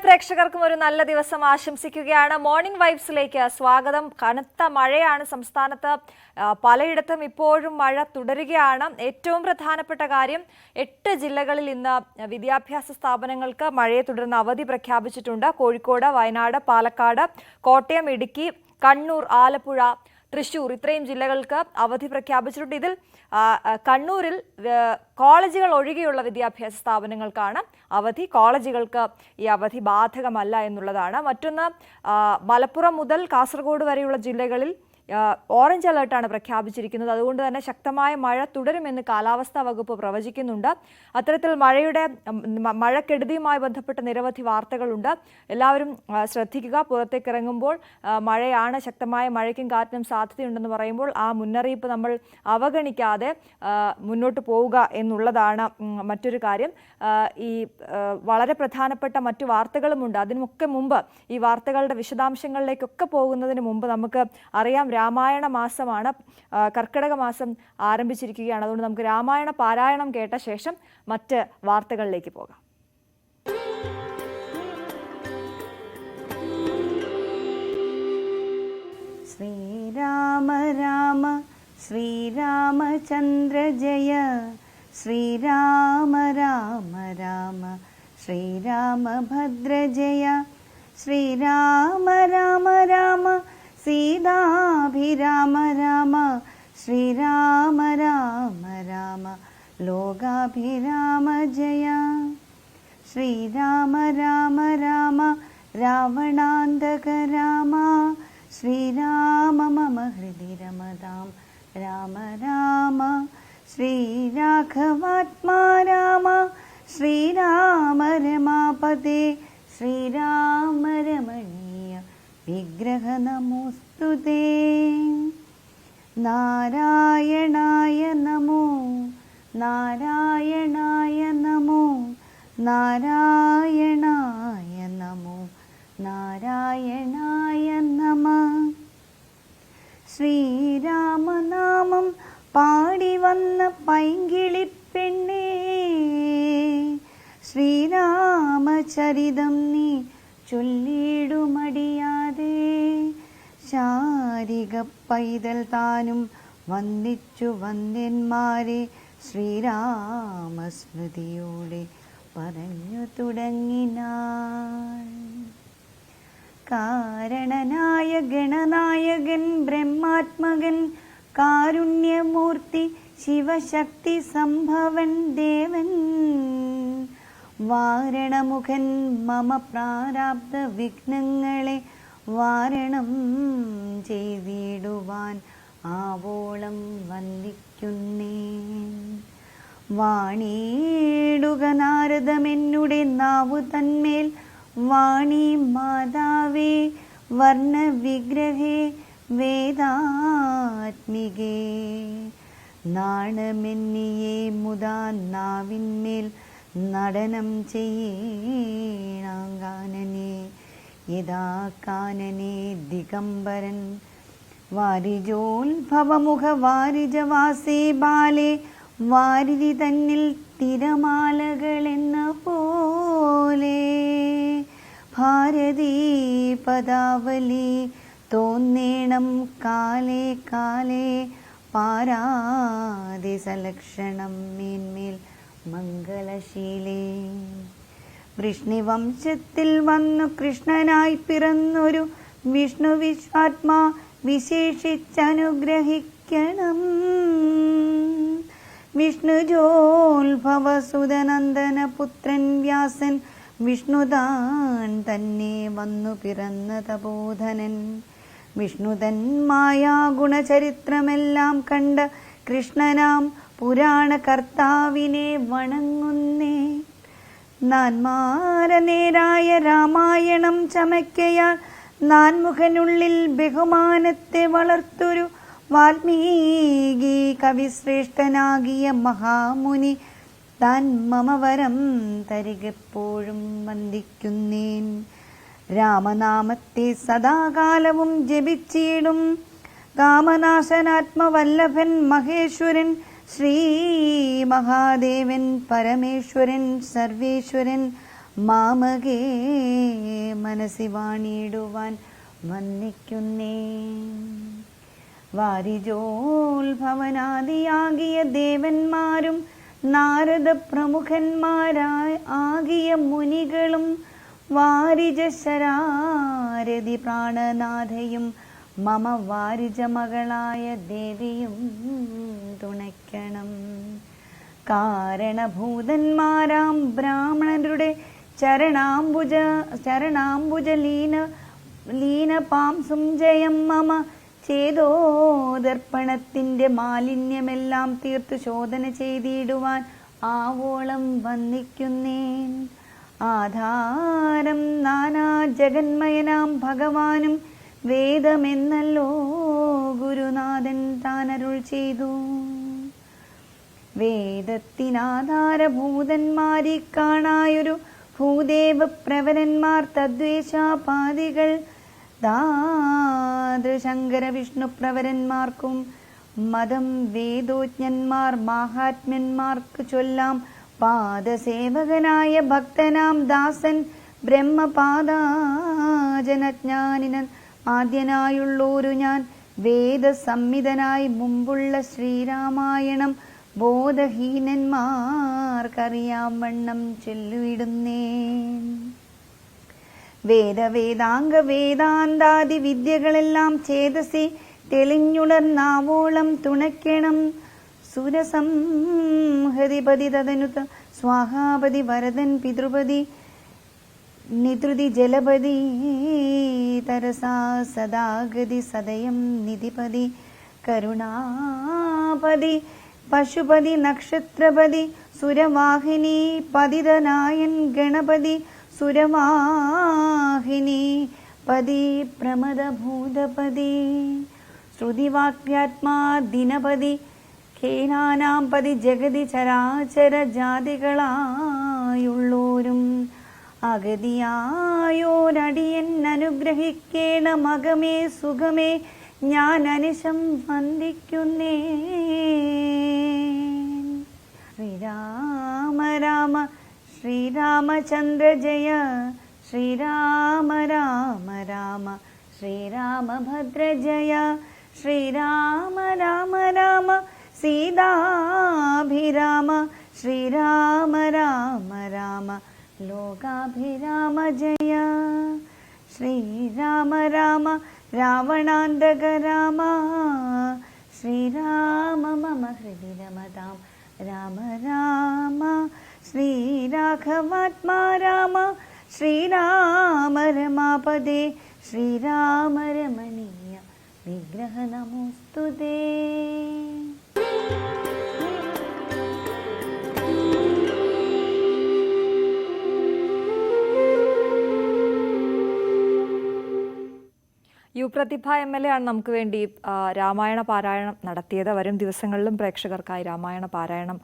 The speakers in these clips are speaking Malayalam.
പ്രേക്ഷകർക്കും ഒരു നല്ല ദിവസം ആശംസിക്കുകയാണ്. മോർണിംഗ് വൈബ്സിലേക്ക് സ്വാഗതം. കനത്ത മഴയാണ് സംസ്ഥാനത്ത്. പലയിടത്തും ഇപ്പോഴും മഴ തുടരുകയാണ്. ഏറ്റവും പ്രധാനപ്പെട്ട കാര്യം 8 ജില്ലകളിൽ ഇന്ന് വിദ്യാഭ്യാസ സ്ഥാപനങ്ങൾക്ക് മഴയെ തുടർന്ന് അവധി പ്രഖ്യാപിച്ചിട്ടുണ്ട്. കോഴിക്കോട്, വയനാട്, പാലക്കാട്, കോട്ടയം, ഇടുക്കി, കണ്ണൂർ, ആലപ്പുഴ, തൃശൂർ ഇത്രയും ജില്ലകൾക്ക് അവധി പ്രഖ്യാപിച്ചിട്ടുണ്ട്. ഇതിൽ കണ്ണൂരിൽ കോളേജുകൾ ഒഴികെയുള്ള വിദ്യാഭ്യാസ സ്ഥാപനങ്ങൾക്കാണ് അവധി. കോളേജുകൾക്ക് ഈ അവധി ബാധകമല്ല എന്നുള്ളതാണ്. മറ്റൊന്ന്, മലപ്പുറം മുതൽ കാസർഗോഡ് വരെയുള്ള ജില്ലകളിൽ ഓറഞ്ച് അലേർട്ടാണ് പ്രഖ്യാപിച്ചിരിക്കുന്നത്. അതുകൊണ്ട് തന്നെ ശക്തമായ മഴ തുടരുമെന്ന് കാലാവസ്ഥാ വകുപ്പ് പ്രവചിക്കുന്നുണ്ട്. അത്തരത്തിൽ മഴക്കെടുതിയുമായി ബന്ധപ്പെട്ട നിരവധി വാർത്തകളുണ്ട്. എല്ലാവരും ശ്രദ്ധിക്കുക. പുറത്തേക്ക് ഇറങ്ങുമ്പോൾ മഴയാണ്, ശക്തമായ മഴയ്ക്കും കാറ്റിനും സാധ്യതയുണ്ടെന്ന് പറയുമ്പോൾ ആ മുന്നറിയിപ്പ് നമ്മൾ അവഗണിക്കാതെ മുന്നോട്ട് പോവുക എന്നുള്ളതാണ് മറ്റൊരു കാര്യം. ഈ വളരെ പ്രധാനപ്പെട്ട മറ്റു വാർത്തകളുമുണ്ട്. അതിനൊക്കെ മുമ്പ് ഈ വാർത്തകളുടെ വിശദാംശങ്ങളിലേക്കൊക്കെ പോകുന്നതിന് മുമ്പ് നമുക്ക് അറിയാം, രാമായണ മാസമാണ്. കർക്കിടക മാസം ആരംഭിച്ചിരിക്കുകയാണ്. അതുകൊണ്ട് നമുക്ക് രാമായണ പാരായണം കേട്ട ശേഷം മറ്റ് വാർത്തകളിലേക്ക് പോകാം. ശ്രീരാമ രാമ ശ്രീരാമചന്ദ്ര ജയ, ശ്രീരാമ രാമ രാമ ശ്രീരാമഭദ്ര ജയ, ശ്രീരാമ രാമ രാമ സീതാഭിരാമ രാമ, ശ്രീരാമ രാമ രാമ ലോകാഭിരാമ ജയ, ശ്രീരാമ രാമ രാമ രാവണാന്തക രാമ, ശ്രീരാമ മമ ഹൃദി രമതാം രാമ രാമ, ശ്രീരാഘവാത്മാ രാമ, ശ്രീരാമ രമാപദേ, ശ്രീരാമ രമണീയ വിഗ്രഹ നമോസ്തുതേ, നാരായണായ നമോ നാരായണായ നമോ നാരായണായ നമോ നാരായണായ നമഃ. ശ്രീരാമനാമം പാടി വന്ന പൈങ്കിളിപ്പെണ്ണേ, ശ്രീരാമചരിതം നീ ചൊല്ലിടുമടിയാതെ, ശാരിക പൈതൽ താനും വന്ദിച്ചു വന്ദ്യന്മാരെ ശ്രീരാമസ്മൃതിയോടെ പറഞ്ഞു തുടങ്ങിനാൾ. കാരണനായ ഗണനായകൻ ബ്രഹ്മാത്മകൻ കാരുണ്യമൂർത്തി ശിവശക്തി സംഭവൻ ദേവൻ, വാരണമുഖൻ മമ പ്രാരാബ്ധ വിഘ്നങ്ങളെ വാരണം ചെയ്തിടുവാൻ ആവോളം വന്ദിക്കുന്നേൻ. വാണിയിടുക നാരദമെന്നുടെ നാവു തന്മേൽ, വാണി മാതാവേ വർണ്ണവിഗ്രഹേ വേദാത്മികേ, നാണമെന്നിയെ മുതാ നാവിന്മേൽ നടനം ചെയ്യണാങ്കാനനെ യഥാ കാനനെ ദിഗംബരൻ, വാരിജോത്ഭവമുഖ വാരിജവാസേ ബാലേ, വാരിധി തന്നിൽ തിരമാലകളെന്ന പോലെ, ഭാരതീ പദാവലി തോന്നേണം കാലേ കാലേ, പാരാതി സലക്ഷണം മേന്മേൽ മംഗളശീലേ. വൃഷ്ണിവംശത്തിൽ വന്നു കൃഷ്ണനായി പിറന്നൊരു വിഷ്ണു വിശ്വാത്മാ വിശേഷിച്ചനുഗ്രഹിക്കണം. വിഷ്ണുജോത്ഭവസുതനന്ദന പുത്രൻ വ്യാസൻ, വിഷ്ണുതാൻ തന്നെ വന്നു പിറന്ന തപോധനൻ, വിഷ്ണുതൻ മായാ ഗുണചരിത്രമെല്ലാം കണ്ട കൃഷ്ണനാം പുരാണ കർത്താവിനെ വണങ്ങുന്നേ. നാൻമാരനേരായ രാമായണം ചമയ്ക്കയാൽ നാൻമുഖനുള്ളിൽ ബഹുമാനത്തെ വളർത്തൊരു വാൽമീകി കവിശ്രേഷ്ഠനാകിയ മഹാമുനി താൻ മമ വരം തരികെപ്പോഴും വന്ദിക്കുന്നേൻ. രാമനാമത്തെ സദാകാലവും ജപിച്ചിടും കാമനാശനാത്മവല്ലഭൻ മഹേശ്വരൻ ശ്രീ മഹാദേവൻ പരമേശ്വരൻ സർവേശ്വരൻ മാമകേ മനസ്സി വാണിടുവാൻ വന്ദിക്കുന്നേ. വാരിജോത്ഭവനാദിയാകിയ ദേവന്മാരും നാരദ പ്രമുഖന്മാരാകിയ മുനികളും വാരിജശരാരതി പ്രാണനാഥയും മമ വാരിജ മകളായ ദേവിയും തുണയ്ക്കണം. കാരണഭൂതന്മാരാം ബ്രാഹ്മണരുടെ ചരണാംബുജ ലീനപാംസും ജയം മമ ചേതോദർപ്പണത്തിന്റെ മാലിന്യമെല്ലാം തീർത്തു ശോധന ചെയ്തിടുവാൻ ആവോളം വന്ദിക്കുന്നേൻ. ആധാരം നാനാ ജഗന്മയനാം ഭഗവാനും വേദമെന്നല്ലോ ഗുരുനാഥൻ താനരുൾ ചെയ്തു. വേദത്തിനാധാരഭൂതന്മാരി കാണായൊരു ഭൂദേവ പ്രവരന്മാർ തദ്വേഷാപാദികൾ ദാതൃശങ്കര വിഷ്ണു പ്രവരന്മാർക്കും മതം വേദോജ്ഞന്മാർ മാഹാത്മ്യന്മാർക്ക് ചൊല്ലാം. പാദസേവകനായ ഭക്തനാം ദാസൻ ബ്രഹ്മപാദാജനജ്ഞാനിനൻ ആദ്യനായുള്ളോരു ഞാൻ വേദസംഹിതനായി മുമ്പുള്ള ശ്രീരാമായണം ബോധഹീനന്മാർക്കറിയാം വണ്ണം ചൊല്ലിടുന്നേ. വേദാംഗ വേദാന്താദി വിദ്യകളെല്ലാം ചേതസി തെളിഞ്ഞുണർന്നാവോളം തുണയ്ക്കണം. സുരസംഹൃതിപതി തദനുത സ്വാഹാപതി വരദൻ പിതൃപതി നിതൃതി ജലപതി തരസാ സദാഗതി സദയം നിധിപതി കരുണാപതി പശുപതി നക്ഷത്രപതി സുരവാഹിനി പതിതനായൻ ഗണപതി സുരവാഹിനി പതി പ്രമദഭൂതപതി ശ്രുതിവാക്യാത്മാ ദിനപതി ഖേനാനാം പതി ജഗതി ചരാചര ജാതികളായുള്ളോരും അഗതിയായോരടിയൻ അനുഗ്രഹിക്കേണ മകമേ സുഖമേ ഞാൻ അനിശം വന്ദിക്കുന്നേ. ശ്രീരാമ രാമ ശ്രീരാമചന്ദ്ര ജയ ശ്രീരാമ രാമ രാമ ശ്രീരാമഭദ്ര ജയ ശ്രീരാമ രാമ രാമ സീതാഭിരാമ ശ്രീരാമ രാമ രാമ ലോകാഭിരാമ ജയ ശ്രീരാമ രാമ രാവണാന്തക രാമ ശ്രീരാമ മമ ഹൃദി രമതാം രാമ രാമ ശ്രീരാഘവാത്മാ രാമ ശ്രീരാമ രമാപദേ ശ്രീരാമ രമണീയ വിഗ്രഹ നമോസ്തുതേ. പ്രതിഭ MLA ആണ് നമുക്ക് വേണ്ടി രാമായണ പാരായണം നടത്തിയത്. വരും ദിവസങ്ങളിലും പ്രേക്ഷകർക്കായി രാമായണ പാരായണം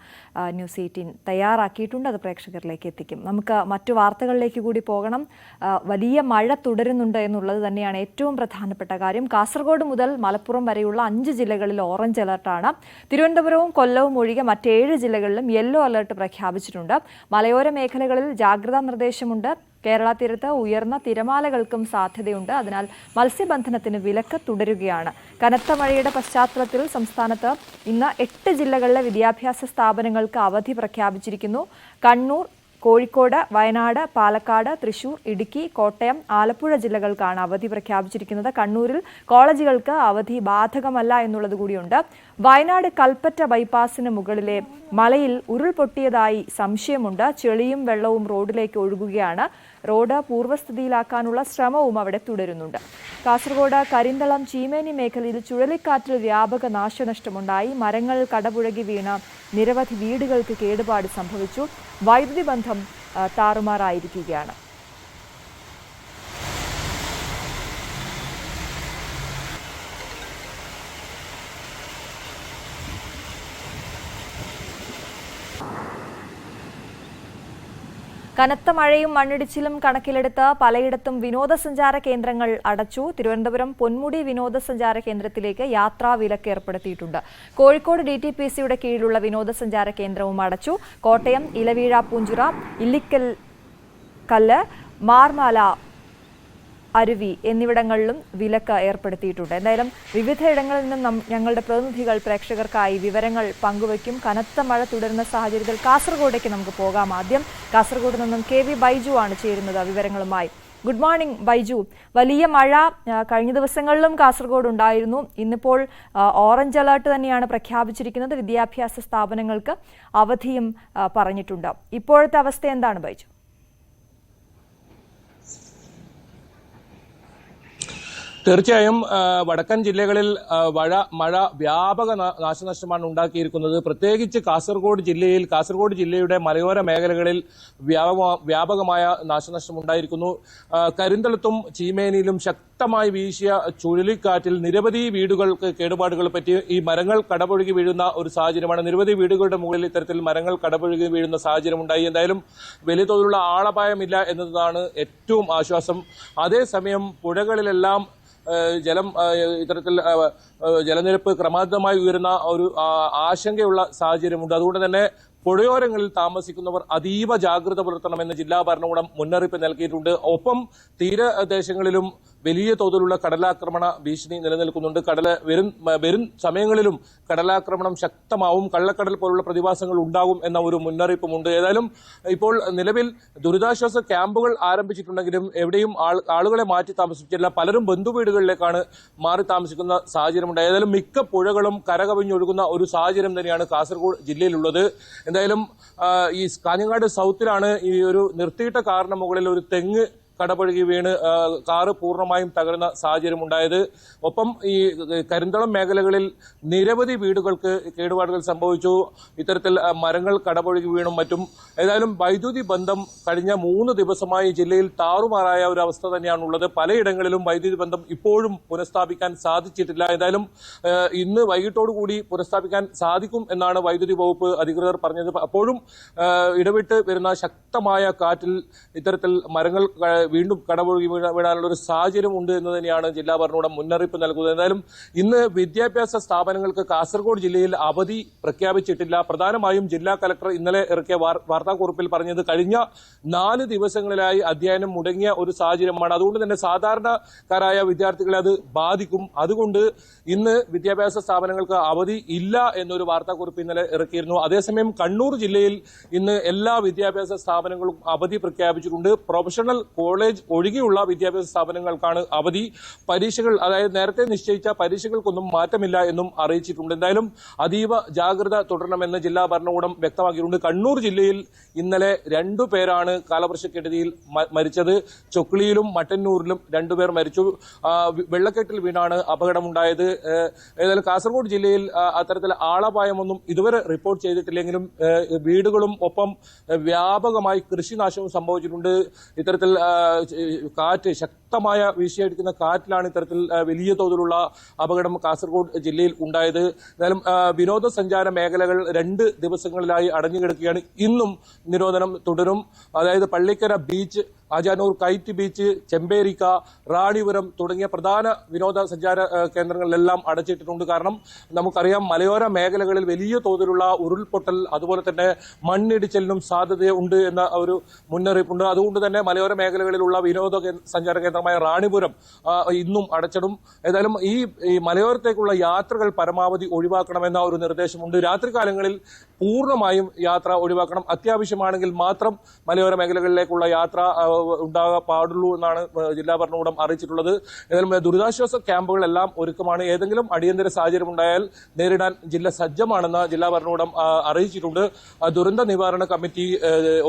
ന്യൂസ് 18 തയ്യാറാക്കിയിട്ടുണ്ട്. അത് പ്രേക്ഷകരിലേക്ക് എത്തിക്കും. നമുക്ക് മറ്റു വാർത്തകളിലേക്ക് കൂടി പോകണം. വലിയ മഴ തുടരുന്നുണ്ട് എന്നുള്ളത് തന്നെയാണ് ഏറ്റവും പ്രധാനപ്പെട്ട കാര്യം. കാസർഗോഡ് മുതൽ മലപ്പുറം വരെയുള്ള 5 ജില്ലകളിൽ ഓറഞ്ച് അലർട്ടാണ്. തിരുവനന്തപുരവും കൊല്ലവും ഒഴികെ മറ്റ് 7 ജില്ലകളിലും യെല്ലോ അലർട്ട് പ്രഖ്യാപിച്ചിട്ടുണ്ട്. മലയോര മേഖലകളിൽ ജാഗ്രതാ നിർദ്ദേശമുണ്ട്. കേരള തീരത്ത് ഉയർന്ന തിരമാലകൾക്കും സാധ്യതയുണ്ട്. അതിനാൽ മത്സ്യബന്ധനത്തിന് വിലക്ക് തുടരുകയാണ്. കനത്ത മഴയുടെ പശ്ചാത്തലത്തിൽ സംസ്ഥാനത്ത് ഇന്ന് 8 ജില്ലകളിലെ വിദ്യാഭ്യാസ സ്ഥാപനങ്ങൾക്ക് അവധി പ്രഖ്യാപിച്ചിരിക്കുന്നു. കണ്ണൂർ, കോഴിക്കോട്, വയനാട്, പാലക്കാട്, തൃശൂർ, ഇടുക്കി, കോട്ടയം, ആലപ്പുഴ ജില്ലകൾക്കാണ് അവധി പ്രഖ്യാപിച്ചിരിക്കുന്നത്. കണ്ണൂരിൽ കോളേജുകൾക്ക് അവധി ബാധകമല്ല എന്നുള്ളത് കൂടിയുണ്ട്. വയനാട് കൽപ്പറ്റ ബൈപ്പാസിന് മുകളിലെ മലയിൽ ഉരുൾപൊട്ടിയതായി സംശയമുണ്ട്. ചെളിയും വെള്ളവും റോഡിലേക്ക് ഒഴുകുകയാണ്. റോഡ് പൂർവ്വസ്ഥിതിയിലാക്കാനുള്ള ശ്രമവും അവിടെ തുടരുന്നുണ്ട്. കാസർഗോഡ് കരിന്തളം ചീമേനി മേഖലയിൽ ചുഴലിക്കാറ്റിൽ വ്യാപക നാശനഷ്ടമുണ്ടായി. മരങ്ങൾ കടപുഴകി വീണ് നിരവധി വീടുകൾക്ക് കേടുപാട് സംഭവിച്ചു. വൈദ്യുതി ബന്ധം താറുമാറായിരിക്കുകയാണ്. കനത്ത മഴയും മണ്ണിടിച്ചിലും കണക്കിലെടുത്ത് പലയിടത്തും വിനോദസഞ്ചാര കേന്ദ്രങ്ങൾ അടച്ചു. തിരുവനന്തപുരം പൊന്മുടി വിനോദസഞ്ചാര കേന്ദ്രത്തിലേക്ക് യാത്രാ വിലക്ക് ഏർപ്പെടുത്തിയിട്ടുണ്ട്. കോഴിക്കോട് DTPCയുടെ കീഴിലുള്ള വിനോദസഞ്ചാര കേന്ദ്രവും അടച്ചു. കോട്ടയം, ഇലവീഴ, പൂഞ്ചിറ, ഇല്ലിക്കൽ കല്ല്, മാർമാല അരുവി എന്നിവിടങ്ങളിലും വിലക്ക് ഏർപ്പെടുത്തിയിട്ടുണ്ട്. എന്തായാലും വിവിധയിടങ്ങളിൽ നിന്നും ഞങ്ങളുടെ പ്രതിനിധികൾ പ്രേക്ഷകർക്കായി വിവരങ്ങൾ പങ്കുവയ്ക്കും. കനത്ത മഴ തുടരുന്ന സാഹചര്യത്തിൽ കാസർഗോഡേക്ക് നമുക്ക് പോകാം. ആദ്യം കാസർഗോഡ് നിന്നും KV ബൈജു ആണ് ചേരുന്നത് വിവരങ്ങളുമായി. Good morning Baiju. വലിയ മഴ കഴിഞ്ഞ ദിവസങ്ങളിലും കാസർഗോഡ് ഉണ്ടായിരുന്നു. ഇന്നിപ്പോൾ ഓറഞ്ച് അലർട്ട് തന്നെയാണ് പ്രഖ്യാപിച്ചിരിക്കുന്നത്. വിദ്യാഭ്യാസ സ്ഥാപനങ്ങൾക്ക് അവധിയും പറഞ്ഞിട്ടുണ്ട്. ഇപ്പോഴത്തെ അവസ്ഥ എന്താണ് ബൈജു? തീർച്ചയായും വടക്കൻ ജില്ലകളിൽ മഴ വ്യാപക നാശനഷ്ടമാണ് ഉണ്ടാക്കിയിരിക്കുന്നത്. പ്രത്യേകിച്ച് കാസർഗോഡ് ജില്ലയുടെ മലയോര മേഖലകളിൽ വ്യാപകമായ നാശനഷ്ടം ഉണ്ടായിരിക്കുന്നു. കരിന്തളത്തും ചീമേനിയിലും ശക്തമായി വീശിയ ചുഴലിക്കാറ്റിൽ നിരവധി വീടുകൾക്ക് കേടുപാടുകൾ പറ്റി ഈ മരങ്ങൾ കടപുഴകി വീഴുന്ന ഒരു സാഹചര്യമാണ്. നിരവധി വീടുകളുടെ മുകളിൽ ഇത്തരത്തിൽ മരങ്ങൾ കടപുഴകി വീഴുന്ന സാഹചര്യം ഉണ്ടായി. എന്തായാലും വലിയ തോതിലുള്ള ആളപായമില്ല എന്നതാണ് ഏറ്റവും ആശ്വാസം. അതേസമയം പുഴകളിലെല്ലാം ഇത്തരത്തിൽ ജലനിരപ്പ് ക്രമാതീതമായി ഉയരുന്ന ഒരു ആശങ്കയുള്ള സാഹചര്യമുണ്ട്. അതുകൊണ്ട് തന്നെ പുഴയോരങ്ങളിൽ താമസിക്കുന്നവർ അതീവ ജാഗ്രത പുലർത്തണമെന്ന് ജില്ലാ ഭരണകൂടം മുന്നറിയിപ്പ് നൽകിയിട്ടുണ്ട്. ഒപ്പം തീരദേശങ്ങളിലും വലിയ തോതിലുള്ള കടലാക്രമണ ഭീഷണി നിലനിൽക്കുന്നുണ്ട്. വരും സമയങ്ങളിലും കടലാക്രമണം ശക്തമാവും, കള്ളക്കടൽ പോലുള്ള പ്രതിഭാസങ്ങൾ ഉണ്ടാകും എന്ന ഒരു മുന്നറിയിപ്പുമുണ്ട്. ഏതായാലും ഇപ്പോൾ നിലവിൽ ദുരിതാശ്വാസ ക്യാമ്പുകൾ ആരംഭിച്ചിട്ടുണ്ടെങ്കിലും എവിടെയും ആളുകളെ മാറ്റി താമസിച്ചില്ല. പലരും ബന്ധുവീടുകളിലേക്കാണ് മാറി താമസിക്കുന്ന സാഹചര്യമുണ്ട്. ഏതായാലും മിക്ക പുഴകളും കരകവിഞ്ഞൊഴുകുന്ന ഒരു സാഹചര്യം തന്നെയാണ് കാസർഗോഡ് ജില്ലയിലുള്ളത്. എന്തായാലും ഈ കാഞ്ഞങ്ങാട് സൗത്തിലാണ് ഈ ഒരു നിർത്തിയിട്ട കാറിന് മുകളിൽ ഒരു തെങ്ങ് കടപുഴകി വീണ് കാറ് പൂർണ്ണമായും തകർന്ന സാഹചര്യം ഉണ്ടായത്. ഒപ്പം ഈ കരിന്തളം മേഖലകളിൽ നിരവധി വീടുകൾക്ക് കേടുപാടുകൾ സംഭവിച്ചു. ഇത്തരത്തിൽ മരങ്ങൾ കടപുഴകി വീണും മറ്റും. ഏതായാലും വൈദ്യുതി ബന്ധം കഴിഞ്ഞ 3 ദിവസമായി ജില്ലയിൽ താറുമാറായ ഒരു അവസ്ഥ തന്നെയാണുള്ളത്. പലയിടങ്ങളിലും വൈദ്യുതി ബന്ധം ഇപ്പോഴും പുനഃസ്ഥാപിക്കാൻ സാധിച്ചിട്ടില്ല. ഏതായാലും ഇന്ന് വൈകിട്ടോടുകൂടി പുനഃസ്ഥാപിക്കാൻ സാധിക്കും എന്നാണ് വൈദ്യുതി വകുപ്പ് അധികൃതർ പറഞ്ഞത്. അപ്പോഴും ഇടവിട്ട് വരുന്ന ശക്തമായ കാറ്റിൽ ഇത്തരത്തിൽ മരങ്ങൾ വീണ്ടും കടപുഴകി വീഴാനുള്ള ഒരു സാഹചര്യം ഉണ്ട് എന്ന് തന്നെയാണ് ജില്ലാ ഭരണകൂടം മുന്നറിയിപ്പ് നൽകുന്നത്. എന്തായാലും ഇന്ന് വിദ്യാഭ്യാസ സ്ഥാപനങ്ങൾക്ക് കാസർഗോഡ് ജില്ലയിൽ അവധി പ്രഖ്യാപിച്ചിട്ടില്ല. പ്രധാനമായും ജില്ലാ കലക്ടർ ഇന്നലെ ഇറക്കിയ വാർത്താക്കുറിപ്പിൽ പറഞ്ഞത് കഴിഞ്ഞ 4 ദിവസങ്ങളിലായി അധ്യയനം മുടങ്ങിയ ഒരു സാഹചര്യമാണ്. അതുകൊണ്ട് തന്നെ സാധാരണക്കാരായ വിദ്യാർത്ഥികളെ അത് ബാധിക്കും. അതുകൊണ്ട് ഇന്ന് വിദ്യാഭ്യാസ സ്ഥാപനങ്ങൾക്ക് അവധി ഇല്ല എന്നൊരു വാർത്താക്കുറിപ്പ് ഇന്നലെ ഇറക്കിയിരുന്നു. അതേസമയം കണ്ണൂർ ജില്ലയിൽ ഇന്ന് എല്ലാ വിദ്യാഭ്യാസ സ്ഥാപനങ്ങളും അവധി പ്രഖ്യാപിച്ചിട്ടുണ്ട്. പ്രൊഫഷണൽ കോളേജ് ഒഴികെയുള്ള വിദ്യാഭ്യാസ സ്ഥാപനങ്ങൾക്കാണ് അവധി. പരീക്ഷകൾ, അതായത് നേരത്തെ നിശ്ചയിച്ച പരീക്ഷകൾക്കൊന്നും മാറ്റമില്ല എന്നും അറിയിച്ചിട്ടുണ്ട്. എന്തായാലും അതീവ ജാഗ്രത തുടരണമെന്ന് ജില്ലാ ഭരണകൂടം വ്യക്തമാക്കിയിട്ടുണ്ട്. കണ്ണൂർ ജില്ലയിൽ ഇന്നലെ 2 പേരാണ് കാലവർഷക്കെടുതിയിൽ മരിച്ചത്. ചൊക്ലിയിലും മട്ടന്നൂരിലും 2 പേർ മരിച്ചു. വെള്ളക്കെട്ടിൽ വീണാണ് അപകടമുണ്ടായത്. ഏതായാലും കാസർഗോഡ് ജില്ലയിൽ അത്തരത്തിൽ ആളപായമൊന്നും ഇതുവരെ റിപ്പോർട്ട് ചെയ്തിട്ടില്ലെങ്കിലും വീടുകളും ഒപ്പം വ്യാപകമായി കൃഷിനാശവും സംഭവിച്ചിട്ടുണ്ട്. ഇത്തരത്തിൽ ശക്തമായ വീശിയടിക്കുന്ന കാറ്റിലാണ് ഇത്തരത്തിൽ വലിയ തോതിലുള്ള അപകടം കാസർഗോഡ് ജില്ലയിൽ ഉണ്ടായത്. എന്നാലും വിനോദസഞ്ചാര മേഖലകൾ 2 ദിവസങ്ങളിലായി അടഞ്ഞുകിടക്കുകയാണ്. ഇന്നും നിരോധനം തുടരും. അതായത് Pallikkara beach, Ajanur kite beach, Chembirika, Ranipuram തുടങ്ങിയ പ്രധാന വിനോദസഞ്ചാര കേന്ദ്രങ്ങളിലെല്ലാം അടച്ചിട്ടിട്ടുണ്ട്. കാരണം നമുക്കറിയാം മലയോര മേഖലകളിൽ വലിയ തോതിലുള്ള ഉരുൾപൊട്ടൽ അതുപോലെ തന്നെ മണ്ണിടിച്ചിലിനും സാധ്യതയുണ്ട് എന്ന ഒരു മുന്നറിയിപ്പുണ്ട്. അതുകൊണ്ട് തന്നെ മലയോര മേഖലകളിലുള്ള വിനോദ സഞ്ചാര കേന്ദ്രമായ റാണിപുരം ഇന്നും അടച്ചിടും. ഏതായാലും ഈ മലയോരത്തേക്കുള്ള യാത്രകൾ പരമാവധി ഒഴിവാക്കണമെന്ന ഒരു നിർദ്ദേശമുണ്ട്. രാത്രികാലങ്ങളിൽ പൂർണ്ണമായും യാത്ര ഒഴിവാക്കണം. അത്യാവശ്യമാണെങ്കിൽ മാത്രം മലയോര മേഖലകളിലേക്കുള്ള യാത്ര ഉണ്ടാകാൻ പാടുള്ളൂ എന്നാണ് ജില്ലാ ഭരണകൂടം അറിയിച്ചിട്ടുള്ളത്. ഏതായാലും ദുരിതാശ്വാസ ക്യാമ്പുകളെല്ലാം ഒരുക്കമാണ്. ഏതെങ്കിലും അടിയന്തര സാഹചര്യം ഉണ്ടായാൽ നേരിടാൻ ജില്ല സജ്ജമാണെന്ന് ജില്ലാ ഭരണകൂടം അറിയിച്ചിട്ടുണ്ട്. ദുരന്ത നിവാരണ കമ്മിറ്റി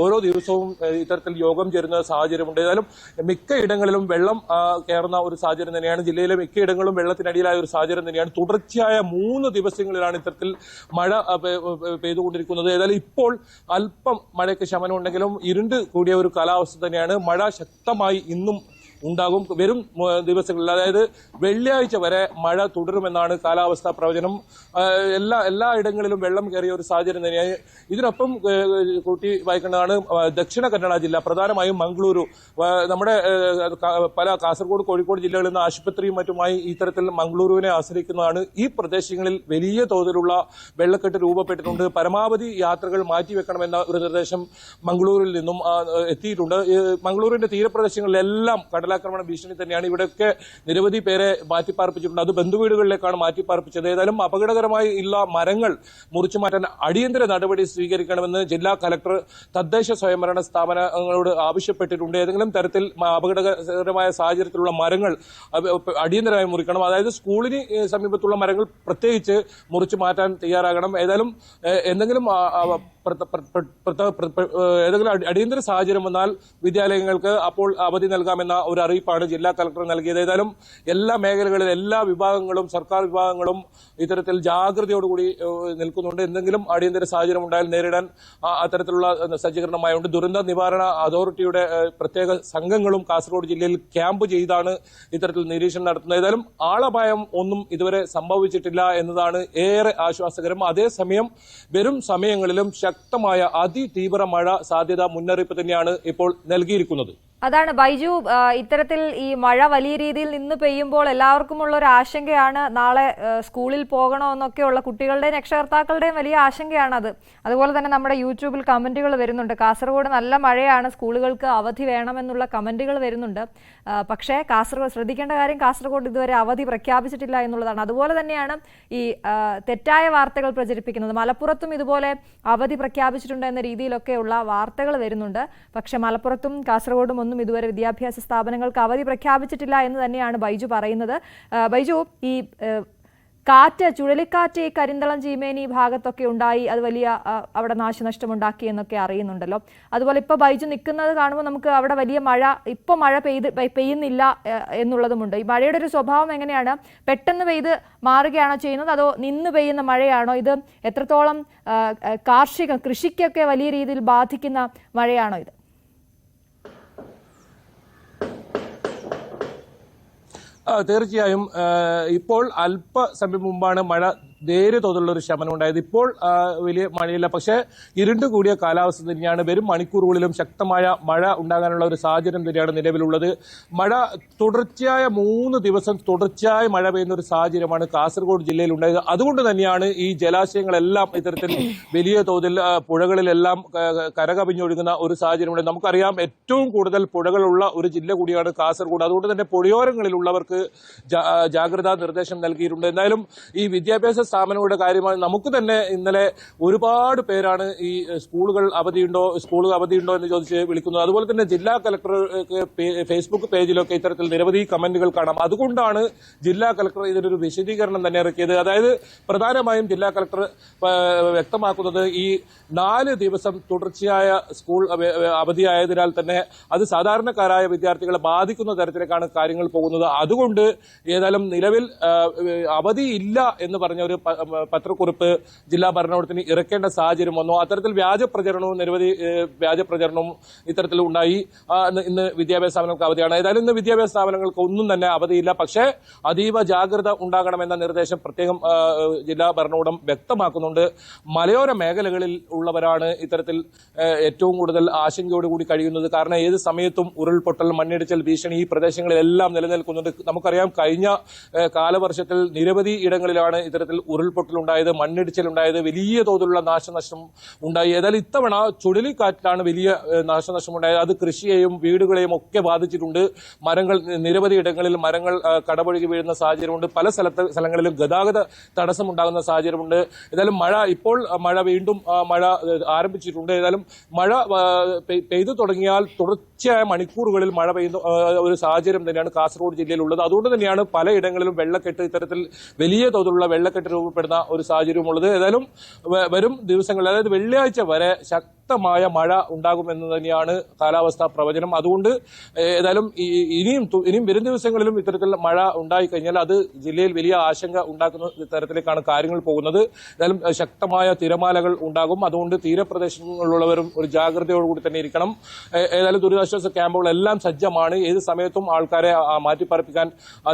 ഓരോ ദിവസവും ഇത്തരത്തിൽ യോഗം ചേരുന്ന സാഹചര്യമുണ്ട്. ഏതായാലും മിക്കയിടങ്ങളിലും വെള്ളം കയറുന്ന ഒരു സാഹചര്യം തന്നെയാണ്. ജില്ലയിലെ മിക്കയിടങ്ങളും വെള്ളത്തിനടിയിലായ ഒരു സാഹചര്യം തന്നെയാണ്. തുടർച്ചയായ 3 ദിവസങ്ങളിലാണ് ഇത്തരത്തിൽ മഴ പെയ്തുകൊണ്ടിരിക്കുന്നത്. ഏതായാലും ഇപ്പോൾ അല്പം മഴയ്ക്ക് ശമനമുണ്ടെങ്കിലും ഇരുണ്ട് കൂടിയ ഒരു കാലാവസ്ഥ തന്നെയാണ്. മഴ ശക്തമായി ഇന്നും ഉണ്ടാകും. വരും ദിവസങ്ങളിൽ, അതായത് വെള്ളിയാഴ്ച വരെ മഴ തുടരുമെന്നാണ് കാലാവസ്ഥാ പ്രവചനം. എല്ലാ ഇടങ്ങളിലും വെള്ളം കയറിയ ഒരു സാഹചര്യം തന്നെയായി. ഇതിനൊപ്പം കൂട്ടി വായിക്കേണ്ടതാണ് ദക്ഷിണ കന്നഡ ജില്ല, പ്രധാനമായും മംഗളൂരു. നമ്മുടെ പല കാസർഗോഡ്, കോഴിക്കോട് ജില്ലകളിൽ നിന്ന് ആശുപത്രിയും മറ്റുമായി ഇത്തരത്തിൽ മംഗളൂരുവിനെ ആശ്രയിക്കുന്നതാണ്. ഈ പ്രദേശങ്ങളിൽ വലിയ തോതിലുള്ള വെള്ളക്കെട്ട് രൂപപ്പെട്ടിട്ടുണ്ട്. പരമാവധി യാത്രകൾ മാറ്റിവെക്കണമെന്ന ഒരു നിർദ്ദേശം മംഗളൂരിൽ നിന്നും എത്തിയിട്ടുണ്ട്. മംഗളൂരിന്റെ തീരപ്രദേശങ്ങളിലെല്ലാം കടലാക്രമണ ഭീഷണി തന്നെയാണ്. ഇവിടെയൊക്കെ നിരവധി പേരെ മാറ്റിപ്പാർപ്പിച്ചിട്ടുണ്ട്. അത് ബന്ധുവീടുകളിലേക്കാണ് മാറ്റിപ്പാർപ്പിച്ചത്. ഏതായാലും അപകടകരമായി ഉള്ള മരങ്ങൾ മുറിച്ചു മാറ്റാൻ അടിയന്തര നടപടി സ്വീകരിക്കണമെന്ന് ജില്ലാ കലക്ടർ തദ്ദേശ സ്വയംഭരണ സ്ഥാപനങ്ങളോട് ആവശ്യപ്പെട്ടിട്ടുണ്ട്. ഏതെങ്കിലും തരത്തിൽ അപകടകരമായ സാഹചര്യത്തിലുള്ള മരങ്ങൾ അടിയന്തരമായി മുറിക്കണം. അതായത് സ്കൂളിന് സമീപത്തുള്ള മരങ്ങൾ പ്രത്യേകിച്ച് മുറിച്ചു മാറ്റാൻ തയ്യാറാകണം. ഏതായാലും എന്തെങ്കിലും ഏതെങ്കിലും അടിയന്തര സാഹചര്യം വന്നാൽ വിദ്യാലയങ്ങൾക്ക് അപ്പോൾ അവധി നൽകാമെന്ന ഒരു അറിയിപ്പാണ് ജില്ലാ കളക്ടർ നൽകിയത്. ഏതായാലും എല്ലാ മേഖലകളിലും എല്ലാ വിഭാഗങ്ങളും സർക്കാർ വിഭാഗങ്ങളും ഇത്തരത്തിൽ ജാഗ്രതയോടുകൂടി നിൽക്കുന്നുണ്ട്. എന്തെങ്കിലും അടിയന്തര സാഹചര്യം ഉണ്ടായാൽ നേരിടാൻ അത്തരത്തിലുള്ള സജ്ജീകരണമായുണ്ട്. ദുരന്ത നിവാരണ അതോറിറ്റിയുടെ പ്രത്യേക സംഘങ്ങളും കാസർഗോഡ് ജില്ലയിൽ ക്യാമ്പ് ചെയ്താണ് ഇത്തരത്തിൽ നിരീക്ഷണം നടത്തുന്നത്. ഏതായാലും ആളപായം ഒന്നും ഇതുവരെ സംഭവിച്ചിട്ടില്ല എന്നതാണ് ഏറെ ആശ്വാസകരം. അതേസമയം വരും സമയങ്ങളിലും ശക്തമായ അതിതീവ്ര മഴ സാധ്യത മുന്നറിയിപ്പ് തന്നെയാണ് ഇപ്പോൾ നൽകിയിരിക്കുന്നത്. അതാണ് ബൈജു, ഇത്തരത്തിൽ ഈ മഴ വലിയ രീതിയിൽ നിന്ന് പെയ്യുമ്പോൾ എല്ലാവർക്കുമുള്ള ഒരു ആശങ്കയാണ് നാളെ സ്കൂളിൽ പോകണമെന്നൊക്കെയുള്ള കുട്ടികളുടെയും രക്ഷകർത്താക്കളുടെയും വലിയ ആശങ്കയാണത്. അതുപോലെ തന്നെ നമ്മുടെ യൂട്യൂബിൽ കമന്റുകൾ വരുന്നുണ്ട്. കാസർഗോഡ് നല്ല മഴയാണ്, സ്കൂളുകൾക്ക് അവധി വേണമെന്നുള്ള കമന്റുകൾ വരുന്നുണ്ട്. പക്ഷേ ശ്രദ്ധിക്കേണ്ട കാര്യം, കാസർഗോഡ് ഇതുവരെ അവധി പ്രഖ്യാപിച്ചിട്ടില്ല എന്നുള്ളതാണ്. അതുപോലെ തന്നെയാണ് ഈ തെറ്റായ വാർത്തകൾ പ്രചരിപ്പിക്കുന്നത്. മലപ്പുറത്തും ഇതുപോലെ അവധി പ്രഖ്യാപിച്ചിട്ടുണ്ട് എന്ന രീതിയിലൊക്കെയുള്ള വാർത്തകൾ വരുന്നുണ്ട്. പക്ഷേ മലപ്പുറത്തും കാസർഗോഡും ഒന്നും ഇതുവരെ വിദ്യാഭ്യാസ സ്ഥാപനങ്ങൾക്ക് അവധി പ്രഖ്യാപിച്ചിട്ടില്ല എന്ന് തന്നെയാണ് ബൈജു പറയുന്നത്. ബൈജു, ഈ ചുഴലിക്കാറ്റ് ഈ കരിന്തളം, ചീമേനി ഭാഗത്തൊക്കെ ഉണ്ടായി, അത് വലിയ അവിടെ നാശനഷ്ടമുണ്ടാക്കി എന്നൊക്കെ അറിയുന്നുണ്ടല്ലോ. അതുപോലെ ഇപ്പോൾ ബൈജു നിൽക്കുന്നത് കാണുമ്പോൾ നമുക്ക് അവിടെ വലിയ മഴ, ഇപ്പോൾ മഴ പെയ്യുന്നില്ല എന്നുള്ളതുമുണ്ട്. ഈ മഴയുടെ ഒരു സ്വഭാവം എങ്ങനെയാണ്? പെട്ടെന്ന് പെയ്ത് മാറുകയാണോ ചെയ്യുന്നത്, അതോ നിന്ന് പെയ്യുന്ന മഴയാണോ? ഇത് എത്രത്തോളം കൃഷിക്കൊക്കെ വലിയ രീതിയിൽ ബാധിക്കുന്ന മഴയാണോ ഇത്? തീർച്ചയായും ഇപ്പോൾ അല്പസമയം മുമ്പാണ് മഴ നേരിയ തോതിലുള്ള ഒരു ശമനം ഉണ്ടായത്. ഇപ്പോൾ വലിയ മഴയില്ല, പക്ഷേ ഇരുണ്ടു കൂടിയ കാലാവസ്ഥ തന്നെയാണ്. വരും മണിക്കൂറുകളിലും ശക്തമായ മഴ ഉണ്ടാകാനുള്ള ഒരു സാഹചര്യം തന്നെയാണ് നിലവിലുള്ളത്. മഴ തുടർച്ചയായ 3 ദിവസം തുടർച്ചയായ മഴ പെയ്യുന്ന ഒരു സാഹചര്യമാണ് കാസർഗോഡ് ജില്ലയിൽ ഉണ്ടായത്. അതുകൊണ്ട് തന്നെയാണ് ഈ ജലാശയങ്ങളെല്ലാം ഇത്തരത്തിൽ വലിയ തോതിൽ പുഴകളിലെല്ലാം കരകവിഞ്ഞൊഴുകുന്ന ഒരു സാഹചര്യമുണ്ട്. നമുക്കറിയാം, ഏറ്റവും കൂടുതൽ പുഴകളുള്ള ഒരു ജില്ല കൂടിയാണ് കാസർഗോഡ്. അതുകൊണ്ട് തന്നെ പുഴയോരങ്ങളിലുള്ളവർക്ക് ജാഗ്രതാ നിർദ്ദേശം നൽകിയിട്ടുണ്ട്. എന്തായാലും ഈ വിദ്യാഭ്യാസ സ്ഥാപനങ്ങളുടെ കാര്യമായി നമുക്ക് തന്നെ ഇന്നലെ ഒരുപാട് പേരാണ് ഈ സ്കൂൾ അവധിയുണ്ടോ എന്ന് ചോദിച്ച് വിളിക്കുന്നത്. അതുപോലെ തന്നെ ജില്ലാ കളക്ടർ ഫേസ്ബുക്ക് പേജിലൊക്കെ ഇത്തരത്തിൽ നിരവധി കമന്റുകൾ കാണാം. അതുകൊണ്ടാണ് ജില്ലാ കളക്ടർ ഇതിനൊരു വിശദീകരണം തന്നെ ഇറക്കിയത്. അതായത് പ്രധാനമായും ജില്ലാ കളക്ടർ വ്യക്തമാക്കുന്നത് ഈ 4 ദിവസം തുടർച്ചയായ സ്കൂൾ അവധിയായതിനാൽ തന്നെ അത് സാധാരണക്കാരായ വിദ്യാർത്ഥികളെ ബാധിക്കുന്ന തരത്തിലേക്കാണ് കാര്യങ്ങൾ പോകുന്നത്. അതുകൊണ്ട് ഏതായാലും നിലവിൽ അവധിയില്ല എന്ന് പറഞ്ഞ ഒരു പത്രക്കുറിപ്പ് ജില്ലാ ഭരണകൂടത്തിന് ഇറക്കേണ്ട സാഹചര്യം വന്നു. അത്തരത്തിൽ നിരവധി വ്യാജ പ്രചരണവും ഇത്തരത്തിൽ ഉണ്ടായി. ഇന്ന് വിദ്യാഭ്യാസ സ്ഥാപനങ്ങൾക്ക് അവധിയാണ്. ഏതായാലും ഇന്ന് വിദ്യാഭ്യാസ സ്ഥാപനങ്ങൾക്ക് ഒന്നും തന്നെ അവധിയില്ല. പക്ഷേ അതീവ ജാഗ്രത ഉണ്ടാകണമെന്ന നിർദ്ദേശം പ്രത്യേകം ജില്ലാ ഭരണകൂടം വ്യക്തമാക്കുന്നുണ്ട്. മലയോര മേഖലകളിൽ ഉള്ളവരാണ് ഇത്തരത്തിൽ ഏറ്റവും കൂടുതൽ ആശങ്കയോടുകൂടി കഴിയുന്നത്. കാരണം ഏത് സമയത്തും ഉരുൾപൊട്ടൽ, മണ്ണിടിച്ചൽ ഭീഷണി ഈ പ്രദേശങ്ങളിലെല്ലാം നിലനിൽക്കുന്നുണ്ട്. നമുക്കറിയാം, കഴിഞ്ഞ കാലവർഷത്തിൽ നിരവധി ഇടങ്ങളിലാണ് ഇത്തരത്തിൽ ഉരുൾപൊട്ടലുണ്ടായത്, മണ്ണിടിച്ചിലുണ്ടായത്, വലിയ തോതിലുള്ള നാശനഷ്ടം ഉണ്ടായി. ഏതായാലും ഇത്തവണ ചുഴലിക്കാറ്റിലാണ് വലിയ നാശനഷ്ടമുണ്ടായത്. അത് കൃഷിയെയും വീടുകളെയും ഒക്കെ ബാധിച്ചിട്ടുണ്ട്. നിരവധി ഇടങ്ങളിൽ മരങ്ങൾ കടപുഴകി വീഴുന്ന സാഹചര്യമുണ്ട്. പല സ്ഥലങ്ങളിലും ഗതാഗത തടസ്സമുണ്ടാകുന്ന സാഹചര്യമുണ്ട്. ഏതായാലും ഇപ്പോൾ മഴ വീണ്ടും ആരംഭിച്ചിട്ടുണ്ട്. ഏതായാലും മഴ പെയ്തു തുടങ്ങിയാൽ തുടർച്ചയായ മണിക്കൂറുകളിൽ മഴ പെയ്യുന്ന ഒരു സാഹചര്യം തന്നെയാണ് കാസർഗോഡ് ജില്ലയിലുള്ളത്. അതുകൊണ്ട് തന്നെയാണ് പലയിടങ്ങളിലും വെള്ളക്കെട്ട്, ഇത്തരത്തിൽ വലിയ തോതിലുള്ള വെള്ളക്കെട്ട് രൂപപ്പെടുന്ന ഒരു സാഹചര്യമുള്ളത്. ഏതായാലും വരും ദിവസങ്ങളിൽ, അതായത് വെള്ളിയാഴ്ച വരെ ശക്തമായ മഴ ഉണ്ടാകുമെന്ന് തന്നെയാണ് കാലാവസ്ഥാ പ്രവചനം. അതുകൊണ്ട് ഏതായാലും ഇനിയും വരും ദിവസങ്ങളിലും ഇത്തരത്തിൽ മഴ ഉണ്ടായിക്കഴിഞ്ഞാൽ അത് ജില്ലയിൽ വലിയ ആശങ്ക ഉണ്ടാക്കുന്ന തരത്തിലേക്കാണ് കാര്യങ്ങൾ പോകുന്നത്. ഏതായാലും ശക്തമായ തിരമാലകൾ ഉണ്ടാകും. അതുകൊണ്ട് തീരപ്രദേശങ്ങളിലുള്ളവരും ഒരു ജാഗ്രതയോടുകൂടി തന്നെ ഇരിക്കണം. ഏതായാലും ദുരിതാശ്വാസ ക്യാമ്പുകളെല്ലാം സജ്ജമാണ്. ഏത് സമയത്തും ആൾക്കാരെ മാറ്റിപ്പാർപ്പിക്കാൻ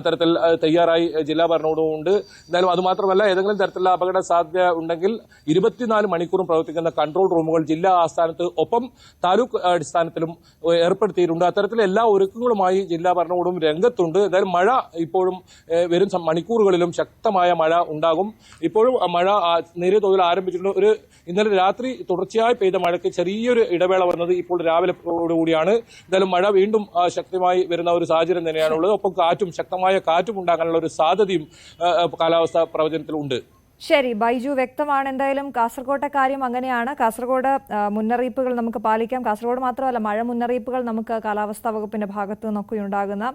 തരത്തിൽ തയ്യാറായി ജില്ലാ ഭരണകൂടമുണ്ട്. എന്തായാലും അതുമാത്രമല്ല, ഏതെങ്കിലും തരത്തിലുള്ള അപകട സാധ്യത ഉണ്ടെങ്കിൽ 24 മണിക്കൂറും പ്രവർത്തിക്കുന്ന കൺട്രോൾ റൂമുകൾ ജില്ലാ ആസ്ഥാനത്ത് ഒപ്പം താലൂക്ക് അടിസ്ഥാനത്തിലും ഏർപ്പെടുത്തിയിട്ടുണ്ട്. അത്തരത്തിൽ എല്ലാ ഒരുക്കങ്ങളുമായി ജില്ലാ ഭരണകൂടവും രംഗത്തുണ്ട്. എന്തായാലും മഴ ഇപ്പോഴും വരും മണിക്കൂറുകളിലും ശക്തമായ മഴ ഉണ്ടാകും. ഇപ്പോഴും മഴ നേരിയ തോതിൽ ആരംഭിച്ചിട്ടുണ്ട്. ഇന്നലെ രാത്രി തുടർച്ചയായി പെയ്ത മഴയ്ക്ക് ചെറിയൊരു ഇടവേള വന്നത് ഇപ്പോൾ രാവിലെയോടുകൂടിയാണ്. എന്തായാലും മഴ വീണ്ടും ശക്തമായി വരുന്ന ഒരു സാഹചര്യം തന്നെയാണുള്ളത്. ഒപ്പം ശക്തമായ കാറ്റും ഉണ്ടാകാനുള്ള ഒരു സാധ്യതയും കാലാവസ്ഥാ പ്രവചനത്തിലുണ്ട്. ശരി ബൈജു, വ്യക്തമാണ്. എന്തായാലും കാസർഗോട്ടെ കാര്യം അങ്ങനെയാണ്. കാസർഗോഡ് മുന്നറിയിപ്പുകൾ നമുക്ക് പാലിക്കാം. കാസർഗോഡ് മാത്രമല്ല, മഴ മുന്നറിയിപ്പുകൾ നമുക്ക് കാലാവസ്ഥാ വകുപ്പിന്റെ ഭാഗത്തു നിന്നൊക്കെ ഉണ്ടാകുന്ന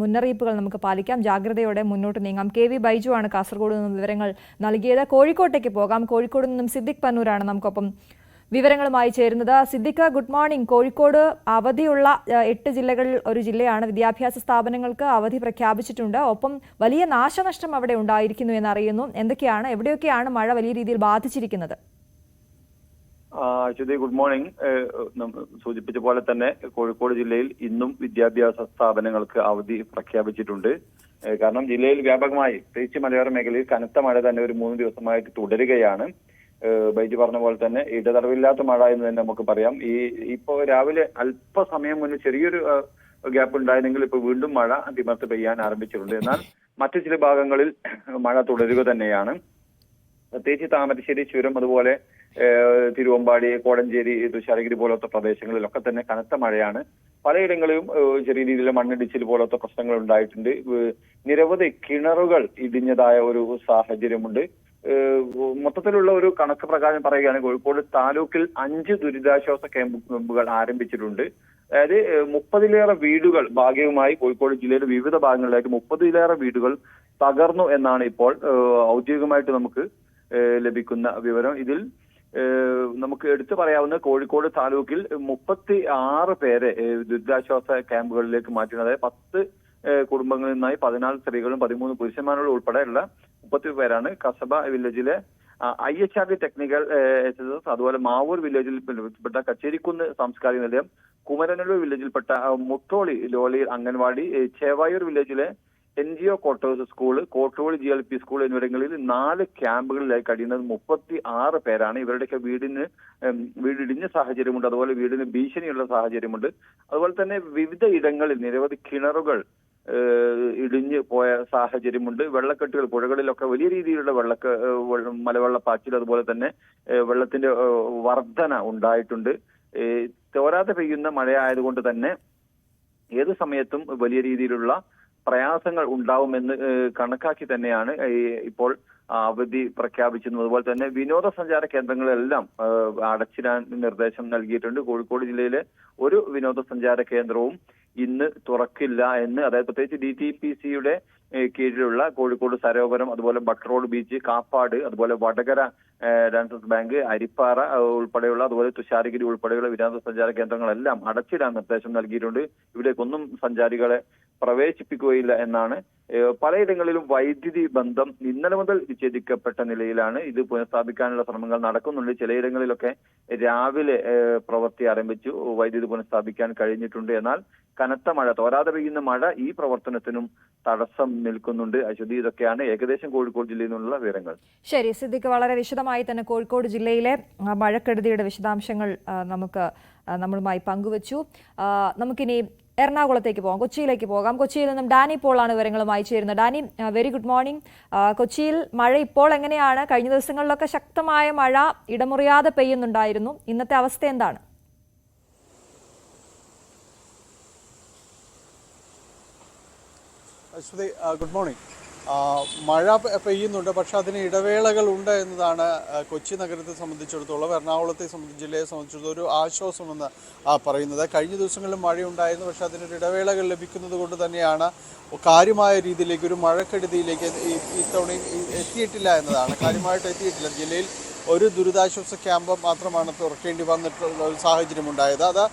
മുന്നറിയിപ്പുകൾ നമുക്ക് പാലിക്കാം. ജാഗ്രതയോടെ മുന്നോട്ട് നീങ്ങാം. KV ബൈജു ആണ് കാസർഗോഡ് നിന്നും വിവരങ്ങൾ നൽകിയത്. കോഴിക്കോട്ടേക്ക് പോകാം. കോഴിക്കോട് നിന്നും സിദ്ദിഖ് പന്നൂരാണ് നമുക്കൊപ്പം വിവരങ്ങളുമായി ചേരുന്നത്. Siddique, good morning. കോഴിക്കോട് അവധിയുള്ള 8 ജില്ലകളിൽ ഒരു ജില്ലയാണ്. വിദ്യാഭ്യാസ സ്ഥാപനങ്ങൾക്ക് അവധി പ്രഖ്യാപിച്ചിട്ടുണ്ട്. ഒപ്പം വലിയ നാശനഷ്ടം അവിടെ ഉണ്ടായിരിക്കുന്നു എന്നറിയുന്നു. എവിടെയൊക്കെയാണ് മഴ വലിയ രീതിയിൽ ബാധിച്ചിരിക്കുന്നത്? Aswathy, good morning. സൂചിപ്പിച്ച പോലെ തന്നെ കോഴിക്കോട് ജില്ലയിൽ ഇന്നും വിദ്യാഭ്യാസ സ്ഥാപനങ്ങൾക്ക് അവധി പ്രഖ്യാപിച്ചിട്ടുണ്ട്. കാരണം ജില്ലയിൽ വ്യാപകമായി, പ്രത്യേകിച്ച് മലയോര മേഖലയിൽ കനത്ത മഴ തന്നെ ഒരു 3 ദിവസമായിട്ട് തുടരുകയാണ്. ബൈജു പറഞ്ഞ പോലെ തന്നെ ഇടതടവില്ലാത്ത മഴ എന്ന് തന്നെ നമുക്ക് പറയാം. ഇപ്പോ രാവിലെ അല്പസമയം മുന്നേ ചെറിയൊരു ഗ്യാപ്പ് ഉണ്ടായിരുന്നെങ്കിൽ ഇപ്പൊ വീണ്ടും മഴ അതിമർത്ത് പെയ്യാൻ ആരംഭിച്ചിട്ടുണ്ട്. എന്നാൽ മറ്റു ചില ഭാഗങ്ങളിൽ മഴ തുടരുക തന്നെയാണ്. പ്രത്യേകിച്ച് താമരശ്ശേരി, ചുരം, അതുപോലെ തിരുവമ്പാടി, കോടഞ്ചേരി, തുഷാരഗിരി പോലത്തെ പ്രദേശങ്ങളിലൊക്കെ തന്നെ കനത്ത മഴയാണ്. പലയിടങ്ങളിലും ചെറിയ രീതിയിലുള്ള മണ്ണിടിച്ചിൽ പോലത്തെ പ്രശ്നങ്ങൾ ഉണ്ടായിട്ടുണ്ട്. നിരവധി കിണറുകൾ ഇടിഞ്ഞതായ ഒരു സാഹചര്യമുണ്ട്. മൊത്തത്തിലുള്ള ഒരു കണക്ക് പ്രകാരം പറയുകയാണ്, കോഴിക്കോട് താലൂക്കിൽ 5 ദുരിതാശ്വാസ ക്യാമ്പുകൾ ആരംഭിച്ചിട്ടുണ്ട്. അതായത് 30-ലേറെ വീടുകൾ ഭാഗികമായി കോഴിക്കോട് ജില്ലയിലെ വിവിധ ഭാഗങ്ങളിലായിട്ട് 30-ലേറെ വീടുകൾ തകർന്നു എന്നാണ് ഇപ്പോൾ ഔദ്യോഗികമായിട്ട് നമുക്ക് ലഭിക്കുന്ന വിവരം. ഇതിൽ നമുക്ക് എടുത്തു പറയാവുന്ന കോഴിക്കോട് താലൂക്കിൽ 36 പേരെ ദുരിതാശ്വാസ ക്യാമ്പുകളിലേക്ക് മാറ്റിയിട്ടുണ്ട്. അതായത് 10 കുടുംബങ്ങളിൽ നിന്നായി 14 സ്ത്രീകളും 13 പുരുഷന്മാരും ഉൾപ്പെടെയുള്ള 30 പേരാണ് കസബ വില്ലേജിലെ IHRD ടെക്നിക്കൽ HSS, അതുപോലെ മാവൂർ വില്ലേജിൽ പെട്ട കച്ചേരിക്കുന്ന് സാംസ്കാരിക നിലയം, കുമരനല്ലൂർ വില്ലേജിൽപ്പെട്ട മുട്ടോളി ലോലി അംഗൻവാടി, ചേവായൂർ വില്ലേജിലെ NGO quarters school, Kottoli GLP school എന്നിവിടങ്ങളിൽ 4 ക്യാമ്പുകളിലായി കഴിയുന്നത് 36 പേരാണ്. ഇവരുടെയൊക്കെ വീടിടിഞ്ഞ സാഹചര്യമുണ്ട്. അതുപോലെ വീടിന് ഭീഷണിയുള്ള സാഹചര്യമുണ്ട്. അതുപോലെ തന്നെ വിവിധ ഇടങ്ങളിൽ നിരവധി കിണറുകൾ ഇടിഞ്ഞു പോയ സാഹചര്യമുണ്ട്. വെള്ളക്കെട്ടുകൾ, പുഴകളിലൊക്കെ വലിയ രീതിയിലുള്ള മലവെള്ളപ്പാച്ചിൽ, അതുപോലെ തന്നെ വെള്ളത്തിന്റെ വർധന ഉണ്ടായിട്ടുണ്ട്. തോരാതെ പെയ്യുന്ന മഴയായതുകൊണ്ട് തന്നെ ഏത് സമയത്തും വലിയ രീതിയിലുള്ള പ്രയാസങ്ങൾ ഉണ്ടാവുമെന്ന് കണക്കാക്കി തന്നെയാണ് ഇപ്പോൾ അവധി പ്രഖ്യാപിച്ചിരുന്നത്. അതുപോലെ തന്നെ വിനോദസഞ്ചാര കേന്ദ്രങ്ങളെല്ലാം അടച്ചിടാൻ നിർദ്ദേശം നൽകിയിട്ടുണ്ട്. കോഴിക്കോട് ജില്ലയിലെ ഒരു വിനോദസഞ്ചാര കേന്ദ്രവും ഇന്ന് തുറക്കില്ല എന്ന്, അതായത് പ്രത്യേകിച്ച് DTPCയുടെ കീഴിലുള്ള കോഴിക്കോട് സരോവരം, അതുപോലെ ബട്ടറോഡ് ബീച്ച്, കാപ്പാട്, അതുപോലെ വടകര ഡാൻസസ് ബാങ്ക്, അരിപ്പാറ ഉൾപ്പെടെയുള്ള, അതുപോലെ തുഷാരഗിരി ഉൾപ്പെടെയുള്ള വിനോദസഞ്ചാര കേന്ദ്രങ്ങളെല്ലാം അടച്ചിടാൻ നിർദ്ദേശം നൽകിയിട്ടുണ്ട്. ഇവിടേക്കൊന്നും സഞ്ചാരികളെ പ്രവേശിപ്പിക്കുകയില്ല എന്നാണ്. പലയിടങ്ങളിലും വൈദ്യുതി ബന്ധം ഇന്നലെ മുതൽ വിച്ഛേദിക്കപ്പെട്ട നിലയിലാണ്. ഇത് പുനഃസ്ഥാപിക്കാനുള്ള ശ്രമങ്ങൾ നടക്കുന്നുണ്ട്. ചിലയിടങ്ങളിലൊക്കെ രാവിലെ പ്രവൃത്തി ആരംഭിച്ചു, വൈദ്യുതി പുനഃസ്ഥാപിക്കാൻ കഴിഞ്ഞിട്ടുണ്ട്. എന്നാൽ കനത്ത മഴ, തോരാതെ പെയ്യുന്ന മഴ ഈ പ്രവർത്തനത്തിനും തടസ്സം നിൽക്കുന്നുണ്ട്. അശ്വതി, ഇതൊക്കെയാണ് ഏകദേശം കോഴിക്കോട് ജില്ലയിൽ നിന്നുള്ള വിവരങ്ങൾ. ശരി സിദ്ദിഖ്, വളരെ വിശദമായി തന്നെ കോഴിക്കോട് ജില്ലയിലെ മഴക്കെടുതിയുടെ വിശദാംശങ്ങൾ നമ്മളുമായി പങ്കുവച്ചു. നമുക്കിനി എറണാകുളത്തേക്ക് പോകാം, കൊച്ചിയിലേക്ക് പോകാം. കൊച്ചിയിൽ നിന്നും ഡാനി പോളാണ് വിവരങ്ങളുമായി ചേരുന്നത്. Dani, very good morning. കൊച്ചിയിൽ മഴ ഇപ്പോൾ എങ്ങനെയാണ്? കഴിഞ്ഞ ദിവസങ്ങളിലൊക്കെ ശക്തമായ മഴ ഇടമുറിയാതെ പെയ്യുന്നുണ്ടായിരുന്നു. ഇന്നത്തെ അവസ്ഥ എന്താണ്? Ashwathi, good morning. മഴ പെയ്യുന്നുണ്ട്, പക്ഷെ അതിന് ഇടവേളകളുണ്ട് എന്നതാണ് കൊച്ചി നഗരത്തെ സംബന്ധിച്ചിടത്തോളം, എറണാകുളത്തെ ജില്ലയെ സംബന്ധിച്ചിടത്തോളം ഒരു ആശ്വാസമെന്ന് പറയുന്നത്. കഴിഞ്ഞ ദിവസങ്ങളിൽ മഴയുണ്ടായിരുന്നു, പക്ഷെ അതിനൊരു ഇടവേളകൾ ലഭിക്കുന്നത് കൊണ്ട് തന്നെയാണ് കാര്യമായ രീതിയിലേക്ക് ഒരു മഴക്കെടുതിയിലേക്ക് ഈ തവണ എത്തിയിട്ടില്ല എന്നതാണ്. കാര്യമായിട്ട് എത്തിയിട്ടില്ല. ജില്ലയിൽ ഒരു ദുരിതാശ്വാസ ക്യാമ്പ് മാത്രമാണ് തുറക്കേണ്ടി വന്നിട്ടുള്ള ഒരു സാഹചര്യമുണ്ടായത്. അത്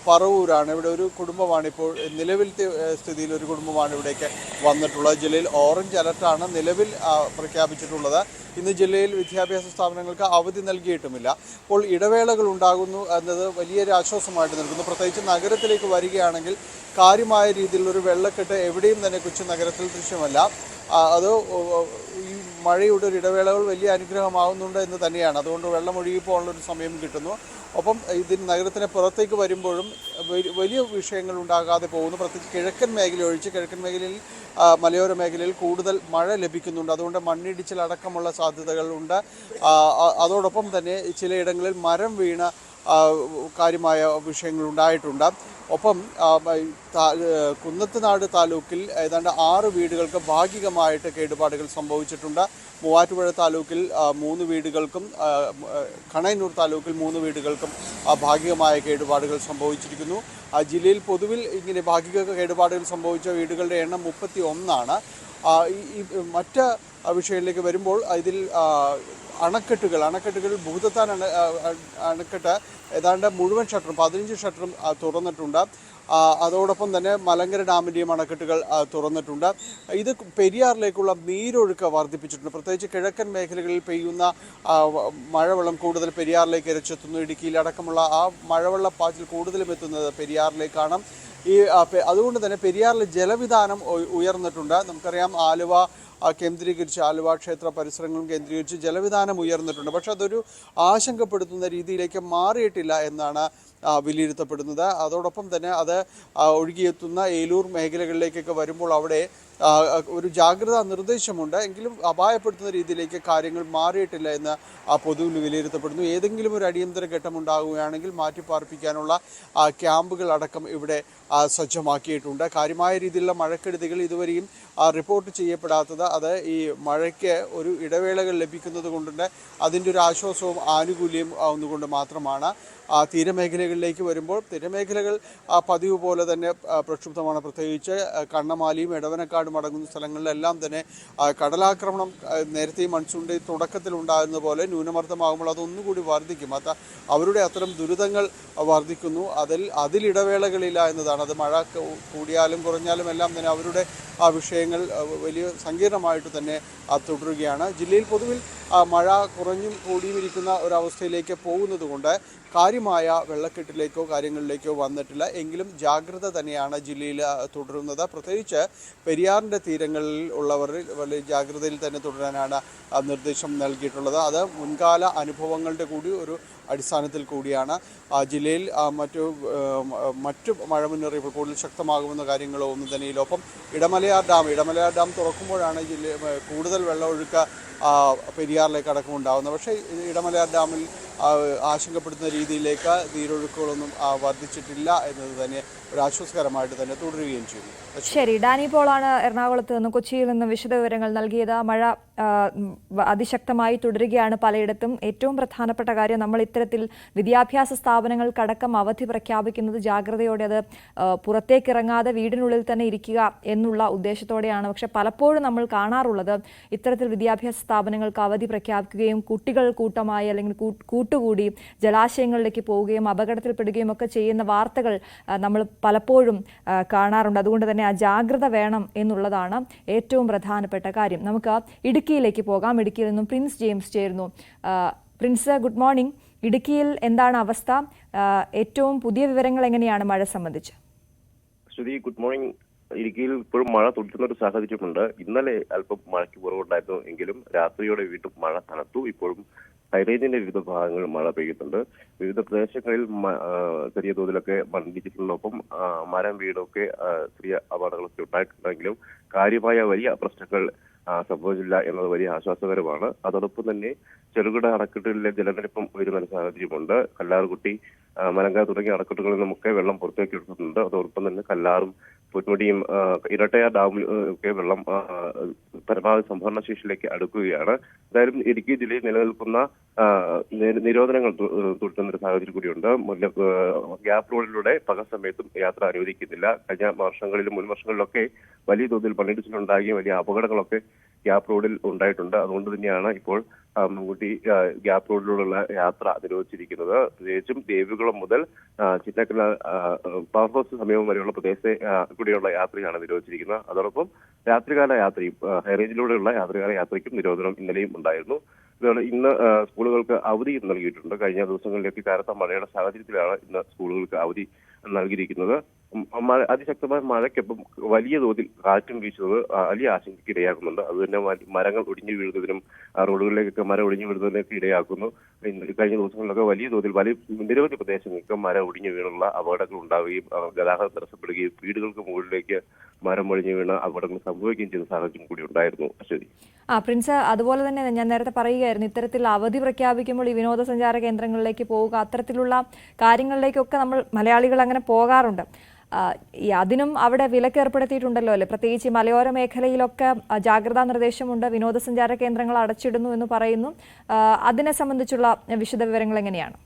പറവൂരാണ്. ഇവിടെ ഒരു കുടുംബമാണ് ഇപ്പോൾ നിലവിലത്തെ സ്ഥിതിയിൽ ഒരു കുടുംബമാണ് ഇവിടേക്ക് വന്നിട്ടുള്ളത്. ജില്ലയിൽ ഓറഞ്ച് അലർട്ടാണ് നിലവിൽ പ്രഖ്യാപിച്ചിട്ടുള്ളത്. ഇന്ന് ജില്ലയിൽ വിദ്യാഭ്യാസ സ്ഥാപനങ്ങൾക്ക് അവധി നൽകിയിട്ടുമില്ല. അപ്പോൾ ഇടവേളകൾ ഉണ്ടാകുന്നു എന്നത് വലിയൊരു ആശ്വാസമായിട്ട് നിൽക്കുന്നു. പ്രത്യേകിച്ച് നഗരത്തിലേക്ക് വരികയാണെങ്കിൽ കാര്യമായ രീതിയിലുള്ളൊരു വെള്ളക്കെട്ട് എവിടെയും തന്നെ കൊച്ചി നഗരത്തിൽ ദൃശ്യമല്ല. അത് ഈ മഴയുടെ ഒരു ഇടവേളകൾ വലിയ അനുഗ്രഹമാവുന്നുണ്ട് എന്ന് തന്നെയാണ്. അതുകൊണ്ട് വെള്ളം ഒഴുകിപ്പോകാനുള്ളൊരു സമയം കിട്ടുന്നു. ഒപ്പം ഇതിന് നഗരത്തിന് പുറത്തേക്ക് വരുമ്പോഴും വലിയ വിഷയങ്ങൾ ഉണ്ടാകാതെ പോകുന്നു. പ്രത്യേകിച്ച് കിഴക്കൻ മേഖല ഒഴിച്ച് കിഴക്കൻ മേഖലയിൽ മലയോര മേഖലയിൽ കൂടുതൽ മഴ ലഭിക്കുന്നുണ്ട്. അതുകൊണ്ട് മണ്ണിടിച്ചിൽ അടക്കമുള്ള സാധ്യതകളുണ്ട്. അതോടൊപ്പം തന്നെ ചിലയിടങ്ങളിൽ മരം വീണ കാര്യമായ വിഷയങ്ങൾ ഉണ്ടായിട്ടുണ്ട്. ഒപ്പം കുന്നത്തുനാട് താലൂക്കിൽ ഏതാണ്ട് 6 വീടുകൾക്ക് ഭാഗികമായിട്ട് കേടുപാടുകൾ സംഭവിച്ചിട്ടുണ്ട്. മൂവാറ്റുപുഴ താലൂക്കിൽ 3 വീടുകൾക്കും കണയന്നൂർ താലൂക്കിൽ 3 വീടുകൾക്കും ഭാഗികമായ കേടുപാടുകൾ സംഭവിച്ചിരിക്കുന്നു. ജില്ലയിൽ പൊതുവിൽ ഇങ്ങനെ ഭാഗിക കേടുപാടുകൾ സംഭവിച്ച വീടുകളുടെ എണ്ണം 31ആണ്. ഈ മറ്റ് വിഷയങ്ങളിലേക്ക് വരുമ്പോൾ ഇതിൽ അണക്കെട്ടുകൾ ഭൂതത്താൻ അണക്കെട്ട് ഏതാണ്ട് മുഴുവൻ ഷട്ടറും 15 ഷട്ടറും തുറന്നിട്ടുണ്ട്. അതോടൊപ്പം തന്നെ മലങ്കര ഡാമിൻ്റെയും അണക്കെട്ടുകൾ തുറന്നിട്ടുണ്ട്. ഇത് പെരിയാറിലേക്കുള്ള നീരൊഴുക്ക് വർദ്ധിപ്പിച്ചിട്ടുണ്ട്. പ്രത്യേകിച്ച് കിഴക്കൻ മേഖലകളിൽ പെയ്യുന്ന മഴവെള്ളം കൂടുതൽ പെരിയാറിലേക്ക് ഇരച്ചെത്തുന്നു. ഇടുക്കിയിൽ അടക്കമുള്ള ആ മഴവെള്ളപ്പാച്ചിൽ കൂടുതലും എത്തുന്നത് പെരിയാറിലേക്കാണ്. അതുകൊണ്ട് തന്നെ പെരിയാറിലെ ജലവിധാനം ഉയർന്നിട്ടുണ്ട്. നമുക്കറിയാം ആലുവ കേന്ദ്രീകരിച്ച് ആലുവ ക്ഷേത്ര പരിസരങ്ങളും കേന്ദ്രീകരിച്ച് ജലവിധാനം ഉയർന്നിട്ടുണ്ട്. പക്ഷെ അതൊരു ആശങ്കപ്പെടുത്തുന്ന രീതിയിലേക്ക് മാറിയിട്ടില്ല എന്നാണ് വിലയിരുത്തപ്പെടുന്നത്. അതോടൊപ്പം തന്നെ അത് ഒഴുകിയെത്തുന്ന ഏലൂർ മേഖലകളിലേക്കൊക്കെ വരുമ്പോൾ അവിടെ ഒരു ജാഗ്രതാ നിർദ്ദേശമുണ്ട്. എങ്കിലും അപായപ്പെടുത്തുന്ന രീതിയിലേക്ക് കാര്യങ്ങൾ മാറിയിട്ടില്ല എന്ന് പൊതുവിൽ വിലയിരുത്തപ്പെടുന്നു. ഏതെങ്കിലും ഒരു അടിയന്തര ഘട്ടം ഉണ്ടാകുകയാണെങ്കിൽ മാറ്റിപ്പാർപ്പിക്കാനുള്ള ക്യാമ്പുകൾ അടക്കം ഇവിടെ സജ്ജമാക്കിയിട്ടുണ്ട്. കാര്യമായ രീതിയിലുള്ള മഴക്കെടുതികൾ ഇതുവരെയും റിപ്പോർട്ട് ചെയ്യപ്പെടാത്തത് അത് ഈ മഴയ്ക്ക് ഒരു ഇടവേളകൾ ലഭിക്കുന്നത് കൊണ്ട് അതിൻ്റെ ഒരു ആശ്വാസവും ആനുകൂല്യവും ഒന്നുകൊണ്ട് മാത്രമാണ്. തീരമേഖലകളിലേക്ക് വരുമ്പോൾ തീരമേഖലകൾ പതിവ് പോലെ തന്നെ പ്രക്ഷുബ്ധമാണ്. പ്രത്യേകിച്ച് കണ്ണമാലിയും എടവനക്കാടും അടങ്ങുന്ന സ്ഥലങ്ങളിലെല്ലാം തന്നെ കടലാക്രമണം നേരത്തെ മൺസൂണിൻ്റെ തുടക്കത്തിലുണ്ടാകുന്ന പോലെ ന്യൂനമർദ്ദമാകുമ്പോൾ അതൊന്നുകൂടി വർദ്ധിക്കും. അവരുടെ അത്തരം ദുരിതങ്ങൾ വർദ്ധിക്കുന്നു. അതിലിടവേളകളില്ല എന്നതാണ്. അത് മഴ കൂടിയാലും കുറഞ്ഞാലും എല്ലാം തന്നെ അവരുടെ വിഷയങ്ങൾ വലിയ സങ്കീർണമായിട്ട് തന്നെ തുടരുകയാണ്. ജില്ലയിൽ പൊതുവിൽ മഴ കുറഞ്ഞും കൂടിയും ഇരിക്കുന്ന ഒരവസ്ഥയിലേക്ക് പോകുന്നത് കൊണ്ട് കാര്യമായ വെള്ളക്കെട്ടിലേക്കോ കാര്യങ്ങളിലേക്കോ വന്നിട്ടില്ല. എങ്കിലും ജാഗ്രത തന്നെയാണ് ജില്ലയിൽ തുടരുന്നത്. പ്രത്യേകിച്ച് പെരിയാറിൻ്റെ തീരങ്ങളിൽ ഉള്ളവർ വലിയ ജാഗ്രതയിൽ തന്നെ തുടരാനാണ് നിർദ്ദേശം നൽകിയിട്ടുള്ളത്. അത് മുൻകാല അനുഭവങ്ങളുടെ കൂടി ഒരു അടിസ്ഥാനത്തിൽ കൂടിയാണ്. ജില്ലയിൽ മറ്റു മഴ മുന്നറിയിപ്പ് കൂടുതൽ ശക്തമാകുമെന്ന കാര്യങ്ങളോ ഒന്നും തന്നെയില്ല. ഒപ്പം ഇടമലയാർ ഡാം തുറക്കുമ്പോഴാണ് കൂടുതൽ വെള്ളമൊഴുക്ക് പെരിയാറിലേക്ക് അടക്കം ഉണ്ടാകുന്നത്. പക്ഷേ ഇടമലയാർ ഡാമിൽ ആശങ്കപ്പെടുത്തുന്ന രീതിയിലേക്ക് നീരൊഴുക്കുകളൊന്നും വർദ്ധിച്ചിട്ടില്ല എന്നത് തന്നെ ഒരു ആശ്വാസകരമായിട്ട് തന്നെ തുടരുകയും ചെയ്യുന്നു. ശരി, ഡാനി പോളാണ് എറണാകുളത്ത് നിന്ന് കൊച്ചിയിൽ നിന്ന് വിശദവിവരങ്ങൾ നൽകിയത്. മഴ അതിശക്തമായി തുടരുകയാണ് പലയിടത്തും. ഏറ്റവും പ്രധാനപ്പെട്ട കാര്യം, നമ്മൾ ഇത്തരത്തിൽ വിദ്യാഭ്യാസ സ്ഥാപനങ്ങൾക്കടക്കം അവധി പ്രഖ്യാപിക്കുന്നത് ജാഗ്രതയോടെ, അത് പുറത്തേക്കിറങ്ങാതെ വീടിനുള്ളിൽ തന്നെ ഇരിക്കുക എന്നുള്ള ഉദ്ദേശത്തോടെയാണ്. പക്ഷെ പലപ്പോഴും നമ്മൾ കാണാറുള്ളത് ഇത്തരത്തിൽ വിദ്യാഭ്യാസ സ്ഥാപനങ്ങൾക്ക് അവധി പ്രഖ്യാപിക്കുകയും കുട്ടികൾ കൂട്ടമായി അല്ലെങ്കിൽ കൂട്ടുകൂടി ജലാശയങ്ങളിലേക്ക് പോവുകയും അപകടത്തിൽപ്പെടുകയും ഒക്കെ ചെയ്യുന്ന വാർത്തകൾ നമ്മൾ പലപ്പോഴും കാണാറുണ്ട്. അതുകൊണ്ട് തന്നെ ആ ജാഗ്രത വേണം എന്നുള്ളതാണ് ഏറ്റവും പ്രധാനപ്പെട്ട കാര്യം. നമുക്ക് ഇടുക്കിയിലേക്ക് പോകാം. ഇടുക്കിയിൽ നിന്നും പ്രിൻസ് ജെയിംസ് ചേരുന്നു. Prince, good morning. ഇടുക്കിയിൽ എന്താണ് അവസ്ഥ? ഏറ്റവും പുതിയ വിവരങ്ങൾ എങ്ങനെയാണ് മഴ സംബന്ധിച്ച്? ശ്രുതി, ഗുഡ് മോർണിംഗ്. ഇടുക്കിയിൽ ഇപ്പോഴും മഴ തുടരുന്ന ഒരു സാഹചര്യമുണ്ട്. ഇന്നലെ അല്പം മഴയ്ക്ക് കുറവുണ്ടായിരുന്നു എങ്കിലും രാത്രിയോടെ വീണ്ടും മഴ തണുത്തു. ഇപ്പോഴും ഹൈറേഞ്ചിന്റെ വിവിധ ഭാഗങ്ങളിൽ മഴ പെയ്യുന്നുണ്ട്. വിവിധ പ്രദേശങ്ങളിൽ ചെറിയ തോതിലൊക്കെ മണ്ണിടിച്ചിലിനൊപ്പം മരം വീടൊക്കെ ചെറിയ അപകടങ്ങളൊക്കെ ഉണ്ടായിട്ടുണ്ടെങ്കിലും കാര്യമായ വലിയ പ്രശ്നങ്ങൾ സംഭവിച്ചില്ല എന്നത് വലിയ ആശ്വാസകരമാണ്. അതോടൊപ്പം തന്നെ ചെറുകിട അണക്കെട്ടുകളിലെ ജലനിരപ്പും ഉയരുന്ന സാഹചര്യമുണ്ട്. കല്ലാർകുട്ടി, മലങ്ക തുടങ്ങിയ അണക്കെട്ടുകളിൽ നിന്നൊക്കെ വെള്ളം പുറത്തേക്ക് എടുക്കുന്നുണ്ട്. അതോടൊപ്പം തന്നെ കല്ലാറും പൊന്മുടിയും ഇരട്ടയാർ ഡാമിൽ ഒക്കെ വെള്ളം പരമാവധി സംഭരണശേഷിയിലേക്ക് അടുക്കുകയാണ്. എന്തായാലും ഇടുക്കി ജില്ലയിൽ നിലനിൽക്കുന്ന നിരോധനങ്ങൾ തുടരുന്ന ഒരു സാഹചര്യം കൂടിയുണ്ട്. ഗ്യാപ് റോഡിലൂടെ പകൽ സമയത്തും യാത്ര അനുവദിക്കുന്നില്ല. കഴിഞ്ഞ വർഷങ്ങളിലും മുൻ വർഷങ്ങളിലൊക്കെ വലിയ തോതിൽ മണ്ണിടിച്ചിലുണ്ടാകുകയും വലിയ അപകടങ്ങളൊക്കെ ഗ്യാപ് റോഡിൽ ഉണ്ടായിട്ടുണ്ട്. അതുകൊണ്ട് തന്നെയാണ് ഇപ്പോൾ മമ്മൂട്ടി ഗ്യാപ് റോഡിലുള്ള യാത്ര നിരോധിച്ചിരിക്കുന്നത്. പ്രത്യേകിച്ചും ദേവികുളം മുതൽ ചിന്നക്കല പവർ ഹൗസ് സമീപം വരെയുള്ള പ്രദേശത്തെ കൂടിയുള്ള യാത്രയാണ് നിരോധിച്ചിരിക്കുന്നത്. അതോടൊപ്പം രാത്രികാല യാത്രയും ഹൈറേഞ്ചിലൂടെയുള്ള രാത്രികാല യാത്രയ്ക്കും നിരോധനം ഇന്നലെയും ഉണ്ടായിരുന്നു. ഇതാണ് ഇന്ന് സ്കൂളുകൾക്ക് അവധി നൽകിയിട്ടുണ്ട്. കഴിഞ്ഞ ദിവസങ്ങളിലേക്ക് കനത്ത മഴയുടെ സാഹചര്യത്തിലാണ് ഇന്ന് സ്കൂളുകൾക്ക് അവധി നൽകിയിരിക്കുന്നത്. അതിശക്തമായ മഴയ്ക്കൊപ്പം വലിയ തോതിൽ കാറ്റും വീശുന്നത് വലിയ ആശങ്കയ്ക്ക് ഇടയാക്കുന്നുണ്ട്. അതുതന്നെ മരങ്ങൾ ഒടിഞ്ഞു വീഴുന്നതിനും റോഡുകളിലേക്കൊക്കെ മരം ഒടിഞ്ഞു വീഴുന്നതിനൊക്കെ ഇടയാക്കുന്നു. കഴിഞ്ഞ ദിവസങ്ങളിലൊക്കെ വലിയ തോതിൽ നിരവധി പ്രദേശങ്ങൾക്ക് മരം ഒടിഞ്ഞു വീണുള്ള അപകടങ്ങൾ ഉണ്ടാവുകയും ഗതാഗതം തടസ്സപ്പെടുകയും വീടുകൾക്ക് മുകളിലേക്ക് മരം ഒടിഞ്ഞു വീണ അപകടങ്ങൾ സംഭവിക്കുകയും ചെയ്ത സാഹചര്യം കൂടി ഉണ്ടായിരുന്നു. അശ്വതി. പ്രിൻസ്, അതുപോലെ തന്നെ ഞാൻ നേരത്തെ പറയുകയായിരുന്നു, ഇത്തരത്തിൽ അവധി പ്രഖ്യാപിക്കുമ്പോൾ ഈ വിനോദസഞ്ചാര കേന്ദ്രങ്ങളിലേക്ക് പോവുക, അത്തരത്തിലുള്ള കാര്യങ്ങളിലേക്കൊക്കെ നമ്മൾ മലയാളികൾ അങ്ങനെ പോകാറുണ്ട്. അതിനും അവിടെ വിലക്ക് ഏർപ്പെടുത്തിയിട്ടുണ്ടല്ലോ അല്ലേ? പ്രത്യേകിച്ച് മലയോര മേഖലയിലൊക്കെ ജാഗ്രതാ നിർദ്ദേശമുണ്ട്, വിനോദസഞ്ചാര കേന്ദ്രങ്ങൾ അടച്ചിടുന്നു എന്ന് പറയുന്നു. അതിനെ സംബന്ധിച്ചുള്ള വിശദ വിവരങ്ങൾ എങ്ങനെയാണ്?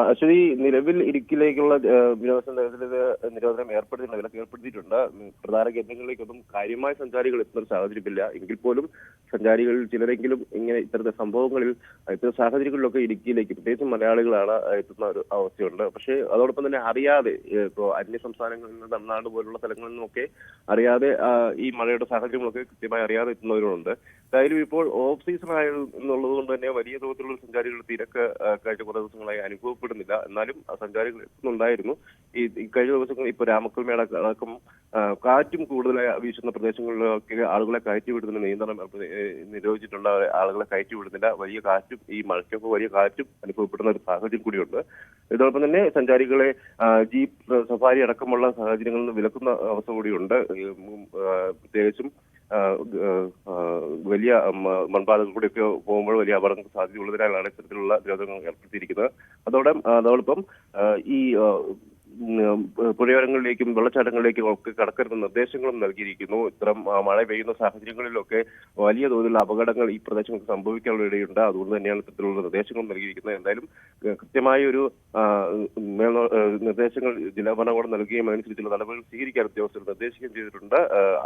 അശ്വതി, നിലവിൽ ഇടുക്കിയിലേക്കുള്ള വിനോദസഞ്ചാരത്തിന് നിരോധനം ഏർപ്പെടുത്തിയിട്ടുണ്ട്, വിലക്ക് ഏർപ്പെടുത്തിയിട്ടുണ്ട്. പ്രധാന കേന്ദ്രങ്ങളിലേക്കൊന്നും കാര്യമായ സഞ്ചാരികൾ എത്തുന്ന ഒരു സാഹചര്യമില്ല. എങ്കിൽ പോലും സഞ്ചാരികളിൽ ചിലരെങ്കിലും ഇങ്ങനെ ഇത്തരത്തെ സംഭവങ്ങളിൽ ഇത്തരം സാഹചര്യങ്ങളിലൊക്കെ ഇടുക്കിയിലേക്ക് പ്രത്യേകിച്ചും മലയാളികളാണ് എത്തുന്ന ഒരു അവസ്ഥയുണ്ട്. പക്ഷേ അതോടൊപ്പം തന്നെ അറിയാതെ ഇപ്പോൾ അന്യ സംസ്ഥാനങ്ങളിൽ നിന്ന് തമിഴ്നാട് പോലുള്ള സ്ഥലങ്ങളിൽ നിന്നൊക്കെ അറിയാതെ ഈ മഴയുടെ സാഹചര്യങ്ങളൊക്കെ കൃത്യമായി അറിയാതെ എത്തുന്നവരുണ്ട്. എന്തായാലും ഇപ്പോൾ ഓഫ് സീസൺ ആയെന്നുള്ളത് കൊണ്ട് തന്നെ വലിയ തോതിലുള്ള സഞ്ചാരികൾ തിരക്ക് കഴിഞ്ഞ കുറേ ദിവസങ്ങളായി അനുഭവപ്പെടുന്നില്ല. എന്നാലും സഞ്ചാരികൾ എത്തുന്നുണ്ടായിരുന്നു. ഈ കഴിഞ്ഞ ദിവസങ്ങളിൽ ഇപ്പോൾ രാമക്കൽമേള അടക്കം കാറ്റും കൂടുതലായി വീശുന്ന പ്രദേശങ്ങളിലൊക്കെ ആളുകളെ കയറ്റിവിടുന്നതിന് നിയന്ത്രണം നിരോധിച്ചിട്ടുണ്ട്. ആളുകളെ കയറ്റിവിടുന്നില്ല. വലിയ കാറ്റും ഈ മഴയ്ക്കൊക്കെ വലിയ കാറ്റും അനുഭവപ്പെടുന്ന ഒരു സാഹചര്യം കൂടിയുണ്ട്. ഇതോടൊപ്പം തന്നെ സഞ്ചാരികളെ ജീപ്പ് സഫാരി അടക്കമുള്ള സാഹചര്യങ്ങളിൽ നിന്ന് വിലക്കുന്ന അവസ്ഥ കൂടിയുണ്ട്. പ്രത്യേകിച്ചും വലിയ മൺപാതകൾ കൂടിയൊക്കെ പോകുമ്പോൾ വലിയ അപകടങ്ങൾക്ക് സാധ്യതയുള്ളതിനാലാണ് ഇത്തരത്തിലുള്ള നിരോധനങ്ങൾ ഏർപ്പെടുത്തിയിരിക്കുന്നത്. അതോടൊപ്പം ഈ പുഴയോരങ്ങളിലേക്കും വെള്ളച്ചാട്ടങ്ങളിലേക്കും ഒക്കെ കടക്കരുന്ന നിർദ്ദേശങ്ങളും നൽകിയിരിക്കുന്നു. ഇത്തരം മഴ പെയ്യുന്ന സാഹചര്യങ്ങളിലൊക്കെ വലിയ തോതിലുള്ള അപകടങ്ങൾ ഈ പ്രദേശങ്ങൾക്ക് സംഭവിക്കാനുള്ള ഇടയുണ്ട്. അതുകൊണ്ട് തന്നെയാണ് ഇത്തരത്തിലുള്ള നിർദ്ദേശങ്ങളും നൽകിയിരിക്കുന്നത്. എന്തായാലും കൃത്യമായ ഒരു നിർദ്ദേശങ്ങൾ ജില്ലാ ഭരണകൂടം നൽകുകയും അതനുസരിച്ചുള്ള നടപടികൾ സ്വീകരിക്കാൻ ഉദ്യോഗസ്ഥർ നിർദ്ദേശിക്കുകയും ചെയ്തിട്ടുണ്ട്.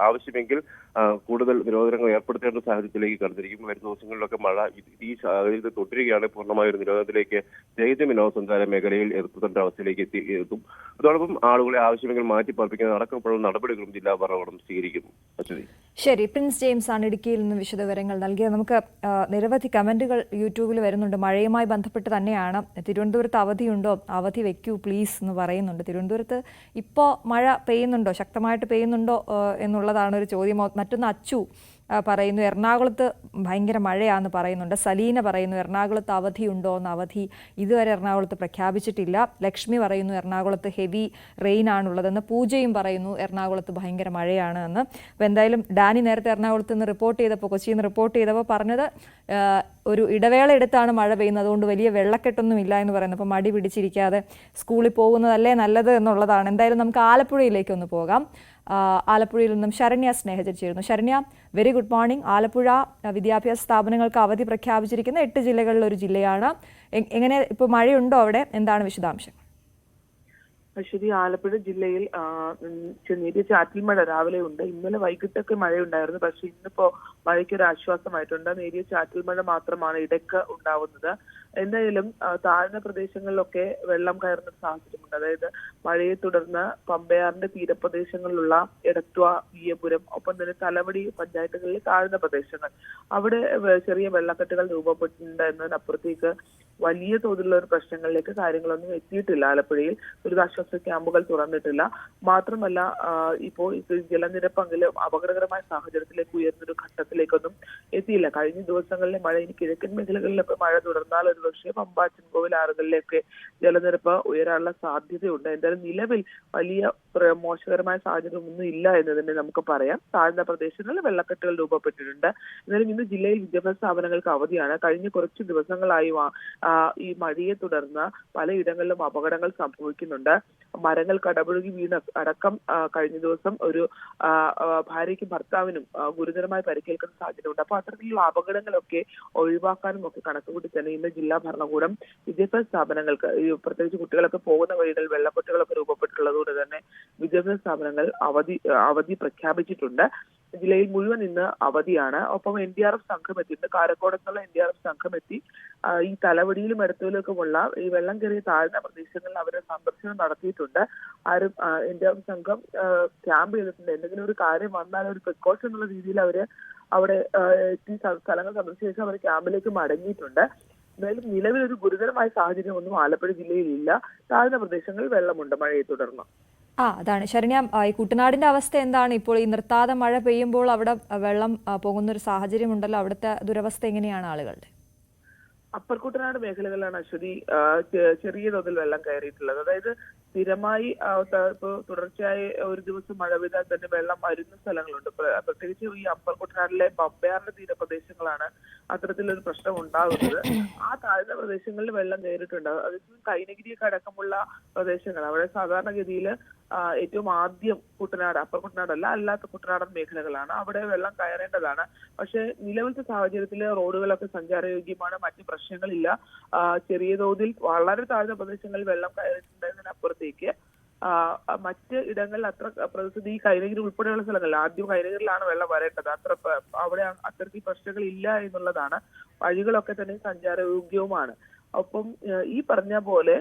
ആവശ്യമെങ്കിൽ കൂടുതൽ നിരോധനങ്ങൾ ഏർപ്പെടുത്തേണ്ട സാഹചര്യത്തിലേക്ക് കടന്നിരിക്കും. വരുന്ന ദിവസങ്ങളിലൊക്കെ മഴ ഈ സാഹചര്യത്തിൽ തുടരുകയാണ്. പൂർണ്ണമായ ഒരു നിരോധനത്തിലേക്ക് പ്രത്യേകിച്ച് വിനോദസഞ്ചാര മേഖലയിൽ ഏർപ്പെടുത്തേണ്ട അവസ്ഥയിലേക്ക് എത്തും. അതോടൊപ്പം ആളുകളെ ആവശ്യമെങ്കിൽ മാറ്റിപ്പാർപ്പിക്കുന്ന അടക്കമുള്ള നടപടികളും ജില്ലാ ഭരണകൂടം സ്വീകരിക്കും. ശരി, പ്രിൻസ് ജെയിംസ് ആണ് ഇടുക്കിയിൽ നിന്ന് വിശദവിവരങ്ങൾ നൽകിയത്. നമുക്ക് നിരവധി കമന്റുകൾ യൂട്യൂബിൽ വരുന്നുണ്ട്. മഴയുമായി ബന്ധപ്പെട്ട് തന്നെയാണ്. തിരുവനന്തപുരത്ത് അവധിയുണ്ടോ? അവധി വെക്കൂ പ്ലീസ് എന്ന് പറയുന്നുണ്ട്. തിരുവനന്തപുരത്ത് ഇപ്പോൾ മഴ പെയ്യുന്നുണ്ടോ, ശക്തമായിട്ട് പെയ്യുന്നുണ്ടോ എന്നുള്ളതാണ് ഒരു ചോദ്യം. മറ്റൊന്ന് അച്ചു പറയുന്നു, എറണാകുളത്ത് ഭയങ്കര മഴയാണെന്ന് പറയുന്നുണ്ട്. സലീന പറയുന്നു, എറണാകുളത്ത് അവധിയുണ്ടോ എന്ന്. അവധി ഇതുവരെ എറണാകുളത്ത് പ്രഖ്യാപിച്ചിട്ടില്ല. ലക്ഷ്മി പറയുന്നു, എറണാകുളത്ത് ഹെവി റെയിൻ ആണുള്ളതെന്ന്. പൂജയും പറയുന്നു, എറണാകുളത്ത് ഭയങ്കര മഴയാണ് എന്ന്. അപ്പോൾ എന്തായാലും ഡാനി നേരത്തെ എറണാകുളത്ത് നിന്ന് റിപ്പോർട്ട് ചെയ്തപ്പോൾ, കൊച്ചിയിൽ നിന്ന് റിപ്പോർട്ട് ചെയ്തപ്പോൾ പറഞ്ഞത് ഒരു ഇടവേള എടുത്താണ് മഴ പെയ്യുന്നത്, അതുകൊണ്ട് വലിയ വെള്ളക്കെട്ടൊന്നും ഇല്ല എന്ന് പറയുന്നത്. അപ്പോൾ മടി പിടിച്ചിരിക്കാതെ സ്കൂളിൽ പോകുന്നതല്ലേ നല്ലത് എന്നുള്ളതാണ്. എന്തായാലും നമുക്ക് ആലപ്പുഴയിലേക്കൊന്ന് പോകാം. ആലപ്പുഴയിൽ നിന്നും ശരണ്യ സ്നേഹജൻ ചേരുന്നു. Saranya, very good morning. Alappuzha വിദ്യാഭ്യാസ സ്ഥാപനങ്ങൾക്ക് അവധി പ്രഖ്യാപിച്ചിരിക്കുന്ന 8 ജില്ലകളിൽ ഒരു ജില്ലയാണ്. എങ്ങനെ ഇപ്പോൾ മഴയുണ്ടോ അവിടെ? എന്താണ് വിശദാംശം? അശ്വതി, ആലപ്പുഴ ജില്ലയിൽ നേരിയ ചാറ്റൽ മഴ രാവിലെ ഉണ്ട്. ഇന്നലെ വൈകിട്ടൊക്കെ മഴയുണ്ടായിരുന്നു. പക്ഷെ ഇന്നിപ്പോ മഴയ്ക്കൊരു ആശ്വാസമായിട്ടുണ്ട്. നേരിയ ചാറ്റൽ മഴ മാത്രമാണ് ഇടയ്ക്ക് ഉണ്ടാവുന്നത്. എന്തായാലും താഴ്ന്ന പ്രദേശങ്ങളിലൊക്കെ വെള്ളം കയറുന്ന സാഹചര്യമുണ്ട്. അതായത് മഴയെ തുടർന്ന് പമ്പയാറിന്റെ തീരപ്രദേശങ്ങളിലുള്ള എടത്വ, വിയ്യപുരം, ഒപ്പം തന്നെ തലവടി പഞ്ചായത്തുകളിലെ താഴ്ന്ന പ്രദേശങ്ങൾ, അവിടെ ചെറിയ വെള്ളക്കെട്ടുകൾ രൂപപ്പെട്ടിട്ടുണ്ട് എന്നതിനപ്പുറത്തേക്ക് വലിയ തോതിലുള്ള ഒരു പ്രശ്നങ്ങളിലേക്ക് കാര്യങ്ങളൊന്നും എത്തിയിട്ടില്ല. ആലപ്പുഴയിൽ ദുരിതാശ്വാസ ക്യാമ്പുകൾ തുറന്നിട്ടില്ല. മാത്രമല്ല ഇപ്പോൾ ജലനിരപ്പെങ്കിലും അപകടകരമായ സാഹചര്യത്തിലേക്ക് ഉയർന്നൊരു ഘട്ടത്തിലേക്കൊന്നും എത്തിയില്ല. കഴിഞ്ഞ ദിവസങ്ങളിലെ മഴ, ഇനി കിഴക്കൻ മേഖലകളിലൊക്കെ മഴ തുടർന്നാൽ ഒരുപക്ഷെ പമ്പ, ചെങ്കോവിൽ ആറുകളിലേക്ക് ജലനിരപ്പ് ഉയരാനുള്ള സാധ്യതയുണ്ട്. എന്തായാലും നിലവിൽ വലിയ മോശകരമായ സാഹചര്യം ഒന്നും ഇല്ല എന്ന് തന്നെ നമുക്ക് പറയാം. താഴ്ന്ന പ്രദേശങ്ങളിൽ വെള്ളക്കെട്ടുകൾ രൂപപ്പെട്ടിട്ടുണ്ട്. എന്നാലും ഇന്ന് ജില്ലയിൽ വിദ്യാഭ്യാസ സ്ഥാപനങ്ങൾക്ക് അവധിയാണ്. കഴിഞ്ഞ കുറച്ച് ദിവസങ്ങളായി ഈ മഴയെ തുടർന്ന് പലയിടങ്ങളിലും അപകടങ്ങൾ സംഭവിക്കുന്നുണ്ട്. മരങ്ങൾ കടപുഴകി വീണ് അടക്കം കഴിഞ്ഞ ദിവസം ഒരു ഭാര്യയ്ക്കും ഭർത്താവിനും ഗുരുതരമായി പരിക്കേൽക്കുന്ന സാധ്യതയുണ്ട്. അപ്പൊ അത്തരത്തിലുള്ള അപകടങ്ങളൊക്കെ ഒഴിവാക്കാനും ഒക്കെ കണക്കുകൂട്ടി തന്നെ ഇന്ന് ജില്ലാ ഭരണകൂടം വിദ്യാഭ്യാസ സ്ഥാപനങ്ങൾക്ക്, പ്രത്യേകിച്ച് കുട്ടികളൊക്കെ പോകുന്ന വഴികളിൽ വെള്ളക്കെട്ടുകളൊക്കെ രൂപപ്പെട്ടിട്ടുള്ളതുകൊണ്ട് തന്നെ വിദ്യാഭ്യാസ സ്ഥാപനങ്ങൾ അവധി പ്രഖ്യാപിച്ചിട്ടുണ്ട്. ജില്ലയിൽ മുഴുവൻ ഇന്ന് അവധിയാണ്. ഒപ്പം NDRF സംഘം എത്തിയിട്ടുണ്ട്. കാരക്കോടത്തുള്ള NDRF സംഘം എത്തി ഈ തലവടിയിലും എടത്തുവിലുമൊക്കെയുള്ള ഈ വെള്ളം കയറിയ താഴ്ന്ന പ്രദേശങ്ങളിൽ അവരെ സന്ദർശനം നടത്തിയിട്ടുണ്ട്. ആരും NDRF സംഘം ക്യാമ്പ് ചെയ്തിട്ടുണ്ട്. എന്തെങ്കിലും ഒരു കാര്യം വന്നാൽ ഒരു പ്രിക്കോഷൻ എന്നുള്ള രീതിയിൽ അവര് അവിടെ എത്തി സ്ഥലങ്ങൾ സന്ദർശിച്ച ശേഷം അവർ ക്യാമ്പിലേക്ക് മടങ്ങിയിട്ടുണ്ട്. എന്തായാലും നിലവിലൊരു ഗുരുതരമായ സാഹചര്യം ഒന്നും ആലപ്പുഴ ജില്ലയിൽ ഇല്ല. താഴ്ന്ന പ്രദേശങ്ങളിൽ വെള്ളമുണ്ട് മഴയെ തുടർന്ന്. അതാണ് ശരണ്യ, ഈ കുട്ടനാടിന്റെ അവസ്ഥ എന്താണ് ഇപ്പോൾ? ഈ നിർത്താതെ മഴ പെയ്യുമ്പോൾ അവിടെ വെള്ളം പോകുന്ന ഒരു സാഹചര്യം ഉണ്ടല്ലോ, അവിടുത്തെ ദുരവസ്ഥ എങ്ങനെയാണ് ആളുകളുടെ? അപ്പർ കുട്ടനാട് മേഖലകളിലാണ് അശ്വതി ചെറിയ തോതിൽ വെള്ളം കയറിയിട്ടുള്ളത്. അതായത് സ്ഥിരമായി ഇപ്പോൾ തുടർച്ചയായി ഒരു ദിവസം മഴ പെയ്താൽ തന്നെ വെള്ളം വരുന്ന സ്ഥലങ്ങളുണ്ട്. പ്രത്യേകിച്ച് ഈ അപ്പർ കുട്ടനാട്ടിലെ പമ്പയാറിന്റെ തീരപ്രദേശങ്ങളാണ് അത്തരത്തിലൊരു പ്രശ്നം ഉണ്ടാകുന്നത്. ആ താഴ്ന്ന പ്രദേശങ്ങളിൽ വെള്ളം കയറിയിട്ടുണ്ടാകും. അതിൽ കൈനഗിരിയൊക്കെ അടക്കമുള്ള പ്രദേശങ്ങൾ അവിടെ സാധാരണഗതിയിൽ ഏറ്റവും ആദ്യം കുട്ടനാട്, അപ്പർ കുട്ടനാടല്ല അല്ലാത്ത കുട്ടനാടൻ മേഖലകളാണ്. അവിടെ വെള്ളം കയറേണ്ടതാണ്. പക്ഷെ നിലവിലത്തെ സാഹചര്യത്തിൽ റോഡുകളൊക്കെ സഞ്ചാരയോഗ്യമാണ്, മറ്റ് പ്രശ്നങ്ങളില്ല. ചെറിയ തോതിൽ വളരെ താഴ്ന്ന പ്രദേശങ്ങളിൽ വെള്ളം കയറിയിട്ടുണ്ടതിനപ്പുറത്തേക്ക് മറ്റ് ഇടങ്ങളിൽ അത്ര പ്രതിസന്ധി ഈ കൈനഗിരി ഉൾപ്പെടെയുള്ള സ്ഥലങ്ങളിൽ ആദ്യം കൈനഗിരിയിലാണ് വെള്ളം വരേണ്ടത്. അവിടെ അത്തരത്തിൽ പ്രശ്നങ്ങൾ ഇല്ല എന്നുള്ളതാണ്. വഴികളൊക്കെ തന്നെ സഞ്ചാരയോഗ്യവുമാണ്. ഒപ്പം ഈ പറഞ്ഞ പോലെ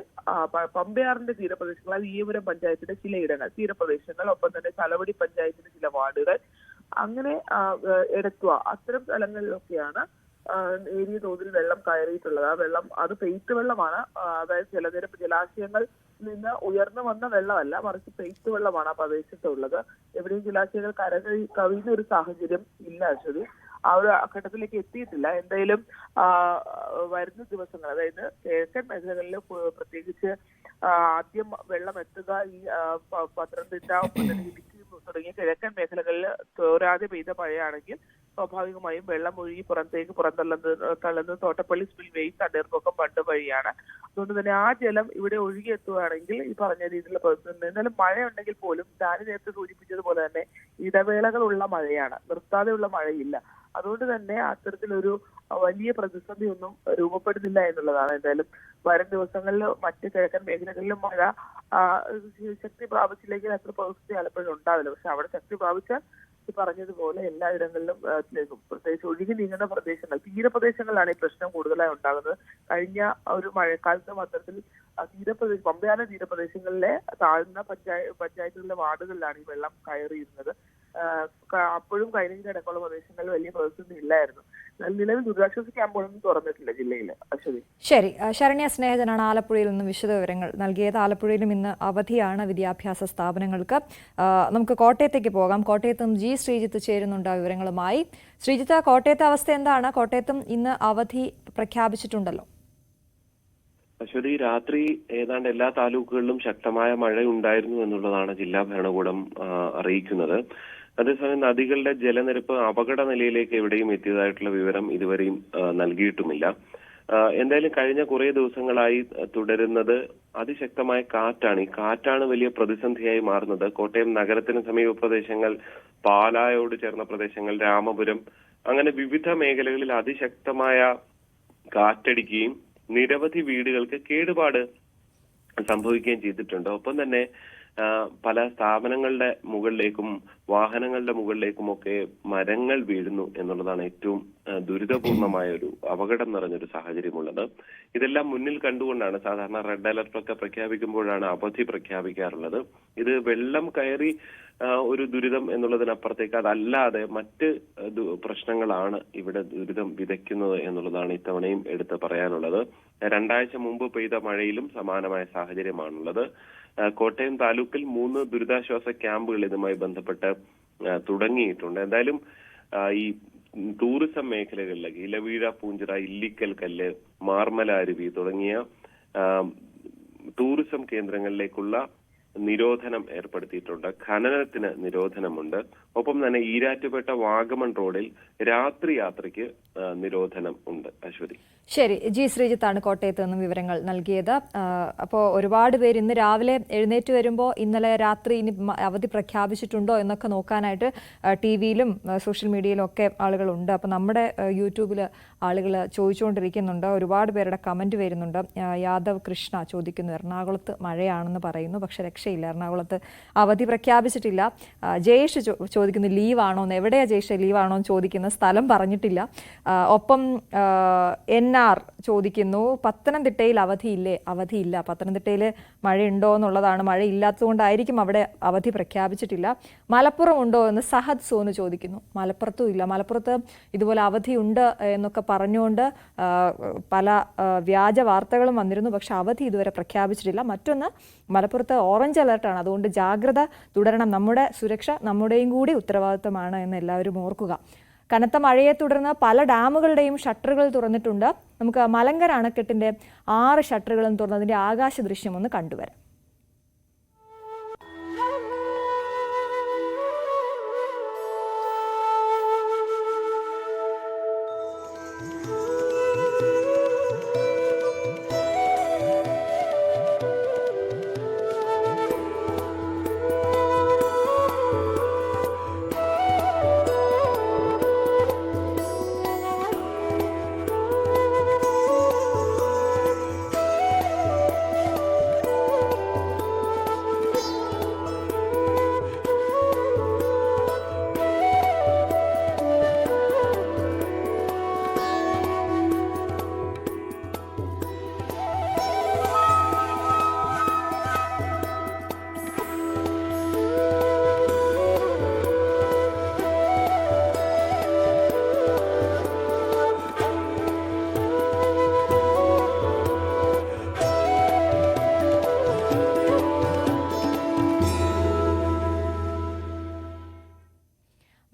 പമ്പയാറിന്റെ തീരപ്രദേശങ്ങൾ, അത് ഈയപുരം പഞ്ചായത്തിന്റെ ചില ഇടങ്ങൾ തീരപ്രദേശങ്ങൾ, ഒപ്പം തന്നെ തലവടി പഞ്ചായത്തിന്റെ ചില വാർഡുകൾ, അങ്ങനെ എടത്വ അത്തരം സ്ഥലങ്ങളിലൊക്കെയാണ് നേരിയ തോതിൽ വെള്ളം കയറിയിട്ടുള്ളത്. ആ വെള്ളം അത് പെയ്ത്ത് വെള്ളമാണ്. അതായത് ജലാശയങ്ങളിൽ നിന്ന് ഉയർന്നു വന്ന വെള്ളമല്ല, മറിച്ച് പെയ്ത്ത് വെള്ളമാണ് ആ പ്രദേശത്തുള്ളത്. എവിടെയും ജലാശയങ്ങൾ കവിയുന്ന ഒരു സാഹചര്യം ഇല്ല അശ്വതി. ആ ഒരു ഘട്ടത്തിലേക്ക് എത്തിയിട്ടില്ല. എന്തായാലും വരുന്ന ദിവസങ്ങൾ, അതായത് കിഴക്കൻ മേഖലകളിൽ പ്രത്യേകിച്ച് ആദ്യം വെള്ളം എത്തുക ഈ പത്തനംതിട്ട, ഇടുക്കി തുടങ്ങിയ കിഴക്കൻ മേഖലകളിൽ തോരാതെ പെയ്ത മഴയാണെങ്കിൽ സ്വാഭാവികമായും വെള്ളം ഒഴുകി പുറന്തള്ളുന്നത് തോട്ടപ്പള്ളി സ്പിൽവേയും തണ്ണീർമുക്കം ബണ്ട് വഴിയാണ്. അതുകൊണ്ട് തന്നെ ആ ജലം ഇവിടെ ഒഴുകിയെത്തുകയാണെങ്കിൽ ഈ പറഞ്ഞ രീതിയിലുള്ള പ്രതിസന്ധി. എന്നാലും മഴയുണ്ടെങ്കിൽ പോലും ഞാൻ നേരത്തെ സൂചിപ്പിച്ചതുപോലെ തന്നെ ഇടവേളകളുള്ള മഴയാണ്, നിർത്താതെയുള്ള മഴയില്ല. അതുകൊണ്ട് തന്നെ അത്തരത്തിലൊരു വലിയ പ്രതിസന്ധി ഒന്നും രൂപപ്പെടുന്നില്ല എന്നുള്ളതാണ്. എന്തായാലും വരും ദിവസങ്ങളിൽ മറ്റ് കിഴക്കൻ മേഖലകളിലും മഴ ശക്തി പ്രാപിച്ചില്ലെങ്കിൽ അത്ര പ്രതിസന്ധി ആലപ്പുഴ ഉണ്ടാവില്ല. പക്ഷെ അവിടെ ശക്തി പ്രാപിച്ചാൽ പറഞ്ഞതുപോലെ എല്ലായിടങ്ങളിലും പ്രത്യേകിച്ച് ഒഴുകി നീങ്ങുന്ന പ്രദേശങ്ങൾ, തീരപ്രദേശങ്ങളിലാണ് ഈ പ്രശ്നം കൂടുതലായി ഉണ്ടാകുന്നത്. കഴിഞ്ഞ ഒരു മഴക്കാലത്തും അത്തരത്തിൽ പമ്പയാന തീരപ്രദേശങ്ങളിലെ താഴ്ന്ന പഞ്ചായത്തുകളിലെ വാർഡുകളിലാണ് ഈ വെള്ളം കയറിയിരുന്നത്. അപ്പോഴും കൈനഗിരി അടക്കമുള്ള പ്രദേശങ്ങളിൽ വലിയ പ്രതിസന്ധി ഇല്ലായിരുന്നു. നിലവിൽ ദുരിതാശ്വാസ ക്യാമ്പുകളൊന്നും തുറന്നിട്ടില്ല ജില്ലയിൽ. അശ്വതി, ശരി. ശരണ്യ സ്നേഹജനാണ് ആലപ്പുഴയിൽ നിന്ന് വിശദവിവരങ്ങൾ നൽകിയത്. ആലപ്പുഴയിലും ഇന്ന് അവധിയാണ് വിദ്യാഭ്യാസ സ്ഥാപനങ്ങൾക്ക്. നമുക്ക് കോട്ടയത്തേക്ക് പോകാം. കോട്ടയത്തും ജി ശ്രീജിത്ത് ചേരുന്നുണ്ട് വിവരങ്ങളുമായി. ശ്രീജിത്ത്, കോട്ടയത്തെ അവസ്ഥ എന്താണ്? കോട്ടയത്തും ഇന്ന് അവധി പ്രഖ്യാപിച്ചിട്ടുണ്ടല്ലോ. അശ്വതി, രാത്രി ഏതാണ്ട് എല്ലാ താലൂക്കുകളിലും ശക്തമായ മഴ ഉണ്ടായിരുന്നു എന്നുള്ളതാണ് ജില്ലാ ഭരണകൂടം അറിയിക്കുന്നത്. അതേസമയം നദികളുടെ ജലനിരപ്പ് അപകട നിലയിലേക്ക് എവിടെയും എത്തിയതായിട്ടുള്ള വിവരം ഇതുവരെയും നൽകിയിട്ടുമില്ല. എന്തായാലും കഴിഞ്ഞ കുറെ ദിവസങ്ങളായി തുടരുന്നത് അതിശക്തമായ കാറ്റാണ്. ഈ കാറ്റാണ് വലിയ പ്രതിസന്ധിയായി മാറുന്നത്. കോട്ടയം നഗരത്തിന് സമീപ പ്രദേശങ്ങൾ, പാലായോട് ചേർന്ന പ്രദേശങ്ങൾ, രാമപുരം, അങ്ങനെ വിവിധ മേഖലകളിൽ അതിശക്തമായ കാറ്റടിക്കുകയും നിരവധി വീടുകൾക്ക് കേടുപാട് സംഭവിക്കുകയും ചെയ്തിട്ടുണ്ട്. ഒപ്പം തന്നെ പല സ്ഥാപനങ്ങളുടെ മുകളിലേക്കും വാഹനങ്ങളുടെ മുകളിലേക്കും ഒക്കെ മരങ്ങൾ വീഴുന്നു എന്നുള്ളതാണ് ഏറ്റവും ദുരിതപൂർണമായ ഒരു അപകടം നിറഞ്ഞൊരു സാഹചര്യമുള്ളത്. ഇതെല്ലാം മുന്നിൽ കണ്ടുകൊണ്ടാണ് സാധാരണ റെഡ് അലർട്ട് ഒക്കെ പ്രഖ്യാപിക്കുമ്പോഴാണ് അവധി പ്രഖ്യാപിക്കാറുള്ളത്. ഇത് വെള്ളം കയറി ഒരു ദുരിതം എന്നുള്ളതിനപ്പുറത്തേക്ക് അതല്ലാതെ മറ്റ് പ്രശ്നങ്ങളാണ് ഇവിടെ ദുരിതം വിതയ്ക്കുന്നത് എന്നുള്ളതാണ് ഇത്തവണയും എടുത്ത് പറയാനുള്ളത്. 2 ആഴ്ച മുമ്പ് പെയ്ത മഴയിലും സമാനമായ സാഹചര്യമാണുള്ളത്. കോട്ടയം താലൂക്കിൽ 3 ദുരിതാശ്വാസ ക്യാമ്പുകൾ ഇതുമായി ബന്ധപ്പെട്ട് തുടങ്ങിയിട്ടുണ്ട്. എന്തായാലും ഈ ടൂറിസം മേഖലകളിലേക്ക് ഇലവീഴ, പൂഞ്ചിറ, ഇല്ലിക്കൽ കല്ല്, മാർമല അരുവി തുടങ്ങിയ ടൂറിസം കേന്ദ്രങ്ങളിലേക്കുള്ള നിരോധനം ഏർപ്പെടുത്തിയിട്ടുണ്ട്. ഖനനത്തിന് നിരോധനമുണ്ട്. ഒപ്പം തന്നെ ഈരാറ്റുപേട്ട വാഗമൺ റോഡിൽ രാത്രി യാത്രയ്ക്ക് നിരോധനം ഉണ്ട്. അശ്വതി, ശരി. ജി ശ്രീജിത്താണ് കോട്ടയത്ത് നിന്നും വിവരങ്ങൾ നൽകിയത്. അപ്പോൾ ഒരുപാട് പേര് ഇന്ന് രാവിലെ എഴുന്നേറ്റ് വരുമ്പോൾ ഇന്നലെ രാത്രി ഇനി അവധി പ്രഖ്യാപിച്ചിട്ടുണ്ടോ എന്നൊക്കെ നോക്കാനായിട്ട് TV-യിലും സോഷ്യൽ മീഡിയയിലും ഒക്കെ ആളുകളുണ്ട്. അപ്പോൾ നമ്മുടെ യൂട്യൂബിൽ ആളുകൾ ചോദിച്ചുകൊണ്ടിരിക്കുന്നുണ്ട്. ഒരുപാട് പേരുടെ കമൻറ്റ് വരുന്നുണ്ട്. യാദവ് കൃഷ്ണ ചോദിക്കുന്നു, എറണാകുളത്ത് മഴയാണെന്ന് പറയുന്നു, പക്ഷെ രക്ഷയില്ല, എറണാകുളത്ത് അവധി പ്രഖ്യാപിച്ചിട്ടില്ല. ജയേഷ് ചോദിക്കുന്നു ലീവാണോ എന്ന്. എവിടെയാ ജയ്ഷ ലീവാണോ എന്ന് ചോദിക്കുന്ന സ്ഥലം പറഞ്ഞിട്ടില്ല. ഒപ്പം NR ചോദിക്കുന്നു പത്തനംതിട്ടയിൽ അവധിയില്ലേ? അവധിയില്ല. പത്തനംതിട്ടയിൽ മഴയുണ്ടോ എന്നുള്ളതാണ്. മഴയില്ലാത്തതുകൊണ്ടായിരിക്കും അവിടെ അവധി പ്രഖ്യാപിച്ചിട്ടില്ല. മലപ്പുറം ഉണ്ടോ എന്ന് സഹദ് സോന് ചോദിക്കുന്നു. മലപ്പുറത്തും ഇല്ല. മലപ്പുറത്ത് ഇതുപോലെ അവധിയുണ്ട് എന്നൊക്കെ പറഞ്ഞുകൊണ്ട് പല വ്യാജ വാർത്തകളും വന്നിരുന്നു. പക്ഷെ അവധി ഇതുവരെ പ്രഖ്യാപിച്ചിട്ടില്ല. മറ്റൊന്ന്, മലപ്പുറത്ത് ഓറഞ്ച് അലർട്ടാണ്. അതുകൊണ്ട് ജാഗ്രത തുടരണം. നമ്മുടെ സുരക്ഷ നമ്മുടെയും കൂടി ഉത്തരവാദിത്തമാണ് എന്ന് എല്ലാവരും ഓർക്കുക. കനത്ത മഴയെ തുടർന്ന് പല ഡാമുകളുടെയും ഷട്ടറുകൾ തുറന്നിട്ടുണ്ട്. നമുക്ക് മലങ്കര അണക്കെട്ടിന്റെ 6 ഷട്ടറുകളും തുറന്നതിന്റെ ആകാശ ദൃശ്യം ഒന്ന് കണ്ടുവരാം.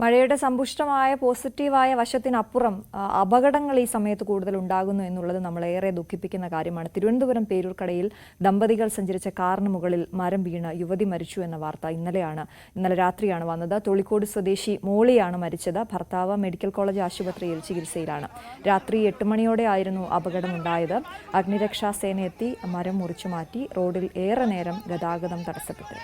മഴയുടെ സമ്പുഷ്ടമായ പോസിറ്റീവായ വശത്തിനപ്പുറം അപകടങ്ങൾ ഈ സമയത്ത് കൂടുതൽ ഉണ്ടാകുന്നു എന്നുള്ളത് നമ്മളേറെ ദുഃഖിപ്പിക്കുന്ന കാര്യമാണ്. തിരുവനന്തപുരം പേരൂർക്കടയിൽ ദമ്പതികൾ സഞ്ചരിച്ച കാറിന് മുകളിൽ മരം വീണ് യുവതി മരിച്ചു എന്ന വാർത്ത ഇന്നലെ രാത്രിയാണ് വന്നത്. തൊളിക്കോട് സ്വദേശി മോളിയാണ് മരിച്ചത്. ഭർത്താവ് മെഡിക്കൽ കോളേജ് ആശുപത്രിയിൽ ചികിത്സയിലാണ്. രാത്രി 8 മണിയോടെ ആയിരുന്നു അപകടമുണ്ടായത്. അഗ്നിരക്ഷാ സേന എത്തി മരം മുറിച്ചു മാറ്റി. റോഡിൽ ഏറെ നേരം ഗതാഗതം തടസ്സപ്പെട്ടു.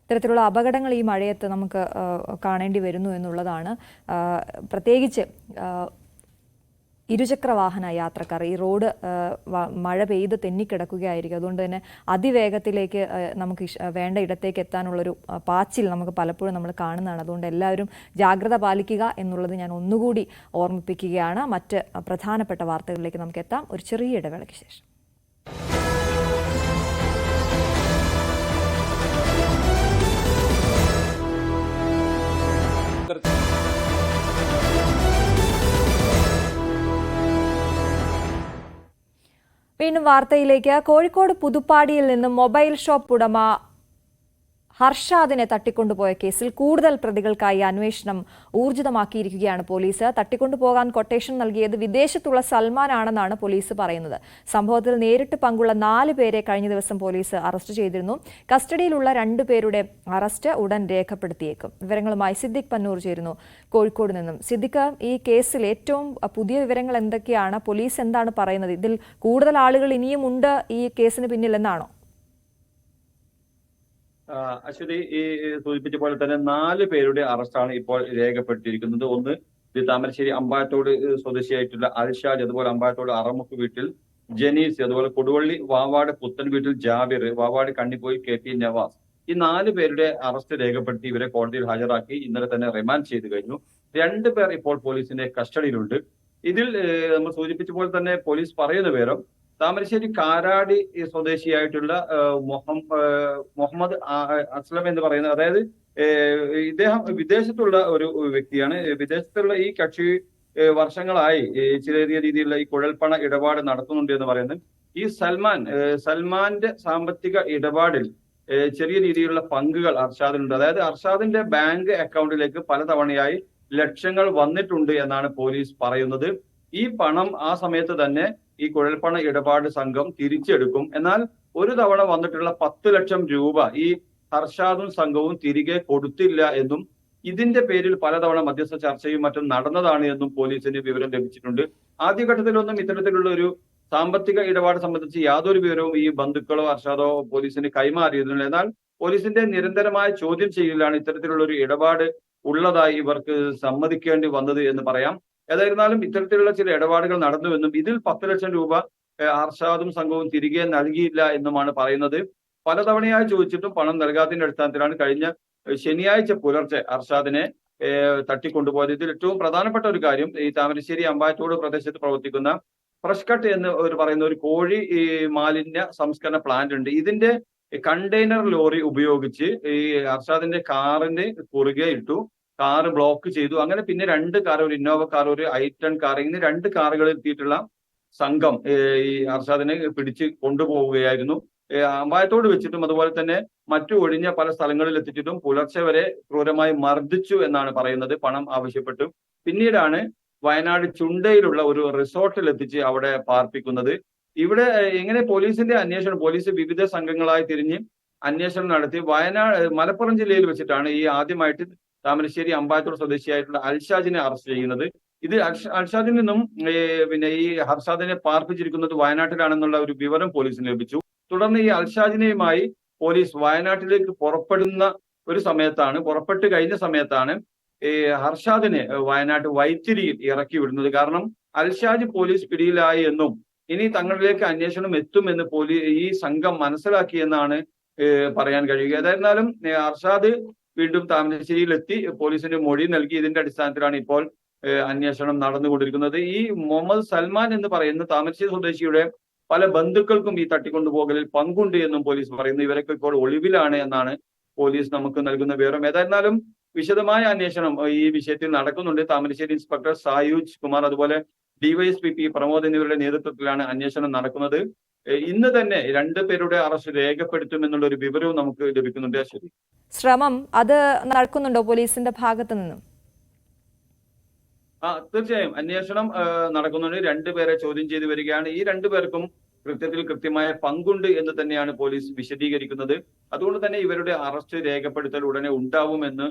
ഇത്തരത്തിലുള്ള അപകടങ്ങൾ ഈ മഴയത്ത് നമുക്ക് കാണേണ്ടി വരുന്നു എന്നുള്ളതാണ്. പ്രത്യേകിച്ച് ഇരുചക്ര വാഹന യാത്രക്കാർ ഈ റോഡ് മഴ പെയ്ത് തെന്നിക്കിടക്കുകയായിരിക്കും. അതുകൊണ്ട് തന്നെ അതിവേഗത്തിലേക്ക് നമുക്ക് വേണ്ട ഇടത്തേക്ക് എത്താനുള്ളൊരു പാച്ചിൽ നമുക്ക് പലപ്പോഴും നമ്മൾ കാണുന്നതാണ്. അതുകൊണ്ട് എല്ലാവരും ജാഗ്രത പാലിക്കുക എന്നുള്ളത് ഞാൻ ഒന്നുകൂടി ഓർമ്മിപ്പിക്കുകയാണ്. മറ്റ് പ്രധാനപ്പെട്ട വാർത്തകളിലേക്ക് നമുക്ക് എത്താം ഒരു ചെറിയ ഇടവേളയ്ക്ക് ശേഷം. വീണ്ടും വാർത്തയിലേക്ക്. കോഴിക്കോട് പുതുപ്പാടിയിൽ നിന്നും മൊബൈൽ ഷോപ്പ് ഉടമ ഹർഷാദിനെ തട്ടിക്കൊണ്ടുപോയ കേസിൽ കൂടുതൽ പ്രതികൾക്കായി അന്വേഷണം ഊർജിതമാക്കിയിരിക്കുകയാണ് പോലീസ്. തട്ടിക്കൊണ്ടുപോകാൻ കൊട്ടേഷൻ നൽകിയത് വിദേശത്തുള്ള സൽമാൻ ആണെന്നാണ് പോലീസ് പറയുന്നത്. സംഭവത്തിൽ നേരിട്ട് പങ്കുള്ള 4 പേരെ കഴിഞ്ഞ ദിവസം പോലീസ് അറസ്റ്റ് ചെയ്തിരുന്നു. കസ്റ്റഡിയിലുള്ള 2 പേരുടെ അറസ്റ്റ് ഉടൻ രേഖപ്പെടുത്തിയേക്കും. വിവരങ്ങളുമായി സിദ്ദിഖ് പന്നൂർ ചേരുന്നു കോഴിക്കോട് നിന്നും. സിദ്ദിഖ്, ഈ കേസിൽ ഏറ്റവും പുതിയ വിവരങ്ങൾ എന്തൊക്കെയാണ്? പോലീസ് എന്താണ് പറയുന്നത്? ഇതിൽ കൂടുതൽ ആളുകൾ ഇനിയും ഉണ്ട് ഈ കേസിന് പിന്നിൽ എന്നാണോ? അശ്വതി ഈ സൂചിപ്പിച്ച പോലെ തന്നെ 4 പേരുടെ അറസ്റ്റാണ് ഇപ്പോൾ രേഖപ്പെടുത്തിയിരിക്കുന്നത്. ഒന്ന് താമരശ്ശേരി അമ്പാറ്റോട് സ്വദേശിയായിട്ടുള്ള അൽഷാജ്, അതുപോലെ അമ്പാറ്റോട് അറമുക്ക് വീട്ടിൽ ജനീസ്, അതുപോലെ കൊടുവള്ളി വാവാട് പുത്തൻ വീട്ടിൽ ജാബിർ, വാവാട് കണ്ണിപ്പോയി KP നവാസ്. ഈ 4 പേരുടെ അറസ്റ്റ് രേഖപ്പെടുത്തി ഇവരെ കോടതിയിൽ ഹാജരാക്കി ഇന്നലെ തന്നെ റിമാൻഡ് ചെയ്തു കഴിഞ്ഞു. 2 പേർ ഇപ്പോൾ പോലീസിന്റെ കസ്റ്റഡിയിലുണ്ട്. ഇതിൽ നമ്മൾ സൂചിപ്പിച്ച പോലെ തന്നെ പോലീസ് പറയുന്ന വിവരം താമരശ്ശേരി കാരാടി സ്വദേശിയായിട്ടുള്ള മുഹമ്മദ് അസ്ലം എന്ന് പറയുന്നത്, അതായത് ഇദ്ദേഹം വിദേശത്തുള്ള ഒരു വ്യക്തിയാണ്. വിദേശത്തുള്ള ഈ കക്ഷി വർഷങ്ങളായി ചെറിയ രീതിയിലുള്ള ഈ കുഴൽപ്പണ ഇടപാട് നടത്തുന്നുണ്ട് എന്ന് പറയുന്നത്. ഈ സൽമാന്റെ സാമ്പത്തിക ഇടപാടിൽ ചെറിയ രീതിയിലുള്ള പങ്കുകൾ അർഷാദിനുണ്ട്. അതായത് അർഷാദിന്റെ ബാങ്ക് അക്കൗണ്ടിലേക്ക് പലതവണയായി ലക്ഷങ്ങൾ വന്നിട്ടുണ്ട് എന്നാണ് പോലീസ് പറയുന്നത്. ഈ പണം ആ സമയത്ത് തന്നെ ഈ കുഴൽപ്പണ ഇടപാട് സംഘം തിരിച്ചെടുക്കും. എന്നാൽ ഒരു തവണ വന്നിട്ടുള്ള 10 ലക്ഷം രൂപ ഈ ഹർഷാദും സംഘവും തിരികെ കൊടുത്തില്ല എന്നും ഇതിന്റെ പേരിൽ പലതവണ മധ്യസ്ഥ ചർച്ചയും മറ്റും നടന്നതാണ് എന്നും പോലീസിന് വിവരം ലഭിച്ചിട്ടുണ്ട്. ആദ്യഘട്ടത്തിലൊന്നും ഇത്തരത്തിലുള്ള ഒരു സാമ്പത്തിക ഇടപാട് സംബന്ധിച്ച് യാതൊരു വിവരവും ഈ ബന്ധുക്കളോ അർഷാദോ പോലീസിന് കൈമാറിയിരുന്നില്ല. എന്നാൽ പോലീസിന്റെ നിരന്തരമായ ചോദ്യം ചെയ്യലാണ് ഇത്തരത്തിലുള്ള ഒരു ഇടപാട് ഉള്ളതായി ഇവർക്ക് സമ്മതിക്കേണ്ടി വന്നത് എന്ന് പറയാം. ഏതായിരുന്നാലും ഇത്തരത്തിലുള്ള ചില ഇടപാടുകൾ നടന്നുവെന്നും ഇതിൽ 10 ലക്ഷം രൂപ അർഷാദും സംഘവും തിരികെ നൽകിയില്ല എന്നുമാണ് പറയുന്നത്. പലതവണയായി ചോദിച്ചിട്ടും പണം നൽകാത്തതിന്റെ അടിസ്ഥാനത്തിലാണ് കഴിഞ്ഞ ശനിയാഴ്ച പുലർച്ചെ അർഷാദിനെ തട്ടിക്കൊണ്ടുപോയത്. ഇതിൽ ഏറ്റവും പ്രധാനപ്പെട്ട ഒരു കാര്യം, ഈ താമരശ്ശേരി അമ്പായത്തോട് പ്രദേശത്ത് പ്രവർത്തിക്കുന്ന ഫ്രഷ് കട്ട് എന്ന് പറയുന്ന ഒരു കോഴി മാലിന്യ സംസ്കരണ പ്ലാന്റ് ഉണ്ട്. ഇതിന്റെ കണ്ടെയ്നർ ലോറി ഉപയോഗിച്ച് ഈ അർഷാദിന്റെ കാറിന്റെ കുറുകെ ഇട്ടു, കാറ് ബ്ലോക്ക് ചെയ്തു. അങ്ങനെ പിന്നെ 2 കാർ, ഒരു ഇന്നോവ കാർ, ഒരു i10 കാർ, ഇങ്ങനെ 2 കാറുകളിൽ എത്തിയിട്ടുള്ള സംഘം ഈ അർഷാദിനെ പിടിച്ച് കൊണ്ടുപോവുകയായിരുന്നു. അമ്പായത്തോട് വെച്ചിട്ടും അതുപോലെ തന്നെ മറ്റു ഒഴിഞ്ഞ പല സ്ഥലങ്ങളിൽ എത്തിച്ചിട്ടും പുലർച്ചെ വരെ ക്രൂരമായി മർദ്ദിച്ചു എന്നാണ് പറയുന്നത്, പണം ആവശ്യപ്പെട്ടു. പിന്നീടാണ് വയനാട് ചുണ്ടയിലുള്ള ഒരു റിസോർട്ടിൽ എത്തിച്ച് അവിടെ പാർപ്പിക്കുന്നത്. ഇവിടെ എങ്ങനെ പോലീസിന്റെ അന്വേഷണം, പോലീസ് വിവിധ സംഘങ്ങളായി തിരിഞ്ഞ് അന്വേഷണം നടത്തി മലപ്പുറം ജില്ലയിൽ വെച്ചിട്ടാണ് ഈ ആദ്യമായിട്ട് താമരശ്ശേരി അമ്പായത്തോട് സ്വദേശിയായിട്ടുള്ള അൽഷാജിനെ അറസ്റ്റ് ചെയ്യുന്നത്. ഇത് അൽഷാദിൽ നിന്നും പിന്നെ ഈ ഹർഷാദിനെ പാർപ്പിച്ചിരിക്കുന്നത് വയനാട്ടിലാണെന്നുള്ള ഒരു വിവരം പോലീസിന് ലഭിച്ചു. തുടർന്ന് ഈ അൽഷാജിനെയുമായി പോലീസ് വയനാട്ടിലേക്ക് പുറപ്പെട്ട് കഴിഞ്ഞ സമയത്താണ് ഈ ഹർഷാദിനെ വയനാട്ട് വൈത്തിരിയിൽ ഇറക്കി വിടുന്നത്. കാരണം അൽഷാജ് പോലീസ് പിടിയിലായി എന്നും ഇനി തങ്ങളിലേക്ക് അന്വേഷണം എത്തുമെന്ന് ഈ സംഘം മനസ്സിലാക്കിയെന്നാണ് പറയാൻ കഴിയുക. ഏതായിരുന്നാലും അർഷാദ് വീണ്ടും താമരശ്ശേരിയിൽ എത്തി പോലീസിന് മൊഴി നൽകി. ഇതിന്റെ അടിസ്ഥാനത്തിലാണ് ഇപ്പോൾ അന്വേഷണം നടന്നുകൊണ്ടിരിക്കുന്നത്. ഈ മുഹമ്മദ് സൽമാൻ എന്ന് പറയുന്ന താമരശ്ശേരി സ്വദേശിയുടെ പല ബന്ധുക്കൾക്കും ഈ തട്ടിക്കൊണ്ടുപോകലിൽ പങ്കുണ്ട് എന്നും പോലീസ് പറയുന്നു. ഇവരൊക്കെ ഇപ്പോൾ ഒളിവിലാണ് എന്നാണ് പോലീസ് നമുക്ക് നൽകുന്ന വിവരം. ഏതായിരുന്നാലും വിശദമായ അന്വേഷണം ഈ വിഷയത്തിൽ നടക്കുന്നുണ്ട്. താമരശ്ശേരി ഇൻസ്പെക്ടർ സായൂജ് കുമാർ, അതുപോലെ ഡിവൈഎസ്പി പ്രമോദ് എന്നിവരുടെ നേതൃത്വത്തിലാണ് അന്വേഷണം നടക്കുന്നത്. ഇന്ന് തന്നെ 2 പേരുടെ അറസ്റ്റ് രേഖപ്പെടുത്തുമെന്നുള്ള ഒരു വിവരവും നമുക്ക് ലഭിക്കുന്നുണ്ട്. ശരി, ശ്രമം അത് നടക്കുന്നുണ്ടോ പോലീസിന്റെ ഭാഗത്തു നിന്നും? തീർച്ചയായും അന്വേഷണം നടക്കുന്നുണ്ട്. 2 പേരെ ചോദ്യം ചെയ്തു വരികയാണ്. ഈ 2 പേർക്കും കൃത്യമായ പങ്കുണ്ട് എന്ന് തന്നെയാണ് പോലീസ് വിശദീകരിക്കുന്നത്. അതുകൊണ്ട് തന്നെ ഇവരുടെ അറസ്റ്റ് രേഖപ്പെടുത്തൽ ഉടനെ ഉണ്ടാവുമെന്ന്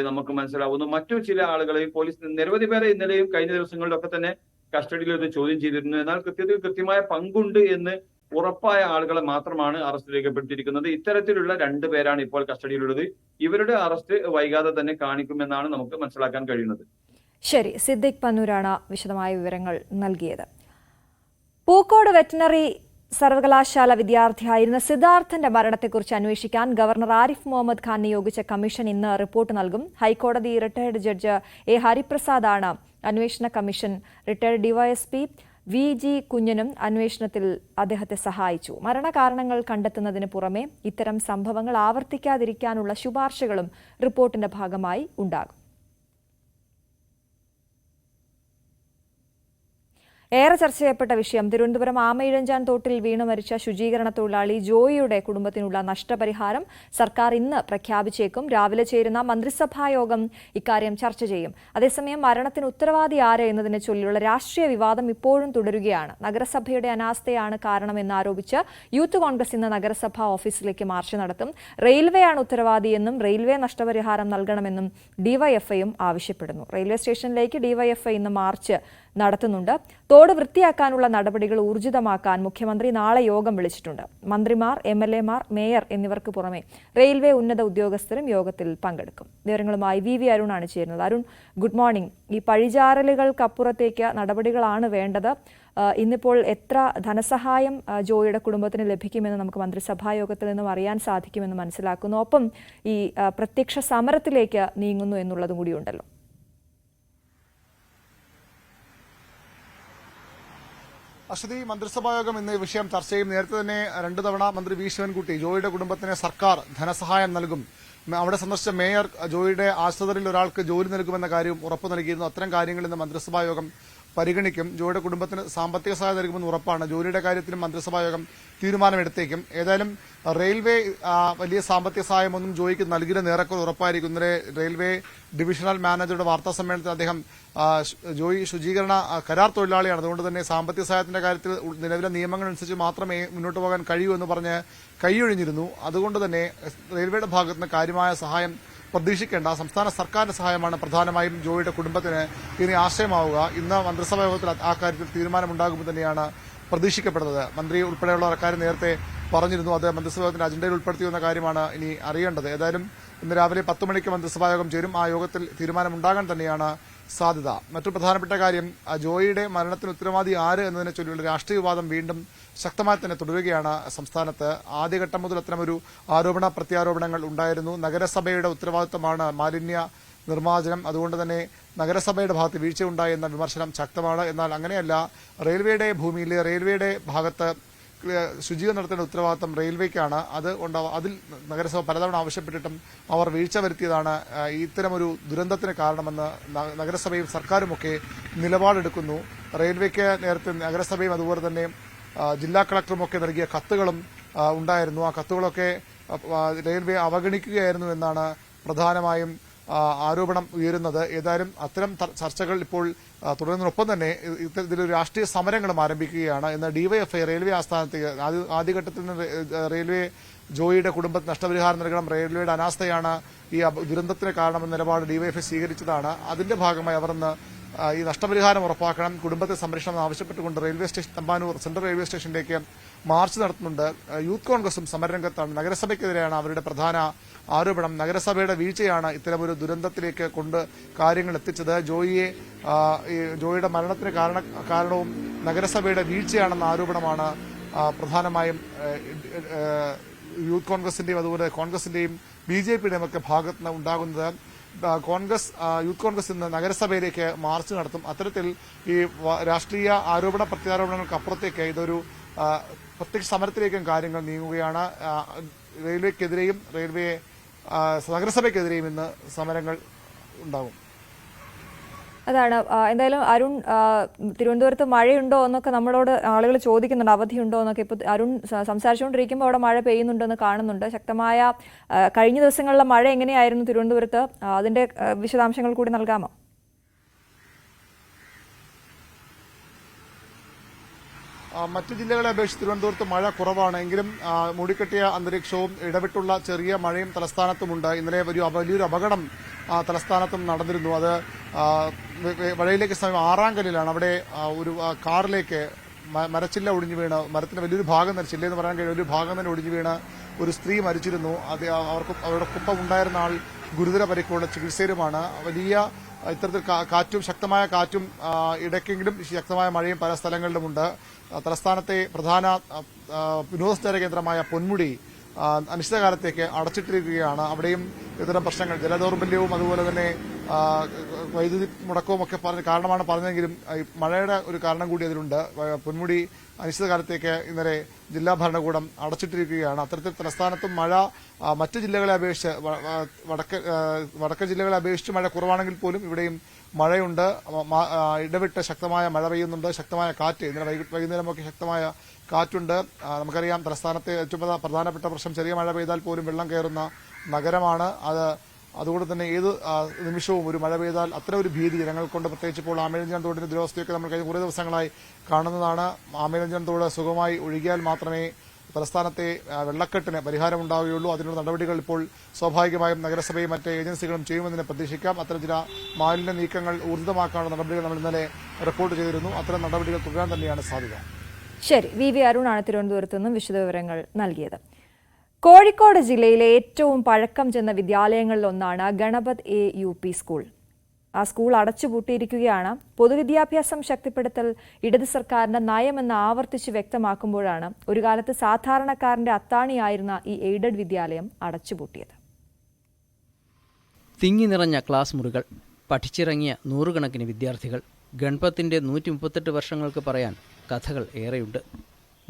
നമുക്ക് മനസ്സിലാവുന്നു. മറ്റു ചില ആളുകളെയും പോലീസ് നിരവധി പേരെ ഇന്നലെയും കഴിഞ്ഞ ദിവസങ്ങളിലൊക്കെ തന്നെ കസ്റ്റഡിയിൽ ചോദ്യം ചെയ്തിരുന്നു. എന്നാൽ കൃത്യമായ പങ്കുണ്ട് എന്ന് ഉറപ്പായ ആളുകളെ മാത്രമാണ് അറസ്റ്റ് രേഖപ്പെടുത്തിയിരിക്കുന്നത്. ഇത്തരത്തിലുള്ള 2 പേരാണ് ഇപ്പോൾ കസ്റ്റഡിയിലുള്ളത്. ഇവരുടെ അറസ്റ്റ് വൈകാതെ തന്നെ കാണിക്കുമെന്നാണ് നമുക്ക് മനസ്സിലാക്കാൻ കഴിയുന്നത്. ശരി, സിദ്ദിഖ് പന്നൂരാണ് വിശദമായ വിവരങ്ങൾ നൽകിയത്. പൂക്കോട് വെറ്റിനറി സർവകലാശാല വിദ്യാർത്ഥിയായിരുന്ന സിദ്ധാർത്ഥന്റെ മരണത്തെക്കുറിച്ച് അന്വേഷിക്കാൻ ഗവർണർ ആരിഫ് മുഹമ്മദ് ഖാൻ നിയോഗിച്ച കമ്മീഷൻ ഇന്ന് റിപ്പോർട്ട് നൽകും. ഹൈക്കോടതി റിട്ടയർഡ് ജഡ്ജ് എ ഹരിപ്രസാദാണ് അന്വേഷണ കമ്മീഷൻ. റിട്ടയർഡ് ഡിവൈഎസ്പി VG കുഞ്ഞനും അന്വേഷണത്തിൽ അദ്ദേഹത്തെ സഹായിച്ചു. മരണകാരണങ്ങൾ കണ്ടെത്തുന്നതിന് പുറമെ ഇത്തരം സംഭവങ്ങൾ ആവർത്തിക്കാതിരിക്കാനുള്ള ശുപാർശകളും റിപ്പോർട്ടിന്റെ ഭാഗമായി ഉണ്ടാകും. ഏറെ ചർച്ച ചെയ്യപ്പെട്ട വിഷയം തിരുവനന്തപുരം ആമയിഴഞ്ചാൻ തോട്ടിൽ വീണു മരിച്ച ശുചീകരണ തൊഴിലാളി ജോയിയുടെ കുടുംബത്തിനുള്ള നഷ്ടപരിഹാരം സർക്കാർ ഇന്ന് പ്രഖ്യാപിച്ചേക്കും. രാവിലെ ചേരുന്ന മന്ത്രിസഭാ യോഗം ഇക്കാര്യം ചർച്ച ചെയ്യും. അതേസമയം മരണത്തിന് ഉത്തരവാദി ആര് എന്നതിനെ ചൊല്ലിയുള്ള രാഷ്ട്രീയ വിവാദം ഇപ്പോഴും തുടരുകയാണ്. നഗരസഭയുടെ അനാസ്ഥയാണ് കാരണമെന്നാരോപിച്ച് യൂത്ത് കോൺഗ്രസ് ഇന്ന് നഗരസഭാ ഓഫീസിലേക്ക് മാർച്ച് നടത്തും. റെയിൽവേയാണ് ഉത്തരവാദിയെന്നും റെയിൽവേ നഷ്ടപരിഹാരം നൽകണമെന്നും ഡിവൈഎഫ്ഐയും ആവശ്യപ്പെടുന്നു. റെയിൽവേ സ്റ്റേഷനിലേക്ക് ഡിവൈഎഫ്ഐ ഇന്ന് മാർച്ച് നടത്തുന്നുണ്ട്. തോട് വൃത്തിയാക്കാനുള്ള നടപടികൾ ഊർജിതമാക്കാൻ മുഖ്യമന്ത്രി നാളെ യോഗം വിളിച്ചിട്ടുണ്ട്. മന്ത്രിമാർ, MLA-മാർ, മേയർ എന്നിവർക്ക് പുറമെ റെയിൽവേ ഉന്നത ഉദ്യോഗസ്ഥരും യോഗത്തിൽ പങ്കെടുക്കും. വിവരങ്ങളുമായി VV അരുണാണ് ചേരുന്നത്. Arun, good morning. ഈ പഴിചാരലുകൾക്കപ്പുറത്തേക്ക് നടപടികളാണ് വേണ്ടത്. ഇന്നിപ്പോൾ എത്ര ധനസഹായം ജോയിയുടെ കുടുംബത്തിന് ലഭിക്കുമെന്ന് നമുക്ക് മന്ത്രിസഭാ യോഗത്തിൽ നിന്നും അറിയാൻ സാധിക്കുമെന്ന് മനസ്സിലാക്കുന്നു. ഒപ്പം ഈ പ്രത്യക്ഷ സമരത്തിലേക്ക് നീങ്ങുന്നു എന്നുള്ളതും കൂടിയുണ്ടല്ലോ. അശ്വതി, മന്ത്രിസഭായോഗം ഇന്ന് ഈ വിഷയം ചർച്ച ചെയ്യും. നേരത്തെ തന്നെ 2 തവണ മന്ത്രി വി ശിവൻകുട്ടി ജോയിയുടെ കുടുംബത്തിന് സർക്കാർ ധനസഹായം നൽകും, അവിടെ സന്ദർശിച്ച മേയർ ജോയിയുടെ ആശ്രിതരിൽ ഒരാൾക്ക് ജോലി നൽകുമെന്ന കാര്യവും ഉറപ്പു നൽകിയിരുന്നു. അത്തരം കാര്യങ്ങൾ ഇന്ന് മന്ത്രിസഭായോഗം പരിഗണിക്കും. ജോയിയുടെ കുടുംബത്തിന് സാമ്പത്തിക സഹായം നൽകുമെന്ന് ഉറപ്പാണ്. ജോലിയുടെ കാര്യത്തിലും മന്ത്രിസഭായോഗം തീരുമാനമെടുത്തേക്കും. ഏതായാലും റെയിൽവേ വലിയ സാമ്പത്തിക സഹായമൊന്നും ജോയിക്ക് നൽകില്ലെന്ന് ഏറെക്കുറെ ഉറപ്പായിരിക്കും. ഇന്നലെ റെയിൽവേ ഡിവിഷണൽ മാനേജറുടെ വാർത്താ സമ്മേളനത്തിൽ അദ്ദേഹം ജോയി ശുചീകരണ കരാർ തൊഴിലാളിയാണ്, അതുകൊണ്ട് തന്നെ സാമ്പത്തിക സഹായത്തിന്റെ കാര്യത്തിൽ നിലവിലെ നിയമങ്ങൾ അനുസരിച്ച് മാത്രമേ മുന്നോട്ട് പോകാൻ കഴിയൂ എന്ന് പറഞ്ഞ് കൈയൊഴിഞ്ഞിരുന്നു. അതുകൊണ്ട് തന്നെ റെയിൽവേയുടെ ഭാഗത്തുനിന്ന് കാര്യമായ സഹായം പ്രതീക്ഷിക്കേണ്ട. സംസ്ഥാന സർക്കാരിന്റെ സഹായമാണ് പ്രധാനമായും ജോയിയുടെ കുടുംബത്തിന് ഇനി ആശ്രയമാവുക. ഇന്ന് മന്ത്രിസഭാ യോഗത്തിൽ ആ കാര്യത്തിൽ തീരുമാനമുണ്ടാകുമ്പോൾ തന്നെയാണ് പ്രതീക്ഷിക്കപ്പെടുന്നത്. മന്ത്രി ഉൾപ്പെടെയുള്ള അക്കാര്യം നേരത്തെ പറഞ്ഞിരുന്നു. അത് മന്ത്രിസഭാ യോഗത്തിന്റെ അജണ്ടയിൽ ഉൾപ്പെടുത്തിയെന്ന കാര്യമാണ് ഇനി അറിയേണ്ടത്. ഏതായാലും ഇന്ന് രാവിലെ 10 മണിക്ക് മന്ത്രിസഭാ യോഗം ചേരും. ആ യോഗത്തിൽ തീരുമാനമുണ്ടാകാൻ തന്നെയാണ് സാധ്യത. മറ്റൊരു പ്രധാനപ്പെട്ട കാര്യം, ജോയിയുടെ മരണത്തിന് ഉത്തരവാദി ആര് എന്നതിനെ ചൊല്ലിയുള്ള രാഷ്ട്രീയ വിവാദം വീണ്ടും ശക്തമായി തന്നെ തുടരുകയാണ് സംസ്ഥാനത്ത്. ആദ്യഘട്ടം മുതൽ അത്തരമൊരു ആരോപണ പ്രത്യാരോപണങ്ങൾ ഉണ്ടായിരുന്നു. നഗരസഭയുടെ ഉത്തരവാദിത്തമാണ് മാലിന്യ നിർമ്മാർജ്ജനം. അതുകൊണ്ട് തന്നെ നഗരസഭയുടെ ഭാഗത്ത് വീഴ്ചയുണ്ടായി എന്ന വിമർശനം ശക്തമാണ്. എന്നാൽ അങ്ങനെയല്ല, റെയിൽവേയുടെ ഭൂമിയിലെ റെയിൽവേയുടെ ഭാഗത്ത് ശുചീകരണം നടത്തേണ്ട ഉത്തരവാദിത്തം റെയിൽവേക്കാണ്. അതിൽ നഗരസഭ പലതവണ ആവശ്യപ്പെട്ടിട്ടും അവർ വീഴ്ച വരുത്തിയതാണ് ഇത്തരമൊരു ദുരന്തത്തിന് കാരണമെന്ന് നഗരസഭയും സർക്കാരുമൊക്കെ നിലപാടെടുക്കുന്നു. റെയിൽവേക്ക് നേരത്തെ നഗരസഭയും അതുപോലെ തന്നെ ജില്ലാ കളക്ടറുമൊക്കെ നൽകിയ കത്തുകളും ഉണ്ടായിരുന്നു. ആ കത്തുകളൊക്കെ റെയിൽവേ അവഗണിക്കുകയായിരുന്നു എന്നാണ് പ്രധാനമായും ആരോപണം ഉയരുന്നത്. ഏതായാലും അത്തരം ചർച്ചകൾ ഇപ്പോൾ തുടരുന്നതിനൊപ്പം തന്നെ ഇതിലൊരു രാഷ്ട്രീയ സമരങ്ങളും ആരംഭിക്കുകയാണ്. ഇന്ന് ഡിവൈഎഫ്ഐ റെയിൽവേ ആസ്ഥാനത്തേക്ക് ആദ്യഘട്ടത്തിൽ നിന്ന് റെയിൽവേ ജോയിയുടെ കുടുംബത്തിന് നഷ്ടപരിഹാരം നൽകണം, റെയിൽവേയുടെ അനാസ്ഥയാണ് ഈ ദുരന്തത്തിന് കാരണമെന്ന നിലപാട് ഡിവൈഎഫ്ഐ സ്വീകരിച്ചതാണ്. അതിന്റെ ഭാഗമായി അവർ ഇന്ന് ഈ നഷ്ടപരിഹാരം ഉറപ്പാക്കണം, കുടുംബത്തെ സംരക്ഷണം ആവശ്യപ്പെട്ടുകൊണ്ട് railway station Thampanoor central railway സ്റ്റേഷനിലേക്ക് മാർച്ച് നടത്തുന്നുണ്ട്. യൂത്ത് കോൺഗ്രസും സമരരംഗത്താണ്. നഗരസഭയ്ക്കെതിരെയാണ് അവരുടെ പ്രധാന ആരോപണം. നഗരസഭയുടെ വീഴ്ചയാണ് ഇത്തരമൊരു ദുരന്തത്തിലേക്ക് കൊണ്ട് കാര്യങ്ങൾ എത്തിച്ചത്. ജോയിയുടെ മരണത്തിന് കാരണവും നഗരസഭയുടെ വീഴ്ചയാണെന്ന ആരോപണമാണ് പ്രധാനമായും യൂത്ത് കോൺഗ്രസിന്റെയും അതുപോലെ കോൺഗ്രസിന്റെയും BJPയുടെയും ഒക്കെ ഭാഗത്ത് നിന്ന് ഉണ്ടാകുന്നത്. യൂത്ത് കോൺഗ്രസ് ഇന്ന് നഗരസഭയിലേക്ക് മാർച്ച് നടത്തും. അത്തരത്തിൽ ഈ രാഷ്ട്രീയ ആരോപണ പ്രത്യാരോപണങ്ങൾക്ക് അപ്പുറത്തേക്ക് ഇതൊരു പ്രത്യക്ഷ സമരത്തിലേക്കും കാര്യങ്ങൾ നീങ്ങുകയാണ്. റെയിൽവേക്കെതിരെയും നഗരസഭയ്ക്കെതിരെയും ഇന്ന് സമരങ്ങൾ ഉണ്ടാകും. അതാണ്. എന്തായാലും അരുൺ, തിരുവനന്തപുരത്ത് മഴയുണ്ടോ എന്നൊക്കെ നമ്മളോട് ആളുകൾ ചോദിക്കുന്നുണ്ട്, അവധിയുണ്ടോ എന്നൊക്കെ. ഇപ്പോൾ അരുൺ സംസാരിച്ചുകൊണ്ടിരിക്കുമ്പോൾ അവിടെ മഴ പെയ്യുന്നുണ്ടെന്ന് കാണുന്നുണ്ട്. ശക്തമായ കഴിഞ്ഞ ദിവസങ്ങളിലെ മഴ എങ്ങനെയായിരുന്നു തിരുവനന്തപുരത്ത്? അതിന്റെ വിശദാംശങ്ങൾ കൂടി നൽകാമോ? മറ്റു ജില്ലകളെ അപേക്ഷിച്ച് തിരുവനന്തപുരത്ത് മഴ കുറവാണ്. എങ്കിലും മൂടിക്കെട്ടിയ അന്തരീക്ഷവും ഇടവിട്ടുള്ള ചെറിയ മഴയും തലസ്ഥാനത്തുമുണ്ട്. ഇന്നലെ വലിയൊരു അപകടം തലസ്ഥാനത്തും നടന്നിരുന്നു. അത് വഴയിലേക്ക് സമീപം ആറാങ്കല്ലിലാണ്. അവിടെ ഒരു കാറിലേക്ക് മരച്ചില്ല ഒടിഞ്ഞു വീണ്, മരത്തിന്റെ വലിയൊരു ഭാഗം തന്നെ, ചില്ലെന്ന് പറയാൻ കഴിയും, ഒരു ഭാഗം തന്നെ ഒടിഞ്ഞു വീണ് ഒരു സ്ത്രീ മരിച്ചിരുന്നു. അവരുടെ കുപ്പം ഉണ്ടായിരുന്ന ആൾ ഗുരുതര പരിക്കുള്ള ചികിത്സയിലുമാണ്. വലിയ ഇത്തരത്തിൽ ശക്തമായ കാറ്റും ഇടയ്ക്കെങ്കിലും ശക്തമായ മഴയും പല സ്ഥലങ്ങളിലുമുണ്ട്. തലസ്ഥാനത്തെ പ്രധാന വിനോദസഞ്ചാര കേന്ദ്രമായ പൊന്മുടി അനിശ്ചിതകാലത്തേക്ക് അടച്ചിട്ടിരിക്കുകയാണ്. അവിടെയും ഇത്തരം പ്രശ്നങ്ങൾ, ജലദൗർബല്യവും അതുപോലെ തന്നെ വൈദ്യുതി മുടക്കവും ഒക്കെ കാരണമാണ് പറഞ്ഞെങ്കിലും മഴയുടെ ഒരു കാരണം കൂടി അതിലുണ്ട്. പൊന്മുടി അനിശ്ചിതകാലത്തേക്ക് ഇന്നലെ ജില്ലാ ഭരണകൂടം അടച്ചിട്ടിരിക്കുകയാണ്. അത്തരത്തിൽ തലസ്ഥാനത്തും മഴ മറ്റ് ജില്ലകളെ അപേക്ഷിച്ച് വടക്കൻ ജില്ലകളെ അപേക്ഷിച്ച് മഴ കുറവാണെങ്കിൽ പോലും ഇവിടെയും മഴയുണ്ട്. ഇടവിട്ട് ശക്തമായ മഴ പെയ്യുന്നുണ്ട്, ശക്തമായ കാറ്റ്. ഇന്നലെ വൈകുന്നേരമൊക്കെ ശക്തമായ കാറ്റുണ്ട്. നമുക്കറിയാം തലസ്ഥാനത്തെ ഏറ്റവും പ്രധാനപ്പെട്ട പ്രശ്നം ചെറിയ മഴ പെയ്താൽ പോലും വെള്ളം കയറുന്ന നഗരമാണ്. അതുകൊണ്ട് തന്നെ ഏത് നിമിഷവും ഒരു മഴ പെയ്താൽ അത്ര ഒരു ഭീതി ജനങ്ങൾക്കൊണ്ട്. പ്രത്യേകിച്ച് ഇപ്പോൾ ആമേലഞ്ചാൻ തോടിന്റെ ദുരവസ്ഥയൊക്കെ നമ്മൾ കഴിഞ്ഞ കുറേ ദിവസങ്ങളായി കാണുന്നതാണ്. ആമേലഞ്ചാൻ തോട് സുഗമമായി ഒഴുകിയാൽ മാത്രമേ തലസ്ഥാനത്തെ വെള്ളക്കെട്ടിന് പരിഹാരമുണ്ടാവുകയുള്ളൂ. അതിനുള്ള നടപടികൾ ഇപ്പോൾ സ്വാഭാവികമായും നഗരസഭയും മറ്റ് ഏജൻസികളും ചെയ്യുമെന്ന് പ്രതീക്ഷിക്കാം. അത്തരം ചില മാലിന്യ നീക്കങ്ങൾ ഊർജിതമാക്കാനുള്ള നടപടികൾ നമ്മൾ ഇന്നലെ റിപ്പോർട്ട് ചെയ്തിരുന്നു. അത്തരം നടപടികൾ തുടരാൻ തന്നെയാണ് സാധ്യത. ശരി, VV അരുണാണ് തിരുവനന്തപുരത്ത് നിന്നും വിശദവിവരങ്ങൾ നൽകിയത്. കോഴിക്കോട് ജില്ലയിലെ ഏറ്റവും പഴക്കം ചെന്ന വിദ്യാലയങ്ങളിലൊന്നാണ് ഗണപത് UP സ്കൂൾ. ആ സ്കൂൾ അടച്ചുപൂട്ടിയിരിക്കുകയാണ്. പൊതുവിദ്യാഭ്യാസം ശക്തിപ്പെടുത്തൽ ഇടത് സർക്കാരിന്റെ നയമെന്ന് ആവർത്തിച്ച് വ്യക്തമാക്കുമ്പോഴാണ് ഒരു കാലത്ത് സാധാരണക്കാരന്റെ അത്താണിയായിരുന്ന ഈ എയ്ഡഡ് വിദ്യാലയം അടച്ചുപൂട്ടിയത്. തിങ്ങി നിറഞ്ഞ ക്ലാസ് മുറികൾ, പഠിച്ചിറങ്ങിയ നൂറുകണക്കിന് വിദ്യാർത്ഥികൾ. ഗണപത്തിന്റെ 138 വർഷങ്ങൾക്ക് പറയാൻ കഥകൾ ഏറെയുണ്ട്.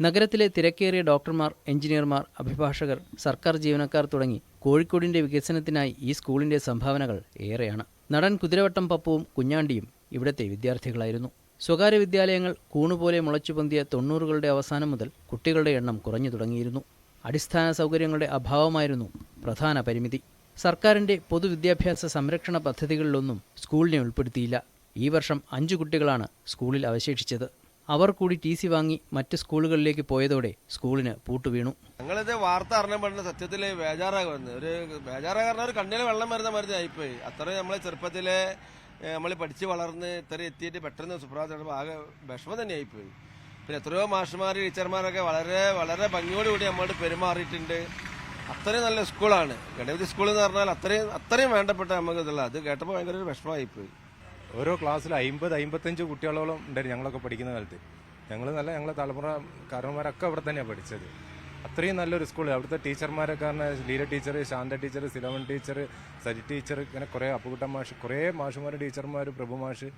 നഗരത്തിലെ തിരക്കേറിയ ഡോക്ടർമാർ, എഞ്ചിനീയർമാർ, അഭിഭാഷകർ, സർക്കാർ ജീവനക്കാർ തുടങ്ങി കോഴിക്കോടിന്റെ വികസനത്തിനായി ഈ സ്കൂളിന്റെ സംഭാവനകൾ ഏറെയാണ്. നടൻ കുതിരവട്ടം പപ്പുവും കുഞ്ഞാണ്ടിയും ഇവിടുത്തെ വിദ്യാർത്ഥികളായിരുന്നു. സ്വകാര്യ വിദ്യാലയങ്ങൾ കൂണുപോലെ മുളച്ചുപൊന്തിയ 90കളുടെ അവസാനം മുതൽ കുട്ടികളുടെ എണ്ണം കുറഞ്ഞു തുടങ്ങിയിരുന്നു. അടിസ്ഥാന സൗകര്യങ്ങളുടെ അഭാവമായിരുന്നു പ്രധാന പരിമിതി. സർക്കാരിന്റെ പൊതുവിദ്യാഭ്യാസ സംരക്ഷണ പദ്ധതികളിലൊന്നും സ്കൂളിനെ ഉൾപ്പെടുത്തിയില്ല. ഈ വർഷം 5 കുട്ടികളാണ് സ്കൂളിൽ അവശേഷിച്ചത്. അവർ കൂടി ടി സി വാങ്ങി മറ്റ് സ്കൂളുകളിലേക്ക് പോയതോടെ സ്കൂളിന് പൂട്ടുവീണു. ഞങ്ങളിത് വാർത്ത അറിഞ്ഞ സത്യത്തില് ബേജാറാകുന്നത് ഒരു കണ്ണിൽ വെള്ളം വരുന്ന മരുന്ന് ആയിപ്പോയി. അത്രയും നമ്മളെ ചെറുപ്പത്തിലെ നമ്മൾ പഠിച്ച് വളർന്ന് ഇത്ര എത്തിയിട്ട് പെട്ടെന്ന് സുപ്രഭാതം ആകെ വിഷമം തന്നെ ആയിപ്പോയി. പിന്നെ എത്രയോ മാഷുമാർ ടീച്ചർമാരൊക്കെ വളരെ വളരെ ഭംഗിയോടുകൂടി നമ്മളോട് പെരുമാറിയിട്ടുണ്ട്. അത്രയും നല്ല സ്കൂളാണ് ഗണപതി സ്കൂൾ എന്ന് പറഞ്ഞാൽ അത്രയും വേണ്ടപ്പെട്ട നമുക്ക് ഇതുള്ള അത് കേട്ടപ്പോൾ ഭയങ്കര ഒരു വിഷമമായിപ്പോയി. ഓരോ ക്ലാസ്സിൽ 50-55 കുട്ടികളോളം ഉണ്ടായിരുന്നു ഞങ്ങളൊക്കെ പഠിക്കുന്ന കാലത്ത്. ഞങ്ങളെ തലമുറ കാരണന്മാരൊക്കെ അവിടെ തന്നെയാണ് പഠിച്ചത്. അത്രയും നല്ലൊരു സ്കൂൾ. അവിടുത്തെ ടീച്ചർമാരൊക്കെ പറഞ്ഞാൽ ലീല ടീച്ചർ, ശാന്ത ടീച്ചർ, സിലവൻ ടീച്ചർ, സജി ടീച്ചർ, ഇങ്ങനെ കുറേ അപ്പുകുട്ട മാഷ്, കുറേ മാഷുമാർ, ടീച്ചർമാർ, പ്രഭു മാഷ്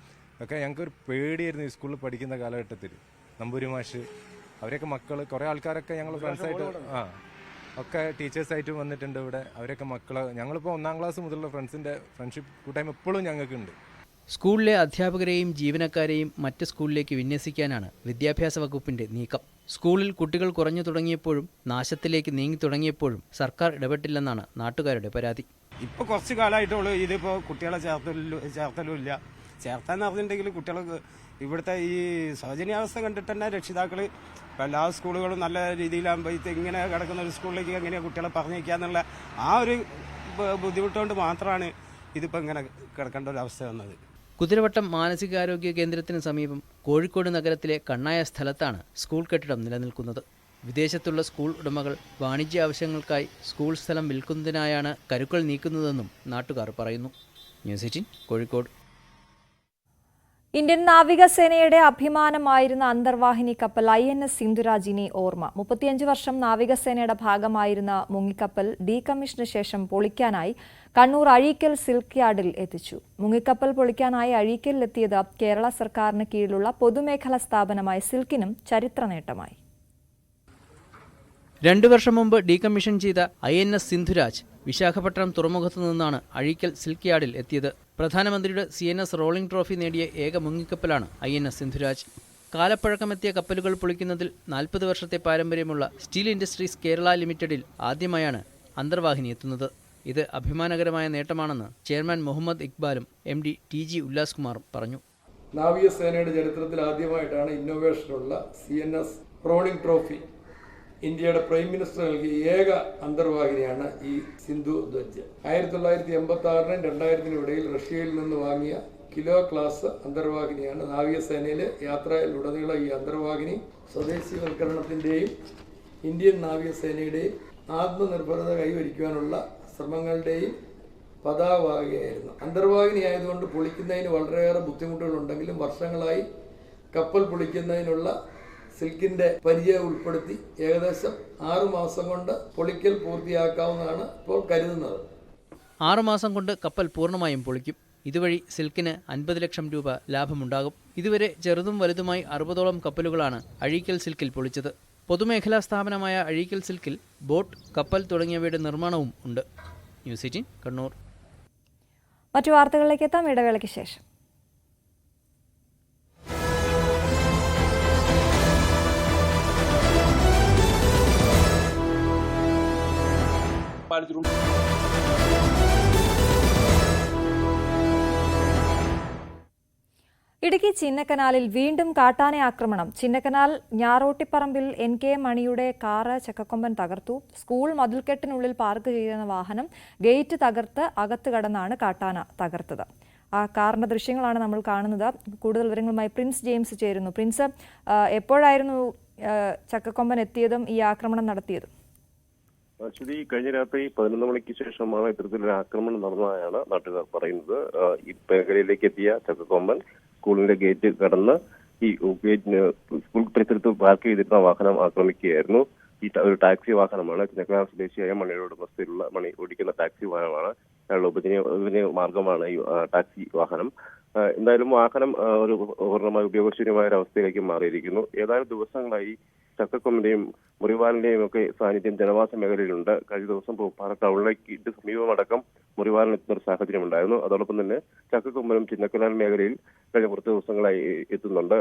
ഒക്കെ ഞങ്ങൾക്കൊരു പേടിയായിരുന്നു ഈ സ്കൂളിൽ പഠിക്കുന്ന കാലഘട്ടത്തിൽ. നമ്പൂരി മാഷ്, അവരൊക്കെ മക്കൾ, കുറേ ആൾക്കാരൊക്കെ ഞങ്ങൾ ഫ്രണ്ട്സായിട്ട് ഒക്കെ ടീച്ചേഴ്സായിട്ട് വന്നിട്ടുണ്ട് ഇവിടെ. അവരൊക്കെ മക്കൾ, ഞങ്ങളിപ്പോൾ 1ാം ക്ലാസ് മുതലുള്ള ഫ്രണ്ട്ഷിപ്പ് കൂട്ടായ്മ ഇപ്പോഴും ഞങ്ങൾക്കുണ്ട്. സ്കൂളിലെ അധ്യാപകരെയും ജീവനക്കാരെയും മറ്റ് സ്കൂളിലേക്ക് വിന്യസിക്കാനാണ് വിദ്യാഭ്യാസ വകുപ്പിന്റെ നീക്കം. സ്കൂളിൽ കുട്ടികൾ കുറഞ്ഞു തുടങ്ങിയപ്പോഴും നാശത്തിലേക്ക് നീങ്ങി തുടങ്ങിയപ്പോഴും സർക്കാർ ഇടപെട്ടില്ലെന്നാണ് നാട്ടുകാരുടെ പരാതി. ഇപ്പോൾ കുറച്ച് കാലമായിട്ടുള്ളൂ ഇതിപ്പോൾ കുട്ടികളെ ചേർത്തലുമില്ല. ചേർത്താന്ന് പറഞ്ഞിട്ടുണ്ടെങ്കിൽ കുട്ടികൾക്ക് ഇവിടുത്തെ ഈ ശോചനീയാവസ്ഥ കണ്ടിട്ട് തന്നെ രക്ഷിതാക്കൾ എല്ലാ സ്കൂളുകളും നല്ല രീതിയിലാകുമ്പോൾ ഇങ്ങനെ കിടക്കുന്ന ഒരു സ്കൂളിലേക്ക് എങ്ങനെയാണ് കുട്ടികളെ പറഞ്ഞേക്കുക എന്നുള്ള ആ ഒരു ബുദ്ധിമുട്ടുകൊണ്ട് മാത്രമാണ് ഇതിപ്പോൾ ഇങ്ങനെ കിടക്കേണ്ട ഒരു അവസ്ഥ വന്നത്. കുതിരവട്ടം മാനസികാരോഗ്യ കേന്ദ്രത്തിന് സമീപം കോഴിക്കോട് നഗരത്തിലെ കണ്ണായ സ്ഥലത്താണ് സ്കൂൾ കെട്ടിടം നിലനിൽക്കുന്നത്. വിദേശത്തുള്ള സ്കൂൾ ഉടമകൾ വാണിജ്യ ആവശ്യങ്ങൾക്കായി സ്കൂൾ സ്ഥലം വിൽക്കുന്നതിനായാണ് കരുക്കൾ നീക്കുന്നതെന്നും നാട്ടുകാർ പറയുന്നു. ന്യൂസ് 18 കോഴിക്കോട്. ഇന്ത്യൻ നാവികസേനയുടെ അഭിമാനമായിരുന്ന അന്തർവാഹിനി കപ്പൽ INS സിന്ധുരാജിനെ ഓർമ്മ. 35 വർഷം നാവികസേനയുടെ ഭാഗമായിരുന്ന മുങ്ങിക്കപ്പൽ ഡീകമ്മീഷന് ശേഷം പൊളിക്കാനായി കണ്ണൂർ അഴീക്കൽ സിൽക്ക് യാർഡിൽ എത്തിച്ചു. മുങ്ങിക്കപ്പൽ പൊളിക്കാനായി അഴീക്കലിലെത്തിയത് കേരള സർക്കാരിന് കീഴിലുള്ള പൊതുമേഖലാ സ്ഥാപനമായ സിൽക്കിനും ചരിത്ര നേട്ടമായി. 2 വർഷം മുമ്പ് ഡീകമ്മീഷൻ ചെയ്ത INS സിന്ധുരാജ് വിശാഖപട്ടണം തുറമുഖത്തു നിന്നാണ് അഴീക്കൽ സിൽക്ക് യാർഡിൽ എത്തിയത്. പ്രധാനമന്ത്രിയുടെ CNS റോളിംഗ് ട്രോഫി നേടിയ ഏക മുങ്ങിക്കപ്പലാണ് INS സിന്ധുരാജ്. കാലപ്പഴക്കമെത്തിയ കപ്പലുകൾ പൊളിക്കുന്നതിൽ 40 വർഷത്തെ പാരമ്പര്യമുള്ള സ്റ്റീൽ ഇൻഡസ്ട്രീസ് കേരള ലിമിറ്റഡിൽ ആദ്യമായാണ് അന്തർവാഹിനി എത്തുന്നത്. ഇത് അഭിമാനകരമായ നേട്ടമാണെന്ന് ചെയർമാൻ മുഹമ്മദ് ഇക്ബാലും MD TG ഉല്ലാസ് കുമാറും പറഞ്ഞു. നാവികസേനയുടെ ചരിത്രത്തിൽ ആദ്യമായിട്ടാണ് ഇന്നോവേഷനുള്ള CNS റോളിംഗ് ട്രോഫി ഇന്ത്യയുടെ പ്രൈം മിനിസ്റ്റർ നൽകിയ ഏക അന്തർവാഹിനിയാണ് ഈ സിന്ധു ധ്വജ്. 1986-നും 2000-നും ഇടയിൽ റഷ്യയിൽ നിന്ന് വാങ്ങിയ കിലോ ക്ലാസ് അന്തർവാഹിനിയാണ്. നാവികസേനയിലെ യാത്രയിലുടനീളം ഈ അന്തർവാഹിനി സ്വദേശീവൽക്കരണത്തിൻ്റെയും ഇന്ത്യൻ നാവികസേനയുടെയും ആത്മനിർഭരത കൈവരിക്കുവാനുള്ള ശ്രമങ്ങളുടെയും പതാകവാഹികയായിരുന്നു. അന്തർവാഹിനി ആയതുകൊണ്ട് പൊളിക്കുന്നതിന് വളരെയേറെ ബുദ്ധിമുട്ടുകളുണ്ടെങ്കിലും വർഷങ്ങളായി കപ്പൽ പൊളിക്കുന്നതിനുള്ള സിൽക്കിന്റെ പരിചയം ഉൾപ്പെടുത്തി ഏകദേശം 6 മാസം കൊണ്ട് പൊളിക്കൽ പൂർത്തിയാക്കാവുന്നതാണ് ഇപ്പോൾ കരുതുന്നത്. 6 മാസം കൊണ്ട് കപ്പൽ പൂർണ്ണമായും പൊളിക്കും. ഇതുവഴി സിൽക്കിന് 50 ലക്ഷം രൂപ ലാഭമുണ്ടാകും. ഇതുവരെ ചെറുതും വലുതുമായി 60ഓളം കപ്പലുകളാണ് അഴീക്കൽ സിൽക്കിൽ പൊളിച്ചത്. പൊതുമേഖലാ സ്ഥാപനമായ അഴീക്കൽ സിൽക്കിൽ ബോട്ട്, കപ്പൽ തുടങ്ങിയവയുടെ നിർമ്മാണവും ഉണ്ട്. ന്യൂസ് 18 കണ്ണൂർ. മറ്റു വാർത്തകളിലേക്ക് എത്താം ഇടവേളയ്ക്ക് ശേഷം. ഇടുക്കി ചിന്നക്കനാലിൽ വീണ്ടും കാട്ടാന ആക്രമണം. ചിന്നക്കനാൽ ഞാറോട്ടിപ്പറമ്പിൽ NK മണിയുടെ കാറ് ചക്കക്കൊമ്പൻ തകർത്തു. സ്കൂൾ മതിൽക്കെട്ടിനുള്ളിൽ പാർക്ക് ചെയ്യുന്ന വാഹനം ഗേറ്റ് തകർത്ത് അകത്ത് കടന്നാണ് കാട്ടാന തകർത്തത്. ആ കാറിന്റെ ദൃശ്യങ്ങളാണ് നമ്മൾ കാണുന്നത്. കൂടുതൽ വിവരങ്ങളുമായി പ്രിൻസ് ജെയിംസ് ചേരുന്നു. പ്രിൻസ്, എപ്പോഴായിരുന്നു ചക്കക്കൊമ്പൻ എത്തിയതും ഈ ആക്രമണം നടത്തിയതും? അശ്വതി, കഴിഞ്ഞ രാത്രി 11 മണിക്ക് ശേഷമാണ് ഇത്തരത്തിലൊരു ആക്രമണം നടന്നതായാണ് നാട്ടുകാർ പറയുന്നത്. ഈ മേഖലയിലേക്ക് എത്തിയ ചക്കക്കൊമ്പൻ സ്കൂളിന്റെ ഗേറ്റ് കടന്ന് ഈ ഗേറ്റിന് സ്കൂൾ പരിസരത്ത് പാർക്ക് ചെയ്തിരുന്ന വാഹനം ആക്രമിക്കുകയായിരുന്നു. ഈ ഒരു ടാക്സി വാഹനമാണ്. ചിന്നക്കനാൽ സ്വദേശിയായ മണിയുടെ ഉടമസ്ഥയിലുള്ള മണി ഓടിക്കുന്ന ടാക്സി വാഹനമാണ്. അയാളുടെ ഉപജീവന മാർഗമാണ് ഈ ടാക്സി വാഹനം. എന്തായാലും വാഹനം ഒരു പൂർണ്ണമായി ഉപയോഗശൂന്യമായ ഒരു അവസ്ഥയിലേക്ക് മാറിയിരിക്കുന്നു. ഏതാനും ദിവസങ്ങളായി ചക്കക്കൊമ്പന്റെയും മുറിവാലിന്റെയും ഒക്കെ സാന്നിധ്യം ജനവാസ മേഖലയിലുണ്ട്. കഴിഞ്ഞ ദിവസം പൂപ്പാറ ടൗണിലേക്ക് സമീപമടക്കം മുറിവാലിന് എത്തുന്ന ഒരു സാഹചര്യം ഉണ്ടായിരുന്നു. അതോടൊപ്പം തന്നെ ചക്കക്കൊമ്പനും ചിന്നക്കനാൽ മേഖലയിൽ കഴിഞ്ഞ കുറച്ച് ദിവസങ്ങളായി എത്തുന്നുണ്ട്.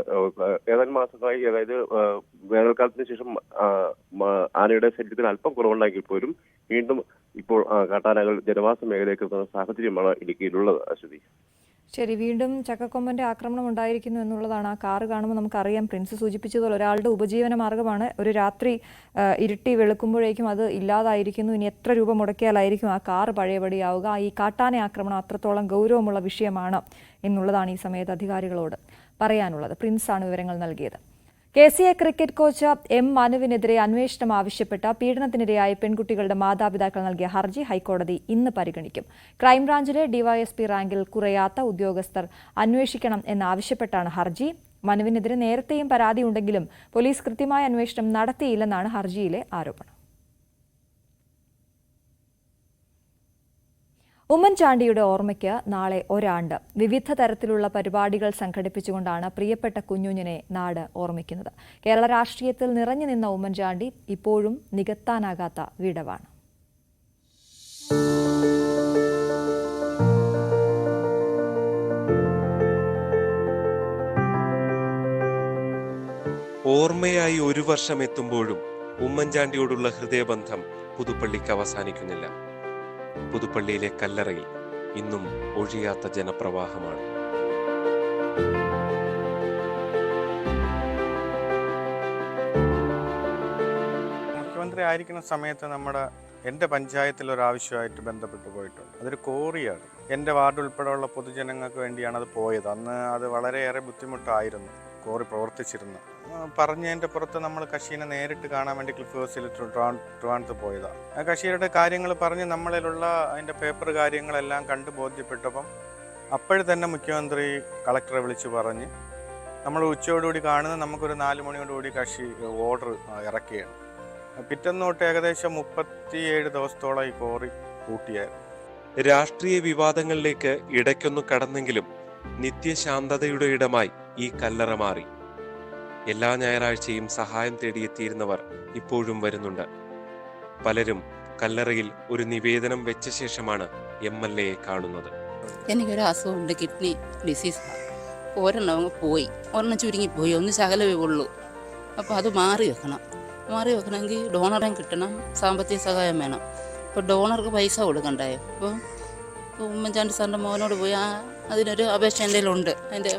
ഏതാനും മാസങ്ങളായി, അതായത് വേനൽക്കാലത്തിന് ശേഷം ആനയുടെ ശല്യത്തിന് അല്പം കുറവുണ്ടായെങ്കിൽ പോലും വീണ്ടും ഇപ്പോൾ കാട്ടാനകൾ ജനവാസ മേഖലയിലേക്ക് എത്തുന്ന സാഹചര്യമാണ് ഇടുക്കിയിലുള്ളത്. അശ്വതി, ശരി, വീണ്ടും ചക്കക്കൊമ്പന്റെ ആക്രമണം ഉണ്ടായിരിക്കുന്നു എന്നുള്ളതാണ്. ആ കാറ് കാണുമ്പോൾ നമുക്കറിയാം, പ്രിൻസ് സൂചിപ്പിച്ചതുപോലെ ഒരാളുടെ ഉപജീവന മാർഗ്ഗമാണ്. ഒരു രാത്രി ഇരുട്ടി വെളുക്കുമ്പോഴേക്കും അത് ഇല്ലാതായിരിക്കുന്നു. ഇനി എത്ര രൂപ മുടക്കിയാലായിരിക്കും ആ കാറ് പഴയപടിയാവുക? ഈ കാട്ടാന ആക്രമണം അത്രത്തോളം ഗൗരവമുള്ള വിഷയമാണ് എന്നുള്ളതാണ് ഈ സമയത്ത് അധികാരികളോട് പറയാനുള്ളത്. പ്രിൻസാണ് വിവരങ്ങൾ നൽകിയത്. KCA cricket coach M. മനുവിനെതിരെ അന്വേഷണം ആവശ്യപ്പെട്ട പീഡനത്തിനിരയായ പെൺകുട്ടികളുടെ മാതാപിതാക്കൾ നൽകിയ ഹർജി ഹൈക്കോടതി ഇന്ന് പരിഗണിക്കും. ക്രൈംബ്രാഞ്ചിലെ DYSP റാങ്കിൽ കുറയാത്ത ഉദ്യോഗസ്ഥർ അന്വേഷിക്കണം എന്നാവശ്യപ്പെട്ടാണ് ഹർജി. മനുവിനെതിരെ നേരത്തെയും പരാതിയുണ്ടെങ്കിലും പോലീസ് കൃത്യമായ അന്വേഷണം നടത്തിയില്ലെന്നാണ് ഹർജിയിലെ ആരോപണം. ഉമ്മൻചാണ്ടിയുടെ ഓർമ്മയ്ക്ക് നാളെ ഒരാണ്ട്. വിവിധ തരത്തിലുള്ള പരിപാടികൾ സംഘടിപ്പിച്ചുകൊണ്ടാണ് പ്രിയപ്പെട്ട കുഞ്ഞുഞ്ഞിനെ നാട് ഓർമ്മിക്കുന്നത്. കേരള രാഷ്ട്രീയത്തിൽ നിറഞ്ഞു നിന്ന ഉമ്മൻചാണ്ടി ഇപ്പോഴും നികത്താനാകാത്ത വിടവാണ്. ഓർമ്മയായി ഒരു വർഷം എത്തുമ്പോഴും ഉമ്മൻചാണ്ടിയോടുള്ള ഹൃദയബന്ധം പുതുപ്പള്ളിക്ക് അവസാനിക്കുന്നില്ല. പുതുപ്പള്ളിയിലെ കല്ലറയിൽ ഇന്നും ഒഴിയാത്ത ജനപ്രവാഹമാണ്. മുഖ്യമന്ത്രി ആയിരിക്കുന്ന സമയത്ത് എൻ്റെ പഞ്ചായത്തിലൊരാവശ്യമായിട്ട് ബന്ധപ്പെട്ട് പോയിട്ടുണ്ട്. അതൊരു കോറിയാണ്. എൻ്റെ വാർഡ് ഉൾപ്പെടെയുള്ള പൊതുജനങ്ങൾക്ക് വേണ്ടിയാണ് അത് പോയത്. അന്ന് അത് വളരെയേറെ ബുദ്ധിമുട്ടായിരുന്നു കോറി പ്രവർത്തിച്ചിരുന്നു. പറഞ്ഞതിൻ്റെ പുറത്ത് നമ്മൾ കശീനെ നേരിട്ട് കാണാൻ വേണ്ടി ക്ലിഫ് ഹൗസിൽ ട്രിവാൻഡ്രത്ത് പോയതാണ്. ആ കശീരുടെ കാര്യങ്ങൾ പറഞ്ഞ് നമ്മളിലുള്ള അതിൻ്റെ പേപ്പർ കാര്യങ്ങളെല്ലാം കണ്ട് ബോധ്യപ്പെട്ടപ്പം അപ്പോഴും തന്നെ മുഖ്യമന്ത്രി കളക്ടറെ വിളിച്ച് പറഞ്ഞ് നമ്മൾ ഉച്ചയോടുകൂടി കാണുന്നത് നമുക്കൊരു 4 മണിയോടുകൂടി കശി ഓർഡർ ഇറക്കുകയാണ്. പിറ്റേന്ന് തൊട്ട് ഏകദേശം 37 ദിവസത്തോളം ഈ കോറി പൂട്ടിയായിരുന്നു. രാഷ്ട്രീയ വിവാദങ്ങളിലേക്ക് ഇടയ്ക്കൊന്നു കടന്നെങ്കിലും നിത്യശാന്തതയുടെ ഇടമായി ഈ കല്ലറ മാറി. എല്ലാ ഞായറാഴ്ചയും സഹായം തേടിയെത്തിയിരുന്നവർ ഇപ്പോഴും വരുന്നുണ്ട്. പലരും കല്ലറയിൽ ഒരു നിവേദനം വെച്ച ശേഷമാണ് MLA കാണുന്നത്. എനിക്കൊരു അസുഖമുണ്ട്, കിഡ്നി ഡിസീസ്. ഒരെണ്ണം പോയി, ഒരെണ്ണം ചുരുങ്ങിപ്പോയി, ഒന്ന് ശകലമേ ഉള്ളൂ. അപ്പോൾ അത് മാറി വെക്കണമെങ്കിൽ ഡോണറെ കിട്ടണം, സാമ്പത്തിക സഹായം വേണം. അപ്പോൾ ഡോണർക്ക് പൈസ കൊടുക്കണ്ടായോ? അപ്പോൾ ഉമ്മൻചാണ്ടി സാറിൻ്റെ മോനോട് പോയി അതിനൊരു അപേക്ഷ എൻ്റെ കയ്യിലുണ്ട്. അതിൻ്റെ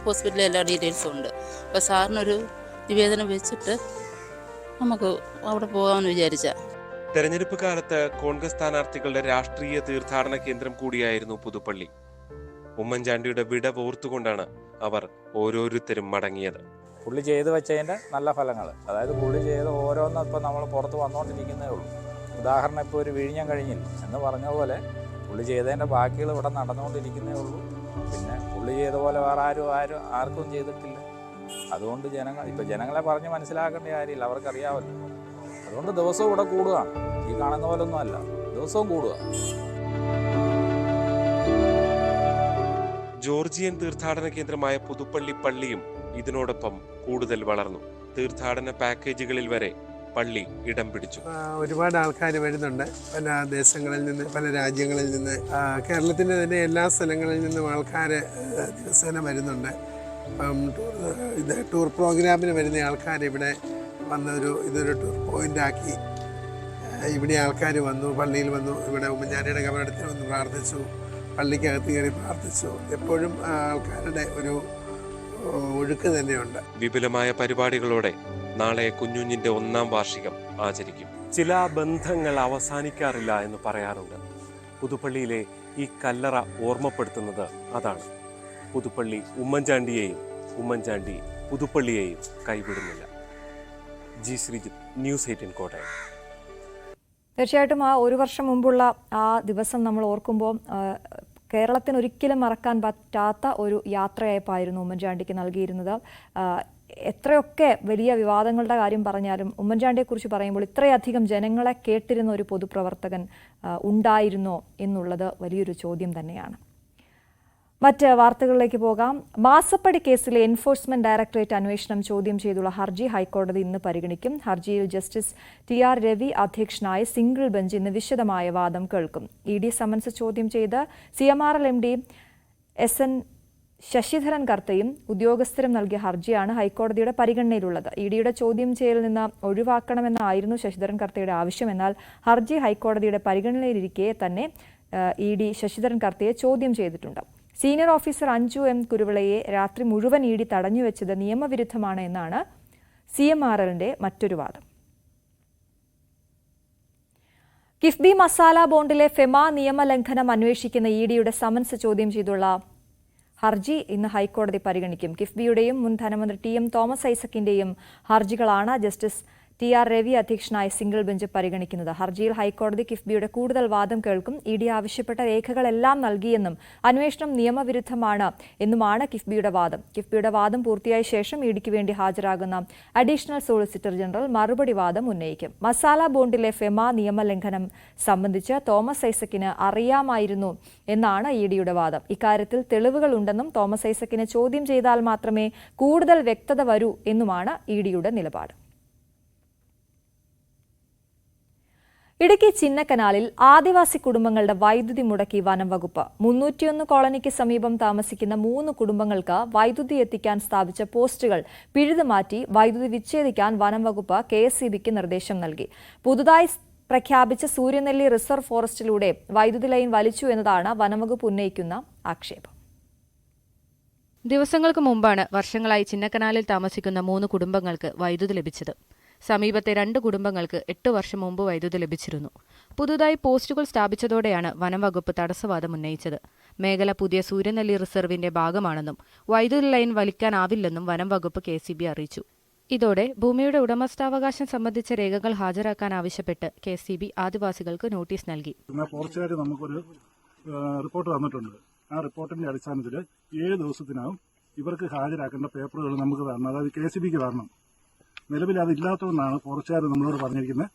ഹോസ്പിറ്റലിലെ എല്ലാ ഡീറ്റെയിൽസും ഉണ്ട്. അപ്പോൾ സാറിനൊരു നിവേദനം വെച്ചിട്ട് നമുക്ക് അവിടെ പോകാമെന്ന് വിചാരിച്ച. തെരഞ്ഞെടുപ്പ് കാലത്ത് കോൺഗ്രസ് സ്ഥാനാർത്ഥികളുടെ രാഷ്ട്രീയ തീർത്ഥാടന കേന്ദ്രം കൂടിയായിരുന്നു പുതുപ്പള്ളി. ഉമ്മൻചാണ്ടിയുടെ വിട ഓർത്തുകൊണ്ടാണ് അവർ ഓരോരുത്തരും മടങ്ങിയത്. പുള്ളി ചെയ്തു വെച്ചതിൻ്റെ നല്ല ഫലങ്ങൾ, അതായത് പുള്ളി ചെയ്ത് ഓരോന്നും ഇപ്പം നമ്മൾ പുറത്ത് വന്നുകൊണ്ടിരിക്കുന്നേ ഉള്ളൂ. ഉദാഹരണം, ഇപ്പോൾ ഒരു വിഴിഞ്ഞം കഴിഞ്ഞില്ല എന്ന് പറഞ്ഞ പോലെ പുള്ളി ചെയ്തതിൻ്റെ ബാക്കികൾ ഇവിടെ നടന്നുകൊണ്ടിരിക്കുന്നേ ഉള്ളൂ. പിന്നെ പുള്ളി ചെയ്ത പോലെ വേറെ ആർക്കും ചെയ്തിട്ടില്ല. അതുകൊണ്ട് ജനങ്ങളെ പറഞ്ഞ് മനസ്സിലാക്കേണ്ട കാര്യമില്ല, അവർക്കറിയാമല്ലോ. അതുകൊണ്ട് ദിവസവും ഇവിടെ കൂടുകയാണ്. ഈ കാണുന്ന പോലെ ഒന്നും അല്ല, ദിവസവും കൂടുക. ജോർജിയൻ തീർത്ഥാടന കേന്ദ്രമായ പുതുപ്പള്ളി പള്ളിയും ഇതിനോടൊപ്പം കൂടുതൽ വളർന്നു. തീർത്ഥാടന പാക്കേജുകളിൽ വരെ പള്ളി ഇടം പിടിച്ചു. ഒരുപാട് ആൾക്കാർ വരുന്നുണ്ട്, പല ദേശങ്ങളിൽ നിന്ന്, പല രാജ്യങ്ങളിൽ നിന്ന്, കേരളത്തിൻ്റെ തന്നെ എല്ലാ സ്ഥലങ്ങളിൽ നിന്നും ആൾക്കാർ ദിവസേന വരുന്നുണ്ട്. ടൂർ പ്രോഗ്രാമിന് വരുന്ന ആൾക്കാർ ഇവിടെ വന്നൊരു ഇതൊരു ടൂർ പോയിൻ്റാക്കി ഇവിടെ ആൾക്കാർ വന്നു, പള്ളിയിൽ വന്നു, ഇവിടെ ഉമ്മൻചാണ്ടിയുടെ കബറിടത്തിൽ വന്ന് പ്രാർത്ഥിച്ചു, പള്ളിക്കകത്ത് കയറി പ്രാർത്ഥിച്ചു. എപ്പോഴും ആൾക്കാരുടെ ഒരു ഒഴുക്ക് തന്നെയുണ്ട്. വിപുലമായ പരിപാടികളോടെ നാളെ കുഞ്ഞുഞ്ഞിന്റെ 1ാം വാർഷികം ആചരിക്കും. ചില ബന്ധങ്ങൾ അവസാനിക്കാറില്ല എന്ന് പറയാറുണ്ട്. പുതുപ്പള്ളിയിലെ ഈ കല്ലറ ഓർമ്മപ്പെടുത്തുന്നത് അതാണ്. പുതുപ്പള്ളി ഉമ്മൻചാണ്ടിയെയും ഉമ്മൻചാണ്ടി പുതുപ്പള്ളിയെയും കൈവിടുന്നില്ല. G Sreejith, news 18 Kottayam. തീർച്ചയായിട്ടും ആ ഒരു വർഷം മുമ്പുള്ള ആ ദിവസം നമ്മൾ ഓർക്കുമ്പോൾ കേരളത്തിന് ഒരിക്കലും മറക്കാൻ പറ്റാത്ത ഒരു യാത്രയയപ്പായിരുന്നു ഉമ്മൻചാണ്ടിക്ക് നൽകിയിരുന്നത്. എത്രയൊക്കെ വലിയ വിവാദങ്ങളുടെ കാര്യം പറഞ്ഞാലും ഉമ്മൻചാണ്ടിയെക്കുറിച്ച് പറയുമ്പോൾ ഇത്രയധികം ജനങ്ങളെ കേട്ടിരുന്ന ഒരു പൊതുപ്രവർത്തകൻ ഉണ്ടായിരുന്നോ എന്നുള്ളത് വലിയൊരു ചോദ്യം തന്നെയാണ്. മറ്റ് വാർത്തകളിലേക്ക് പോകാം. മാസപ്പടി കേസിലെ എൻഫോഴ്സ്മെന്റ് ഡയറക്ടറേറ്റ് അന്വേഷണം ചോദ്യം ചെയ്തുള്ള ഹർജി ഹൈക്കോടതി ഇന്ന് പരിഗണിക്കും. ഹർജിയിൽ ജസ്റ്റിസ് TR രവി അധ്യക്ഷനായ സിംഗിൾ ബെഞ്ച് ഇന്ന് വിശദമായ വാദം കേൾക്കും. ED സമൻസ് ചോദ്യം ചെയ്ത് CMRL MD SN ശശിധരൻ കർത്തയും ഉദ്യോഗസ്ഥരും നൽകിയ ഹർജിയാണ് ഹൈക്കോടതിയുടെ പരിഗണനയിലുള്ളത്. EDയുടെ ചോദ്യം ചെയ്യലിൽ നിന്ന് ഒഴിവാക്കണമെന്നായിരുന്നു ശശിധരൻ കർത്തയുടെ ആവശ്യം. എന്നാൽ ഹർജി ഹൈക്കോടതിയുടെ പരിഗണനയിലിരിക്കെ തന്നെ ED ശശിധരൻ കർത്തയെ ചോദ്യം ചെയ്തിട്ടുണ്ട്. സീനിയർ ഓഫീസർ അഞ്ജു എം കുരുവിളയെ രാത്രി മുഴുവൻ ഇഡി തടഞ്ഞുവെച്ചത് നിയമവിരുദ്ധമാണ് എന്നാണ് CMRLന്റെ മറ്റൊരു വാദം. കിഫ്ബി മസാല ബോണ്ടിലെ ഫെമ നിയമലംഘനം അന്വേഷിക്കുന്ന ഇഡിയുടെ സമൻസ് ചോദ്യം ചെയ്തുള്ള ഹർജി ഇന്ന് ഹൈക്കോടതി പരിഗണിക്കും. കിഫ്ബിയുടെയും മുൻ ധനമന്ത്രി TM തോമസ് ഐസക്കിന്റെയും ഹർജികളാണ് ജസ്റ്റിസ് TR രവി അധ്യക്ഷനായ സിംഗിൾ ബെഞ്ച് പരിഗണിക്കുന്നത്. ഹർജിയിൽ ഹൈക്കോടതി കിഫ്ബിയുടെ കൂടുതൽ വാദം കേൾക്കും. ഇഡി ആവശ്യപ്പെട്ട രേഖകളെല്ലാം നൽകിയെന്നും അന്വേഷണം നിയമവിരുദ്ധമാണ് എന്നുമാണ് കിഫ്ബിയുടെ വാദം. കിഫ്ബിയുടെ വാദം പൂർത്തിയായ ശേഷം ഇഡിക്ക് വേണ്ടി ഹാജരാകുന്ന അഡീഷണൽ സോളിസിറ്റർ ജനറൽ മറുപടി വാദം ഉന്നയിക്കും. മസാല ബോണ്ടിലെ ഫെമ നിയമലംഘനം സംബന്ധിച്ച് തോമസ് ഐസക്കിന് അറിയാമായിരുന്നു എന്നാണ് ഇഡിയുടെ വാദം. ഇക്കാര്യത്തിൽ തെളിവുകൾ ഉണ്ടെന്നും തോമസ് ഐസക്കിനെ ചോദ്യം ചെയ്താൽ മാത്രമേ കൂടുതൽ വ്യക്തത വരൂ എന്നുമാണ് ഇഡിയുടെ നിലപാട്. ഇടുക്കി ചിന്നക്കനാലിൽ ആദിവാസി കുടുംബങ്ങളുടെ വൈദ്യുതി മുടക്കി വനം വകുപ്പ്. 301 കോളനിക്ക് സമീപം താമസിക്കുന്ന 3 കുടുംബങ്ങൾക്ക് വൈദ്യുതി എത്തിക്കാൻ സ്ഥാപിച്ച പോസ്റ്റുകൾ പിഴുതുമാറ്റി വൈദ്യുതി വിച്ഛേദിക്കാൻ വനം വകുപ്പ് KSEBക്ക് നിർദ്ദേശം നൽകി. പുതുതായി പ്രഖ്യാപിച്ച സൂര്യനെല്ലി റിസർവ് ഫോറസ്റ്റിലൂടെ വൈദ്യുതി ലൈൻ വലിച്ചു എന്നതാണ് വനംവകുപ്പ് ഉന്നയിക്കുന്ന ആക്ഷേപം. ദിവസങ്ങൾക്ക് മുമ്പാണ് വർഷങ്ങളായി ചിന്നക്കനാലിൽ താമസിക്കുന്ന 3 കുടുംബങ്ങൾക്ക് വൈദ്യുതി ലഭിച്ചത്. സമീപത്തെ 2 കുടുംബങ്ങൾക്ക് 8 വർഷം മുമ്പ് വൈദ്യുതി ലഭിച്ചിരുന്നു. പുതുതായി പോസ്റ്റുകൾ സ്ഥാപിച്ചതോടെയാണ് വനംവകുപ്പ് തടസ്സവാദം ഉന്നയിച്ചത്. മേഖല പുതിയ സൂര്യനെല്ലി റിസർവിന്റെ ഭാഗമാണെന്നും വൈദ്യുതി ലൈൻ വലിക്കാനാവില്ലെന്നും വനംവകുപ്പ് KSEB അറിയിച്ചു. ഇതോടെ ഭൂമിയുടെ ഉടമസ്ഥാവകാശം സംബന്ധിച്ച രേഖകൾ ഹാജരാക്കാൻ ആവശ്യപ്പെട്ട് KSEB ആദിവാസികൾക്ക് നോട്ടീസ് നൽകി. ഫോറസ്റ്റുകാർ നമുക്കൊരു റിപ്പോർട്ട് തന്നിട്ടുണ്ട്. ആ റിപ്പോർട്ടിന്റെ അടിസ്ഥാനത്തിൽ 7 ദിവസത്തിനകം ഇവർക്ക് ഹാജരാക്കേണ്ട പേപ്പറുകൾ നമുക്ക് തരണം, അതായത് KSEBക്ക് തരണം. നിലവിൽ അതില്ലാത്തതുകൊണ്ടാണ് ഫോറസ്റ്റുകാർ നമ്മളോട് പറഞ്ഞിരിക്കുന്നത്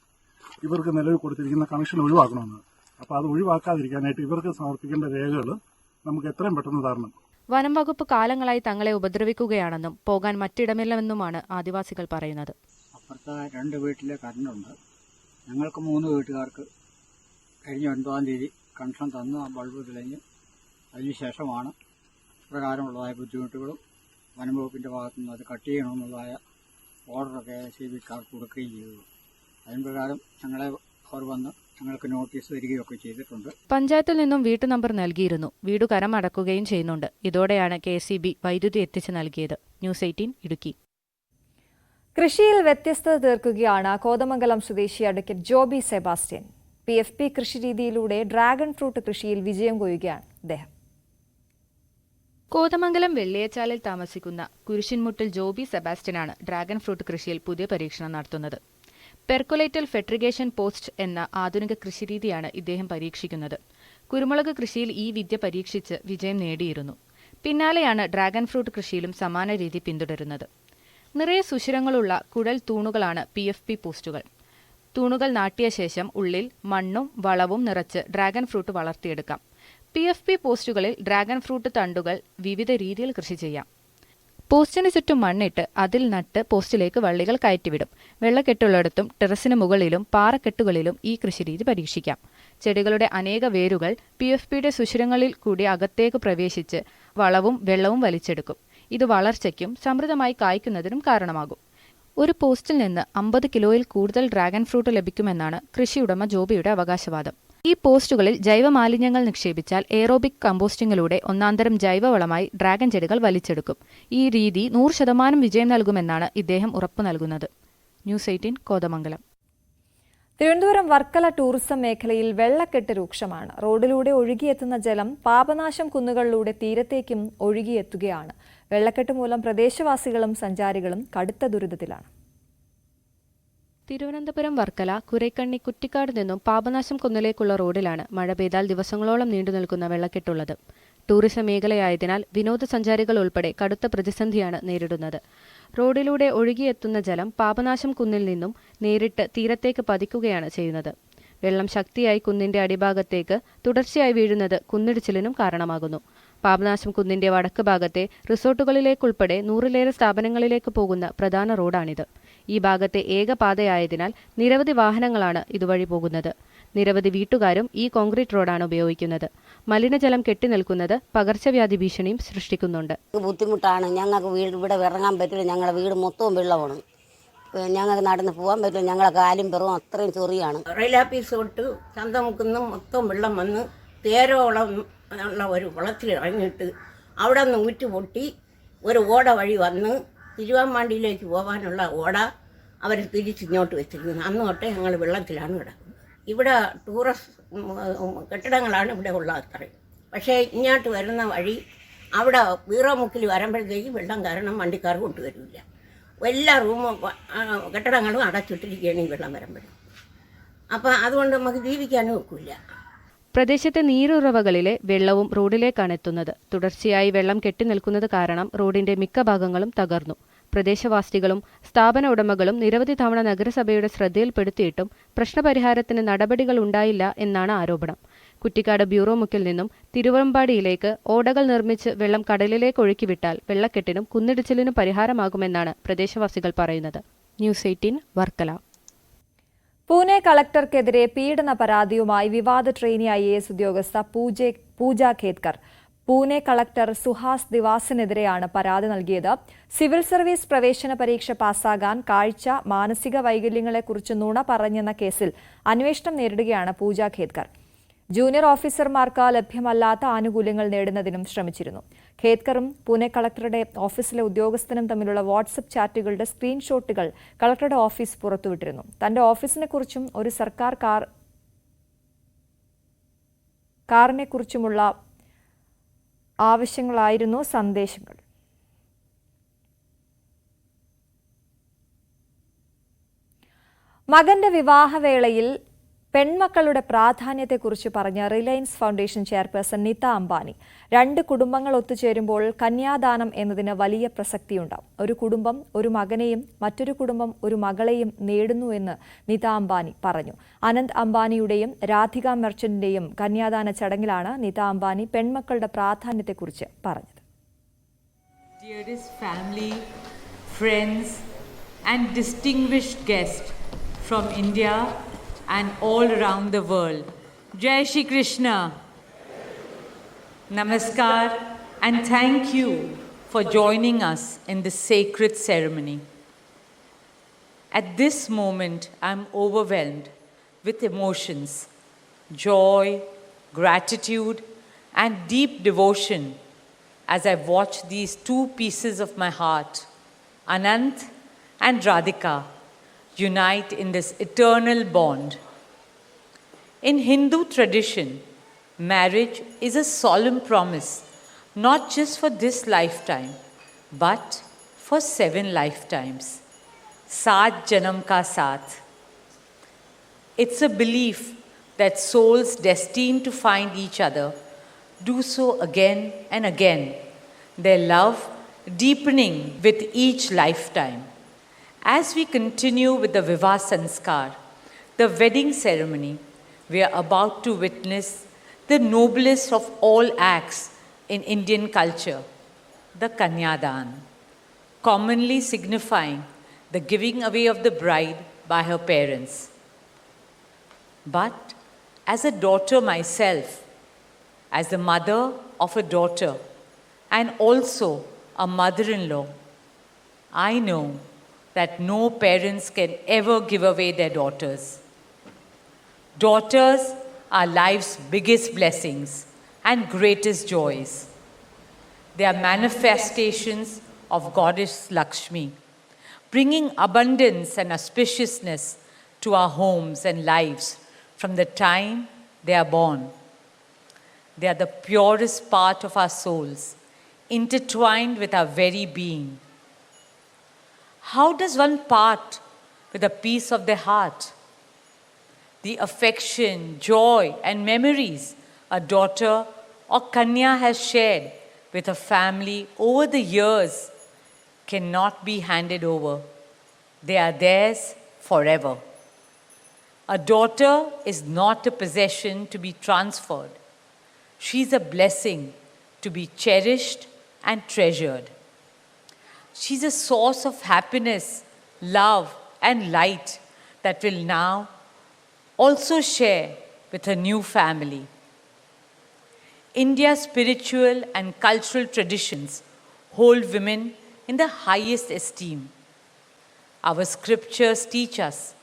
ഇവർക്ക് നിലവിൽ കൊടുത്തിരിക്കുന്ന കണക്ഷൻ ഒഴിവാക്കണമെന്ന്. അപ്പോൾ അത് ഒഴിവാക്കാതിരിക്കാനായിട്ട് ഇവർക്ക് സമർപ്പിക്കേണ്ട രേഖകൾ നമുക്ക് എത്രയും പെട്ടെന്ന് തരണം. വനം വകുപ്പ് കാലങ്ങളായി തങ്ങളെ ഉപദ്രവിക്കുകയാണെന്നും പോകാൻ മറ്റിടമില്ലെന്നുമാണ് ആദിവാസികൾ പറയുന്നത്. അപ്പുറത്തെ 2 വീട്ടിലെ കറണ്ടുണ്ട്. ഞങ്ങൾക്ക് 3 വീട്ടുകാർക്ക് കഴിഞ്ഞ 9-ാം തീയതി കണക്ഷൻ തന്ന് ആ ബൾബ് തെളിഞ്ഞ് അതിനുശേഷമാണ് പ്രകാരമുള്ളതായ ബുദ്ധിമുട്ടുകളും വനം വകുപ്പിൻ്റെ ഭാഗത്തുനിന്ന് അത് കട്ട് ചെയ്യണമെന്നുള്ളതായ ഓർഡറൊക്കെ KSEBക്കാർക്ക് കൊടുക്കുകയും ചെയ്തു. അതിന് പ്രകാരം അവർ വന്ന് ഞങ്ങൾക്ക് നോട്ടീസ് തരികയൊക്കെ ചെയ്തിട്ടുണ്ട്. പഞ്ചായത്തിൽ നിന്നും വീട്ടു നമ്പർ നൽകിയിരുന്നു. വീടു കരമടക്കുകയും ചെയ്യുന്നുണ്ട്. ഇതോടെയാണ് KSEB വൈദ്യുതി എത്തിച്ചു നൽകിയത്. ന്യൂസ് 18 ഇടുക്കി. കൃഷിയിൽ വ്യത്യസ്തത തീർക്കുകയാണ് കോതമംഗലം സ്വദേശി അഡ്വക്കേറ്റ് ജോബി സെബാസ്റ്റ്യൻ. PFP കൃഷിരീതിയിലൂടെ ഡ്രാഗൺ ഫ്രൂട്ട് കൃഷിയിൽ വിജയം കൊയ്യുകയാണ് അദ്ദേഹം. കോതമംഗലം വെള്ളിയച്ചാലിൽ താമസിക്കുന്ന കുരിശിൻമുട്ടിൽ ജോബി സെബാസ്റ്റ്യനാണ് ഡ്രാഗൺ ഫ്രൂട്ട് കൃഷിയിൽ പുതിയ പരീക്ഷണം നടത്തുന്നത്. പെർക്കുലേറ്റൽ ഫെട്രിഗേഷൻ പോസ്റ്റ് എന്ന ആധുനിക കൃഷിരീതിയാണ് ഇദ്ദേഹം പരീക്ഷിക്കുന്നത്. കുരുമുളക് കൃഷിയിൽ ഈ വിദ്യ പരീക്ഷിച്ച് വിജയം നേടിയിരുന്നു. പിന്നാലെയാണ് ഡ്രാഗൺ ഫ്രൂട്ട് കൃഷിയിലും സമാന രീതി പിന്തുടരുന്നത്. നിറയെ സുഷിരങ്ങളുള്ള കുഴൽ തൂണുകളാണ് PFP പോസ്റ്റുകൾ. തൂണുകൾ നാട്ടിയ ശേഷം ഉള്ളിൽ മണ്ണും വളവും നിറച്ച് ഡ്രാഗൺ ഫ്രൂട്ട് വളർത്തിയെടുക്കാം. PFP പോസ്റ്റുകളിൽ ഡ്രാഗൺ ഫ്രൂട്ട് തണ്ടുകൾ വിവിധ രീതിയിൽ കൃഷി ചെയ്യാം. പോസ്റ്റിന് ചുറ്റും മണ്ണിട്ട് അതിൽ നട്ട് പോസ്റ്റിലേക്ക് വള്ളികൾ കയറ്റിവിടും. വെള്ളക്കെട്ടുള്ളിടത്തും ടെറസിന് മുകളിലും പാറക്കെട്ടുകളിലും ഈ കൃഷിരീതി പരീക്ഷിക്കാം. ചെടികളുടെ അനേക വേരുകൾ PFPയുടെ സുഷിരങ്ങളിൽ കൂടി അകത്തേക്ക് പ്രവേശിച്ച് വളവും വെള്ളവും വലിച്ചെടുക്കും. ഇത് വളർച്ചയ്ക്കും സമൃദ്ധമായി കായ്ക്കുന്നതിനും കാരണമാകും. ഒരു പോസ്റ്റിൽ നിന്ന് 50 കിലോയിൽ കൂടുതൽ ഡ്രാഗൺ ഫ്രൂട്ട് ലഭിക്കുമെന്നാണ് കൃഷിയുടമ ജോബിയുടെ അവകാശവാദം. ഈ പോസ്റ്റുകളിൽ ജൈവമാലിന്യങ്ങൾ നിക്ഷേപിച്ചാൽ എയറോബിക് കമ്പോസ്റ്റിംഗിലൂടെ ഒന്നാന്തരം ജൈവവളമായി ഡ്രാഗൺ ചെടികൾ വലിച്ചെടുക്കും. ഈ രീതി 100% വിജയം നൽകുമെന്നാണ് ഇദ്ദേഹം ഉറപ്പു നൽകുന്നത്. ന്യൂസ് 18 കോതമംഗലം. തിരുവനന്തപുരം വർക്കല ടൂറിസം മേഖലയിൽ വെള്ളക്കെട്ട് രൂക്ഷമാണ്. റോഡിലൂടെ ഒഴുകിയെത്തുന്ന ജലം പാപനാശം കുന്നുകളിലൂടെ തീരത്തേക്കും ഒഴുകിയെത്തുകയാണ്. വെള്ളക്കെട്ട് മൂലം പ്രദേശവാസികളും സഞ്ചാരികളും കടുത്ത ദുരിതത്തിലാണ്. തിരുവനന്തപുരം വർക്കല കുരൈക്കണ്ണി കുറ്റിക്കാട് നിന്നും പാപനാശം കുന്നിലേക്കുള്ള റോഡിലാണ് മഴ പെയ്താൽ ദിവസങ്ങളോളം നീണ്ടുനിൽക്കുന്ന വെള്ളക്കെട്ടുള്ളത്. ടൂറിസം മേഖലയായതിനാൽ വിനോദസഞ്ചാരികൾ ഉൾപ്പെടെ കടുത്ത പ്രതിസന്ധിയാണ് നേരിടുന്നത്. റോഡിലൂടെ ഒഴുകിയെത്തുന്ന ജലം പാപനാശം കുന്നിൽ നിന്നും നേരിട്ട് തീരത്തേക്ക് പതിക്കുകയാണ് ചെയ്യുന്നത്. വെള്ളം ശക്തിയായി കുന്നിന്റെ അടിഭാഗത്തേക്ക് തുടർച്ചയായി വീഴുന്നത് കുന്നിടിച്ചിലിനും കാരണമാകുന്നു. പാപനാശം കുന്നിന്റെ വടക്ക് ഭാഗത്തെ റിസോർട്ടുകളിലേക്കുൾപ്പെടെ 100-ലേറെ സ്ഥാപനങ്ങളിലേക്ക് പോകുന്ന പ്രധാന റോഡാണിത്. ഈ ഭാഗത്തെ ഏക പാതയായതിനാൽ നിരവധി വാഹനങ്ങളാണ് ഇതുവഴി പോകുന്നത്. നിരവധി വീട്ടുകാരും ഈ കോൺക്രീറ്റ് റോഡാണ് ഉപയോഗിക്കുന്നത്. മലിനജലം കെട്ടിനിൽക്കുന്നത് പകർച്ചവ്യാധി ഭീഷണിയും സൃഷ്ടിക്കുന്നുണ്ട്. ബുദ്ധിമുട്ടാണ്. ഞങ്ങൾക്ക് ഇവിടെ ഇറങ്ങാൻ പറ്റില്ല. ഞങ്ങളുടെ വീട് മൊത്തവും വെള്ളമാണ്. ഞങ്ങൾക്ക് നടന്ന് പോകാൻ പറ്റില്ല. ഞങ്ങളെ കാലും പെറും അത്രയും ചൊറിയാണ്. റെയിൽ ഓഫീസ് തൊട്ട് ചന്തമുക്കുന്ന മൊത്തം വെള്ളം വന്ന് തേരോളം ഉള്ള ഒരു കുളത്തിൽ ഇറങ്ങിയിട്ട് അവിടെ നിന്ന് ഊറ്റ് പൊട്ടി ഒരു ഓട വഴി വന്ന് തിരുവാമ്പാണ്ടിയിലേക്ക് പോകാനുള്ള ഓട അവർ തിരിച്ചിങ്ങോട്ട് വെച്ചിരിക്കുന്നു. അന്ന് തൊട്ടേ ഞങ്ങൾ വെള്ളത്തിലാണ് കിടക്കുന്നത്. ഇവിടെ ടൂറിസ്റ്റ് കെട്ടിടങ്ങളാണ് ഇവിടെ ഉള്ളത് അത്രയും. പക്ഷേ ഇങ്ങോട്ട് വരുന്ന വഴി അവിടെ വീറമുക്കിൽ വരുമ്പോഴത്തേക്ക് വെള്ളം കാരണം വണ്ടിക്കാർ കൊണ്ടുവരില്ല. എല്ലാ റൂമും കെട്ടിടങ്ങളും അടച്ചിട്ടിരിക്കുകയാണ് ഈ വെള്ളം വരുമ്പോഴും. അപ്പം അതുകൊണ്ട് നമുക്ക് ജീവിക്കാനും ഒക്കില്ല. പ്രദേശത്തെ നീരുറവകളിലെ വെള്ളവും റോഡിലേക്കാണ് എത്തുന്നത്. തുടർച്ചയായി വെള്ളം കെട്ടിനിൽക്കുന്നത് കാരണം റോഡിന്റെ മിക്ക ഭാഗങ്ങളും തകർന്നു. പ്രദേശവാസികളും സ്ഥാപന ഉടമകളും നിരവധി തവണ നഗരസഭയുടെ ശ്രദ്ധയിൽപ്പെടുത്തിയിട്ടും പ്രശ്നപരിഹാരത്തിന് നടപടികൾ ഉണ്ടായില്ല എന്നാണ് ആരോപണം. കുറ്റിക്കാട് ബ്യൂറോ മുക്കിൽ നിന്നും തിരുവമ്പാടിയിലേക്ക് ഓടകൾ നിർമ്മിച്ച് വെള്ളം കടലിലേക്ക് ഒഴുക്കിവിട്ടാൽ വെള്ളക്കെട്ടിനും കുന്നിടിച്ചിലിനും പരിഹാരമാകുമെന്നാണ് പ്രദേശവാസികൾ പറയുന്നത്. ന്യൂസ് 18 വർക്കല. പൂനെ കളക്ടർക്കെതിരെ പീഡന പരാതിയുമായി വിവാദ ട്രെയിനി IAS ഉദ്യോഗസ്ഥ പൂജ ഖേദ്കർ പൂനെ കളക്ടർ സുഹാസ് ദിവാസിനെതിരെയാണ് പരാതി നൽകിയത്. സിവിൽ സർവീസ് പ്രവേശന പരീക്ഷ പാസ്സാകാൻ കാഴ്ച, മാനസിക വൈകല്യങ്ങളെക്കുറിച്ച് നുണ പറഞ്ഞെന്ന കേസിൽ അന്വേഷണം നേരിടുകയാണ് പൂജ ഖേദ്കർ. ജൂനിയർ ഓഫീസർമാർക്ക് ലഭ്യമല്ലാത്ത ആനുകൂല്യങ്ങൾ നേടുന്നതിനും ശ്രമിച്ചിരുന്നു. ഖേദ്കറും പൂനെ കളക്ടറുടെ ഓഫീസിലെ ഉദ്യോഗസ്ഥനും തമ്മിലുള്ള വാട്സപ്പ് ചാറ്റുകളുടെ സ്ക്രീൻഷോട്ടുകൾ കളക്ടറുടെ ഓഫീസ് പുറത്തുവിട്ടിരുന്നു. തന്റെ ഓഫീസിനെക്കുറിച്ചും ഒരു സർക്കാർ കാറിനെക്കുറിച്ചുമുള്ള ആവശ്യങ്ങളായിരുന്നു സന്ദേശങ്ങൾ. മകന്റെ വിവാഹവേളയിൽ പെൺമക്കളുടെ പ്രാധാന്യത്തെക്കുറിച്ച് പറഞ്ഞ Reliance Foundation chairperson Nita Ambani, 2 കുടുംബങ്ങൾ ഒത്തുചേരുമ്പോൾ കന്യാദാനം എന്നതിന് വലിയ പ്രസക്തിയുണ്ടാവും. ഒരു കുടുംബം ഒരു മകനെയും മറ്റൊരു കുടുംബം ഒരു മകളെയും നേടുന്നു എന്ന് നിത അംബാനി പറഞ്ഞു. അനന്ത് അംബാനിയുടെയും രാധിക മെർച്ചന്റിന്റെയും കന്യാദാന ചടങ്ങിലാണ് നിത അംബാനി പെൺമക്കളുടെ പ്രാധാന്യത്തെക്കുറിച്ച് പറഞ്ഞത്. Dearest family, friends and distinguished guests from India and all around the world. Jai Shri Krishna. Namaskar and thank you for joining us in this sacred ceremony. At this moment, I'm overwhelmed with emotions, joy, gratitude, and deep devotion as I watch these 2 pieces of my heart, Anant and Radhika, unite in this eternal bond. In Hindu tradition, marriage is a solemn promise, not just for this lifetime, but for 7 lifetimes. 7 janam ka saath. It's a belief that souls destined to find each other do so again and again, their love deepening with each lifetime. As we continue with the Vivah Sanskar, the wedding ceremony, we are about to witness the noblest of all acts in Indian culture, the Kanyadan, commonly signifying the giving away of the bride by her parents. But as a daughter myself, as the mother of a daughter and also a mother-in-law, I know that no parents can ever give away their daughters. Daughters are life's biggest blessings and greatest joys. They are manifestations of Goddess Lakshmi, bringing abundance and auspiciousness to our homes and lives from the time they are born. They are the purest part of our souls, intertwined with our very being. How does one part with a piece of their heart? The affection, joy, and memories a daughter or Kanya has shared with her family over the years cannot be handed over. They are theirs forever. A daughter is not a possession to be transferred. She is a blessing to be cherished and treasured. She's a source of happiness, love, and light that will now also share with her new family. India's spiritual and cultural traditions hold women in the highest esteem. Our scriptures teach us,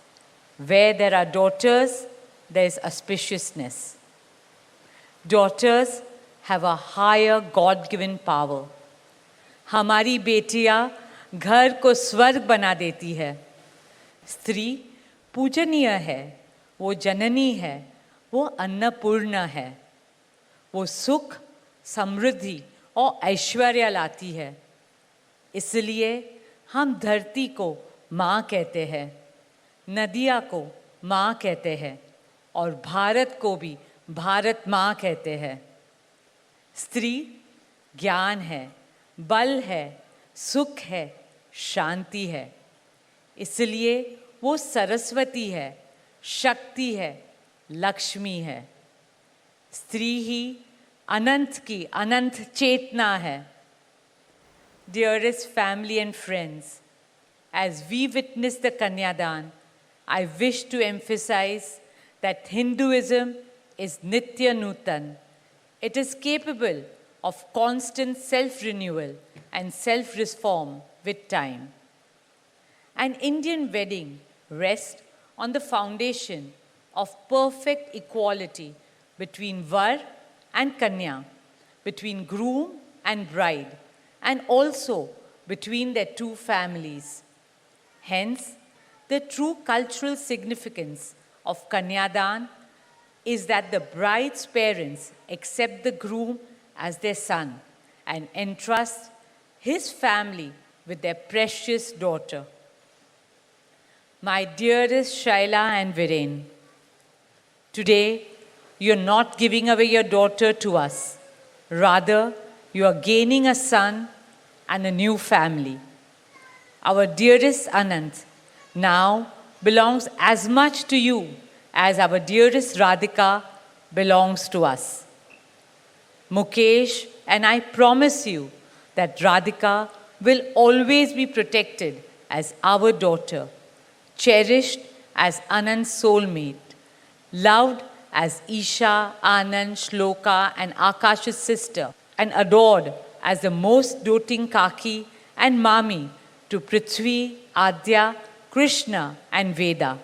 where there are daughters, there is auspiciousness. Daughters have a higher God-given power. हमारी बेटियां घर को स्वर्ग बना देती है. स्त्री पूजनीय है, वो जननी है, वो अन्नपूर्णा है. वो सुख, समृद्धि और ऐश्वर्य लाती है. इसलिए हम धरती को माँ कहते हैं, नदिया को माँ कहते हैं और भारत को भी भारत माँ कहते हैं. स्त्री ज्ञान है, बल है, सुख है, शांति है. इसलिए वो सरस्वती है, शक्ति है, लक्ष्मी है. स्त्री ही अनंत की अनंत चेतना है. Dearest family and friends, as we witness the Kanyadan, I wish to emphasize that Hinduism is Nitya Nutan. It is capable of constant self-renewal and self-reform with time. An Indian wedding rests on the foundation of perfect equality between Var and Kanya, between groom and bride, and also between their two families. Hence, the true cultural significance of Kanyadan is that the bride's parents accept the groom as their son and entrust his family with their precious daughter. My dearest Shaila and Viren, today you're not giving away your daughter to us. Rather, you are gaining a son and a new family. Our dearest Anant now belongs as much to you as our dearest Radhika belongs to us. Mukesh and I promise you that Radhika will always be protected as our daughter, cherished as Anand's soulmate, loved as Isha, Anand, Shloka and Akash's sister, and adored as the most doting Kaki and Mami to Prithvi, Adya, Krishna and Veda.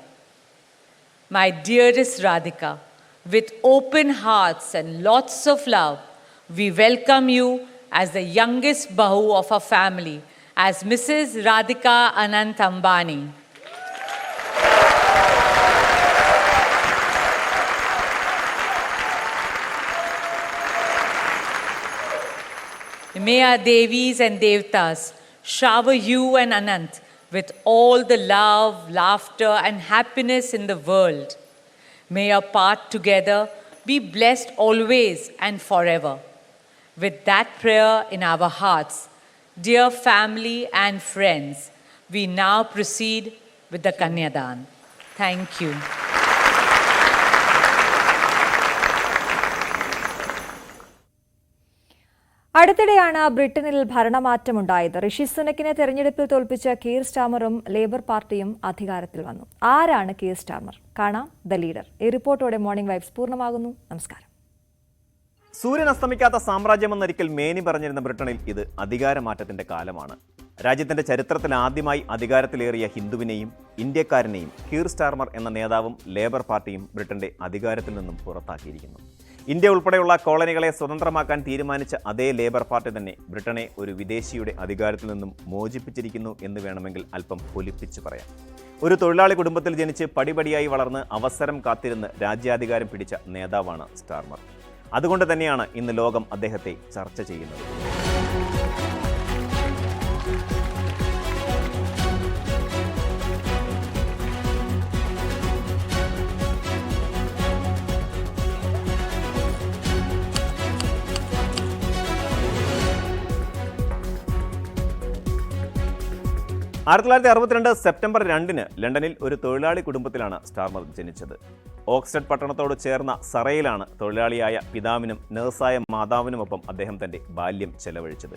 My dearest Radhika, with open hearts and lots of love, we welcome you as the youngest Bahu of our family, as Mrs. Radhika Anant Ambani. May our Devis and Devtas shower you and Anant with all the love, laughter, and happiness in the world. May your path together be blessed always and forever. With that prayer in our hearts, dear family and friends, we now proceed with the Kanyadan. Thank you. അടുത്തിടെയാണ് ബ്രിട്ടനിൽ ഭരണമാറ്റമുണ്ടായത്. ഋഷി സുനക്കിനെ തെരഞ്ഞെടുപ്പിൽ തോൽപ്പിച്ച കീർ സ്റ്റാമറും ലേബർ പാർട്ടിയും അധികാരത്തിൽ വന്നു. ആരാണ് കീർ സ്റ്റാമർ? കാണാം ദ ലീഡർ. ഈ റിപ്പോർട്ടോടെ മോർണിംഗ് വൈബ്സ് പൂർണ്ണമാകുന്നു. നമസ്കാരം. സൂര്യൻ അസ്തമിക്കാത്ത സാമ്രാജ്യമെന്നൊരിക്കൽ മേനി പറഞ്ഞിരുന്ന ബ്രിട്ടനിൽ ഇത് അധികാരമാറ്റത്തിന്റെ കാലമാണ്. രാജ്യത്തിന്റെ ചരിത്രത്തിൽ ആദ്യമായി അധികാരത്തിലേറിയ ഹിന്ദുവിനെയും ഇന്ത്യക്കാരനെയും കീർ സ്റ്റാർമർ എന്ന നേതാവും ലേബർ പാർട്ടിയും ബ്രിട്ടന്റെ അധികാരത്തിൽ നിന്നും പുറത്താക്കിയിരിക്കുന്നു. ഇന്ത്യ ഉൾപ്പെടെയുള്ള കോളനികളെ സ്വതന്ത്രമാക്കാൻ തീരുമാനിച്ച അതേ ലേബർ പാർട്ടി തന്നെ ബ്രിട്ടനെ ഒരു വിദേശിയുടെ അധികാരത്തിൽ നിന്നും മോചിപ്പിച്ചിരിക്കുന്നു എന്ന് വേണമെങ്കിൽ അല്പം പൊലിപ്പിച്ച് പറയാം. ഒരു തൊഴിലാളി കുടുംബത്തിൽ ജനിച്ച് പടിപടിയായി വളർന്ന് അവസരം കാത്തിരുന്ന് രാജ്യാധികാരം പിടിച്ച നേതാവാണ് സ്റ്റാർമർ. അതുകൊണ്ട് തന്നെയാണ് ഇന്ന് ലോകം അദ്ദേഹത്തെ ചർച്ച ചെയ്യുന്നത്. ആയിരത്തി 1962 സെപ്റ്റംബർ 2 ലണ്ടനിൽ ഒരു തൊഴിലാളി കുടുംബത്തിലാണ് സ്റ്റാർമർ ജനിച്ചത്. ഓക്സ്ഫഡ് പട്ടണത്തോട് ചേർന്ന സറയിലാണ് തൊഴിലാളിയായ പിതാവിനും നഴ്സായ മാതാവിനുമൊപ്പം അദ്ദേഹം തന്റെ ബാല്യം ചെലവഴിച്ചത്.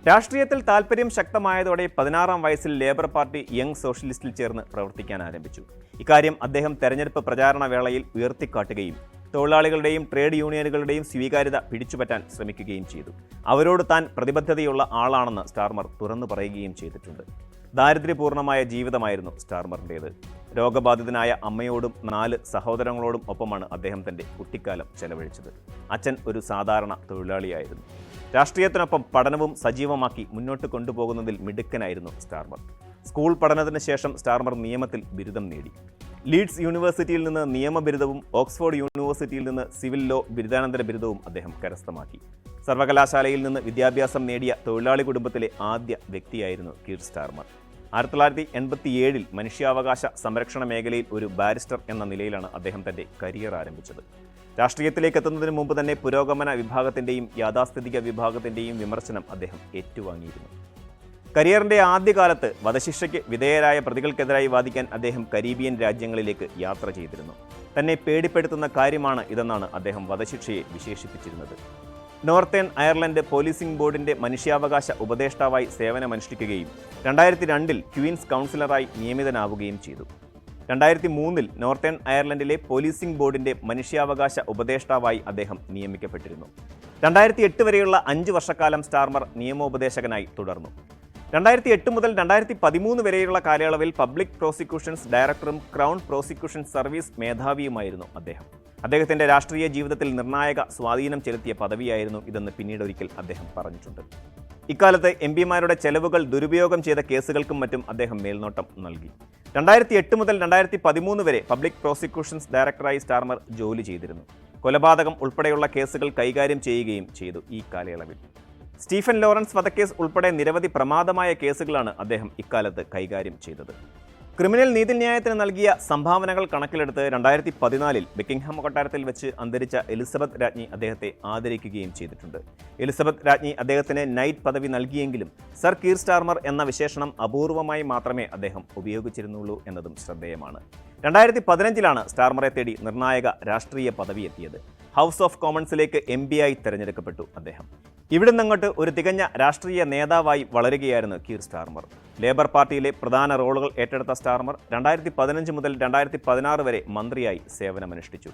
രാഷ്ട്രീയത്തിൽ താൽപ്പര്യം ശക്തമായതോടെ 16-ാം വയസ്സിൽ ലേബർ പാർട്ടി യങ് സോഷ്യലിസ്റ്റിൽ ചേർന്ന് പ്രവർത്തിക്കാൻ ആരംഭിച്ചു. ഇക്കാര്യം അദ്ദേഹം തെരഞ്ഞെടുപ്പ് പ്രചാരണ വേളയിൽ ഉയർത്തിക്കാട്ടുകയും തൊഴിലാളികളുടെയും ട്രേഡ് യൂണിയനുകളുടെയും സ്വീകാര്യത പിടിച്ചുപറ്റാൻ ശ്രമിക്കുകയും ചെയ്തു. അവരോട് താൻ പ്രതിബദ്ധതയുള്ള ആളാണെന്ന് സ്റ്റാർമർ തുറന്നു പറയുകയും ചെയ്തിട്ടുണ്ട്. ദാരിദ്ര്യപൂർണമായ ജീവിതമായിരുന്നു സ്റ്റാർമറിൻ്റേത്. രോഗബാധിതനായ അമ്മയോടും 4 സഹോദരങ്ങളോടും ഒപ്പമാണ് അദ്ദേഹം തൻ്റെ കുട്ടിക്കാലം ചെലവഴിച്ചത്. അച്ഛൻ ഒരു സാധാരണ തൊഴിലാളിയായിരുന്നു. രാഷ്ട്രീയത്തിനൊപ്പം പഠനവും സജീവമാക്കി മുന്നോട്ട് കൊണ്ടുപോകുന്നതിൽ മിടുക്കനായിരുന്നു സ്റ്റാർമർ. സ്കൂൾ പഠനത്തിന് ശേഷം സ്റ്റാർമർ നിയമത്തിൽ ബിരുദം നേടി. ലീഡ്സ് യൂണിവേഴ്സിറ്റിയിൽ നിന്ന് നിയമബിരുദവും ഓക്സ്ഫോർഡ് യൂണിവേഴ്സിറ്റിയിൽ നിന്ന് സിവിൽ ലോ ബിരുദാനന്തര ബിരുദവും അദ്ദേഹം കരസ്ഥമാക്കി. സർവകലാശാലയിൽ നിന്ന് വിദ്യാഭ്യാസം നേടിയ തൊഴിലാളി കുടുംബത്തിലെ ആദ്യ വ്യക്തിയായിരുന്നു കീർ സ്റ്റാർമർ. 1987 മനുഷ്യാവകാശ സംരക്ഷണ മേഖലയിൽ ഒരു ബാരിസ്റ്റർ എന്ന നിലയിലാണ് അദ്ദേഹം തൻ്റെ കരിയർ ആരംഭിച്ചത്. രാഷ്ട്രീയത്തിലേക്ക് എത്തുന്നതിന് മുമ്പ് തന്നെ പുരോഗമന വിഭാഗത്തിൻ്റെയും യാഥാസ്ഥിതിക വിഭാഗത്തിൻ്റെയും വിമർശനം അദ്ദേഹം ഏറ്റുവാങ്ങിയിരുന്നു. കരിയറിൻ്റെ ആദ്യകാലത്ത് വധശിക്ഷയ്ക്ക് വിധേയരായ പ്രതികൾക്കെതിരായി വാദിക്കാൻ അദ്ദേഹം കരീബിയൻ രാജ്യങ്ങളിലേക്ക് യാത്ര ചെയ്തിരുന്നു. തന്നെ പേടിപ്പെടുത്തുന്ന കാര്യമാണ് ഇതെന്നാണ് അദ്ദേഹം വധശിക്ഷയെ വിശേഷിപ്പിച്ചിരുന്നത്. നോർത്തേൺ അയർലൻഡ് പോലീസിംഗ് ബോർഡിൻ്റെ മനുഷ്യാവകാശ ഉപദേഷ്ടാവായി സേവനമനുഷ്ഠിക്കുകയും 2002 ക്വീൻസ് കൗൺസിലറായി നിയമിതനാവുകയും ചെയ്തു. 2003 നോർത്തേൺ അയർലൻഡിലെ പോലീസിംഗ് ബോർഡിൻ്റെ മനുഷ്യാവകാശ ഉപദേഷ്ടാവായി അദ്ദേഹം നിയമിക്കപ്പെട്ടിരുന്നു. 2008 വരെയുള്ള 5 വർഷക്കാലം സ്റ്റാർമർ നിയമോപദേശകനായി തുടർന്നു. 2008 മുതൽ 2013 വരെയുള്ള കാലയളവിൽ പബ്ലിക് പ്രോസിക്യൂഷൻസ് ഡയറക്ടറും ക്രൗൺ പ്രോസിക്യൂഷൻ സർവീസ് മേധാവിയുമായിരുന്നു അദ്ദേഹം. അദ്ദേഹത്തിൻ്റെ രാഷ്ട്രീയ ജീവിതത്തിൽ നിർണായക സ്വാധീനം ചെലുത്തിയ പദവിയായിരുന്നു ഇതെന്ന് പിന്നീട് ഒരിക്കൽ അദ്ദേഹം പറഞ്ഞിട്ടുണ്ട്. ഇക്കാലത്ത് എംപിമാരുടെ ചെലവുകൾ ദുരുപയോഗം ചെയ്ത കേസുകൾക്കും മറ്റും അദ്ദേഹം മേൽനോട്ടം നൽകി. 2008 മുതൽ 2013 വരെ പബ്ലിക് പ്രോസിക്യൂഷൻസ് ഡയറക്ടറായി സ്റ്റാർമർ ജോലി ചെയ്തിരുന്നു. കൊലപാതകം ഉൾപ്പെടെയുള്ള കേസുകൾ കൈകാര്യം ചെയ്യുകയും ചെയ്തു. ഈ കാലയളവിൽ സ്റ്റീഫൻ ലോറൻസ് വധക്കേസ് ഉൾപ്പെടെ നിരവധി പ്രമാദമായ കേസുകളാണ് അദ്ദേഹം ഇക്കാലത്ത് കൈകാര്യം ചെയ്തത്. ക്രിമിനൽ നീതിന്യായത്തിന് നൽകിയ സംഭാവനകൾ കണക്കിലെടുത്ത് 2014 ബക്കിംഗ്ഹാം കൊട്ടാരത്തിൽ വെച്ച് അന്തരിച്ച എലിസബത്ത് രാജ്ഞി അദ്ദേഹത്തെ ആദരിക്കുകയും ചെയ്തിട്ടുണ്ട്. എലിസബത്ത് രാജ്ഞി അദ്ദേഹത്തിന് നൈറ്റ് പദവി നൽകിയെങ്കിലും സർ കീർ സ്റ്റാർമർ എന്ന വിശേഷണം അപൂർവമായി മാത്രമേ അദ്ദേഹം ഉപയോഗിച്ചിരുന്നുള്ളൂ എന്നതും ശ്രദ്ധേയമാണ്. 2015 സ്റ്റാർമറെ തേടി നിർണായക രാഷ്ട്രീയ പദവി എത്തിയത്. ഹൗസ് ഓഫ് കോമൺസിലേക്ക് MP ആയി തെരഞ്ഞെടുക്കപ്പെട്ടു അദ്ദേഹം. ഇവിടെ നിന്നങ്ങോട്ട് ഒരു തികഞ്ഞ രാഷ്ട്രീയ നേതാവായി വളരുകയായിരുന്നു കീർ സ്റ്റാർമർ. ലേബർ പാർട്ടിയിലെ പ്രധാന റോളുകൾ ഏറ്റെടുത്ത സ്റ്റാർമർ 2015 മുതൽ 2016 വരെ മന്ത്രിയായി സേവനമനുഷ്ഠിച്ചു.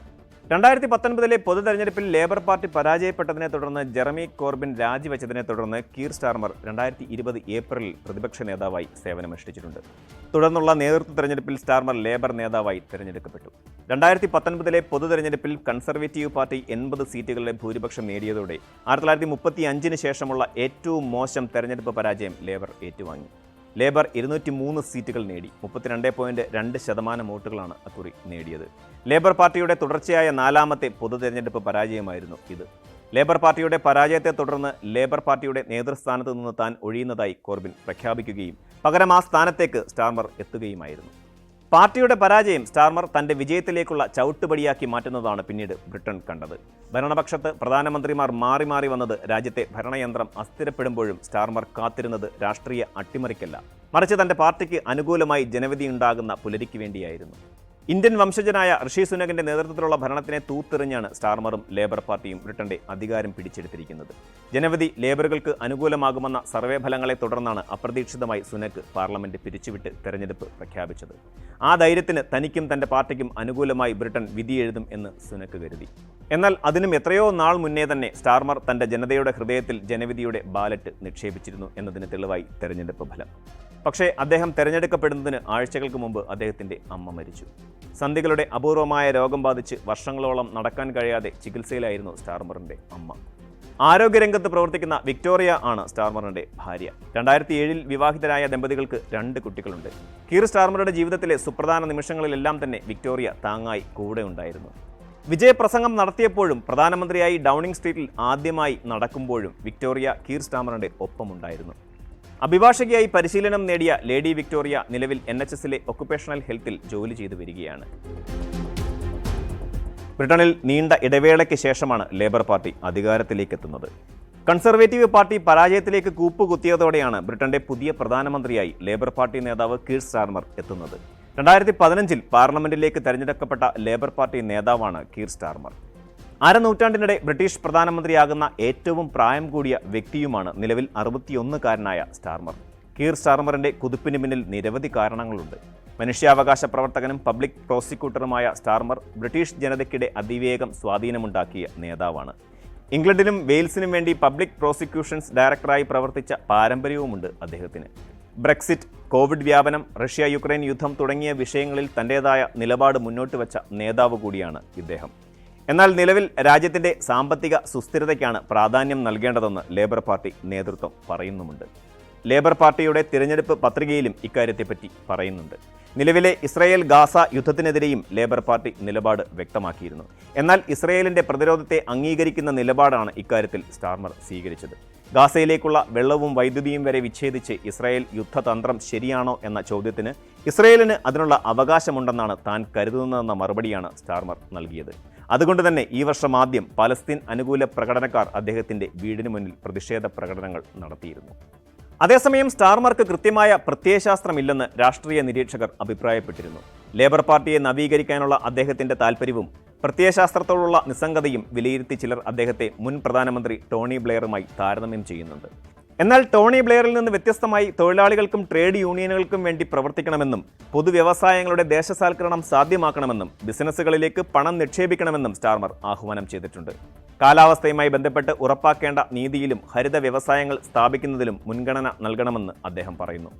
2019 പൊതു തെരഞ്ഞെടുപ്പിൽ ലേബർ പാർട്ടി പരാജയപ്പെട്ടതിനെ തുടർന്ന് ജെറമി കോർബിൻ രാജിവെച്ചതിനെ തുടർന്ന് കീർ സ്റ്റാർമർ 2020 ഏപ്രിലിൽ പ്രതിപക്ഷ നേതാവായി സേവനമനുഷ്ഠിച്ചിട്ടുണ്ട്. തുടർന്നുള്ള നേതൃത്വ തെരഞ്ഞെടുപ്പിൽ സ്റ്റാർമർ ലേബർ നേതാവായി തെരഞ്ഞെടുക്കപ്പെട്ടു. 2019 പൊതു തെരഞ്ഞെടുപ്പിൽ കൺസർവേറ്റീവ് പാർട്ടി 80 സീറ്റുകളുടെ ഭൂരിപക്ഷം നേടിയതോടെ 1935 ശേഷമുള്ള ഏറ്റവും മോശം തെരഞ്ഞെടുപ്പ് പരാജയം ലേബർ ഏറ്റുവാങ്ങി. ലേബർ 203 സീറ്റുകൾ നേടി. 32.2% വോട്ടുകളാണ് അക്കുറി നേടിയത്. ലേബർ പാർട്ടിയുടെ തുടർച്ചയായ 4ാമത്തെ പൊതു തെരഞ്ഞെടുപ്പ് പരാജയമായിരുന്നു ഇത്. ലേബർ പാർട്ടിയുടെ പരാജയത്തെ തുടർന്ന് ലേബർ പാർട്ടിയുടെ നേതൃസ്ഥാനത്ത് നിന്ന് താൻ ഒഴിയുന്നതായി കോർബിൻ പ്രഖ്യാപിക്കുകയും പകരം ആ സ്ഥാനത്തേക്ക് സ്റ്റാർമർ എത്തുകയുമായിരുന്നു. പാർട്ടിയുടെ പരാജയം സ്റ്റാർമർ തൻ്റെ വിജയത്തിലേക്കുള്ള ചവിട്ടുപടിയാക്കി മാറ്റുന്നതാണ് പിന്നീട് ബ്രിട്ടൻ കണ്ടത്. ഭരണപക്ഷത്ത് പ്രധാനമന്ത്രിമാർ മാറി മാറി വന്നത് രാജ്യത്തെ ഭരണയന്ത്രം അസ്ഥിരപ്പെടുമ്പോഴും സ്റ്റാർമർ കാത്തിരുന്നത് രാഷ്ട്രീയ അട്ടിമറിക്കല്ല, മറിച്ച് തൻ്റെ പാർട്ടിക്ക് അനുകൂലമായി ജനവിധിയുണ്ടാകുന്ന പുലരിക്ക് വേണ്ടിയായിരുന്നു. ഇന്ത്യൻ വംശജനായ ഋഷി സുനകിന്റെ നേതൃത്വത്തിലുള്ള ഭരണത്തിനെ തൂത്തെറിഞ്ഞാണ് സ്റ്റാർമറും ലേബർ പാർട്ടിയും ബ്രിട്ടന്റെ അധികാരം പിടിച്ചെടുത്തിരിക്കുന്നത്. ജനവിധി ലേബറുകൾക്ക് അനുകൂലമാകുമെന്ന സർവേ ഫലങ്ങളെ തുടർന്നാണ് അപ്രതീക്ഷിതമായി സുനക് പാർലമെന്റ് പിരിച്ചുവിട്ട് തെരഞ്ഞെടുപ്പ് പ്രഖ്യാപിച്ചത്. ആ ധൈര്യത്തിന് തനിക്കും തന്റെ പാർട്ടിക്കും അനുകൂലമായി ബ്രിട്ടൻ വിധിയെഴുതും എന്ന് സുനക് കരുതി. എന്നാൽ അതിനും എത്രയോ നാൾ മുന്നേ തന്നെ സ്റ്റാർമർ തന്റെ ജനതയുടെ ഹൃദയത്തിൽ ജനവിധിയുടെ ബാലറ്റ് നിക്ഷേപിച്ചിരുന്നു എന്നതിന് തെളിവായി തെരഞ്ഞെടുപ്പ് ഫലം. പക്ഷേ അദ്ദേഹം തെരഞ്ഞെടുക്കപ്പെടുന്നതിന് ആഴ്ചകൾക്ക് മുമ്പ് അദ്ദേഹത്തിൻ്റെ അമ്മ മരിച്ചു. സന്ധികളുടെ അപൂർവമായ രോഗം ബാധിച്ച് വർഷങ്ങളോളം നടക്കാൻ കഴിയാതെ ചികിത്സയിലായിരുന്നു സ്റ്റാർമറിൻ്റെ അമ്മ. ആരോഗ്യരംഗത്ത് പ്രവർത്തിക്കുന്ന വിക്ടോറിയ ആണ് സ്റ്റാർമറിൻ്റെ ഭാര്യ. 2007 വിവാഹിതരായ ദമ്പതികൾക്ക് 2 കുട്ടികളുണ്ട്. കീർ സ്റ്റാർമറുടെ ജീവിതത്തിലെ സുപ്രധാന നിമിഷങ്ങളിലെല്ലാം തന്നെ വിക്ടോറിയ താങ്ങായി കൂടെ ഉണ്ടായിരുന്നു. വിജയപ്രസംഗം നടത്തിയപ്പോഴും പ്രധാനമന്ത്രിയായി ഡൗണിംഗ് സ്ട്രീറ്റിൽ ആദ്യമായി നടക്കുമ്പോഴും വിക്ടോറിയ കീർ സ്റ്റാർമറിൻ്റെ ഒപ്പമുണ്ടായിരുന്നു. അഭിഭാഷകയായി പരിശീലനം നേടിയ ലേഡി വിക്ടോറിയ നിലവിൽ NHSലെ ഒക്കുപേഷണൽ ഹെൽത്തിൽ ജോലി ചെയ്തു വരികയാണ്. ബ്രിട്ടനിൽ നീണ്ട ഇടവേളയ്ക്ക് ശേഷമാണ് ലേബർ പാർട്ടി അധികാരത്തിലേക്കെത്തുന്നത്. കൺസർവേറ്റീവ് പാർട്ടി പരാജയത്തിലേക്ക് കൂപ്പുകുത്തിയതോടെയാണ് ബ്രിട്ടന്റെ പുതിയ പ്രധാനമന്ത്രിയായി ലേബർ പാർട്ടി നേതാവ് കീർ സ്റ്റാർമർ എത്തുന്നത്. 2015 പാർലമെന്റിലേക്ക് തെരഞ്ഞെടുക്കപ്പെട്ട ലേബർ പാർട്ടി നേതാവാണ് കീർ സ്റ്റാർമർ. അരനൂറ്റാണ്ടിനിടെ ബ്രിട്ടീഷ് പ്രധാനമന്ത്രിയാകുന്ന ഏറ്റവും പ്രായം കൂടിയ വ്യക്തിയുമാണ് നിലവിൽ 61കാരനായ സ്റ്റാർമർ. കീർ സ്റ്റാർമറിന്റെ കുതിപ്പിന് പിന്നിൽ നിരവധി കാരണങ്ങളുണ്ട്. മനുഷ്യാവകാശ പ്രവർത്തകനും പബ്ലിക് പ്രോസിക്യൂട്ടറുമായ സ്റ്റാർമർ ബ്രിട്ടീഷ് ജനതയ്ക്കിടെ അതിവേഗം സ്വാധീനമുണ്ടാക്കിയ നേതാവാണ്. ഇംഗ്ലണ്ടിനും വെയിൽസിനും വേണ്ടി പബ്ലിക് പ്രോസിക്യൂഷൻസ് ഡയറക്ടറായി പ്രവർത്തിച്ച പാരമ്പര്യവുമുണ്ട് അദ്ദേഹത്തിന്. ബ്രെക്സിറ്റ്, കോവിഡ് വ്യാപനം, റഷ്യ യുക്രൈൻ യുദ്ധം തുടങ്ങിയ വിഷയങ്ങളിൽ തൻ്റേതായ നിലപാട് മുന്നോട്ട് വച്ച നേതാവ് കൂടിയാണ് ഇദ്ദേഹം. എന്നാൽ നിലവിൽ രാജ്യത്തിൻ്റെ സാമ്പത്തിക സുസ്ഥിരതയ്ക്കാണ് പ്രാധാന്യം നൽകേണ്ടതെന്ന് ലേബർ പാർട്ടി നേതൃത്വം പറയുന്നുമുണ്ട്. ലേബർ പാർട്ടിയുടെ തിരഞ്ഞെടുപ്പ് പത്രികയിലും ഇക്കാര്യത്തെപ്പറ്റി പറയുന്നുണ്ട്. നിലവിലെ ഇസ്രായേൽ ഗാസ യുദ്ധത്തിനെതിരെയും ലേബർ പാർട്ടി നിലപാട് വ്യക്തമാക്കിയിരുന്നു. എന്നാൽ ഇസ്രായേലിൻ്റെ പ്രതിരോധത്തെ അംഗീകരിക്കുന്ന നിലപാടാണ് ഇക്കാര്യത്തിൽ സ്റ്റാർമർ സ്വീകരിച്ചത്. ഗാസയിലേക്കുള്ള വെള്ളവും വൈദ്യുതിയും വരെ വിച്ഛേദിച്ച് ഇസ്രായേൽ യുദ്ധതന്ത്രം ശരിയാണോ എന്ന ചോദ്യത്തിന് ഇസ്രായേലിന് അതിനുള്ള അവകാശമുണ്ടെന്നാണ് താൻ കരുതുന്നതെന്ന മറുപടിയാണ് സ്റ്റാർമർ നൽകിയത്. അതുകൊണ്ട് തന്നെ ഈ വർഷം ആദ്യം പലസ്തീൻ അനുകൂല പ്രകടനക്കാർ അദ്ദേഹത്തിൻ്റെ വീടിന് മുന്നിൽ പ്രതിഷേധ പ്രകടനങ്ങൾ നടത്തിയിരുന്നു. അതേസമയം സ്റ്റാർമർക്ക് കൃത്യമായ പ്രത്യയശാസ്ത്രമില്ലെന്ന് രാഷ്ട്രീയ നിരീക്ഷകർ അഭിപ്രായപ്പെട്ടിരുന്നു. ലേബർ പാർട്ടിയെ നവീകരിക്കാനുള്ള അദ്ദേഹത്തിൻ്റെ താൽപ്പര്യവും പ്രത്യയശാസ്ത്രത്തോടുള്ള നിസ്സംഗതയും വിലയിരുത്തി ചിലർ അദ്ദേഹത്തെ മുൻ പ്രധാനമന്ത്രി ടോണി ബ്ലെയറുമായി താരതമ്യം ചെയ്യുന്നുണ്ട്. എന്നാൽ ടോണി ബ്ലെയറിൽ നിന്ന് വ്യത്യസ്തമായി തൊഴിലാളികൾക്കും ട്രേഡ് യൂണിയനുകൾക്കും വേണ്ടി പ്രവർത്തിക്കണമെന്നും പൊതുവ്യവസായങ്ങളുടെ ദേശസാൽക്കരണം സാധ്യമാക്കണമെന്നും ബിസിനസ്സുകളിലേക്ക് പണം നിക്ഷേപിക്കണമെന്നും സ്റ്റാർമർ ആഹ്വാനം ചെയ്തിട്ടുണ്ട്. കാലാവസ്ഥയുമായി ബന്ധപ്പെട്ട് ഉറപ്പാക്കേണ്ട നീതിയിലും ഹരിത വ്യവസായങ്ങൾ സ്ഥാപിക്കുന്നതിലും മുൻഗണന നൽകണമെന്ന് അദ്ദേഹം പറയുന്നു.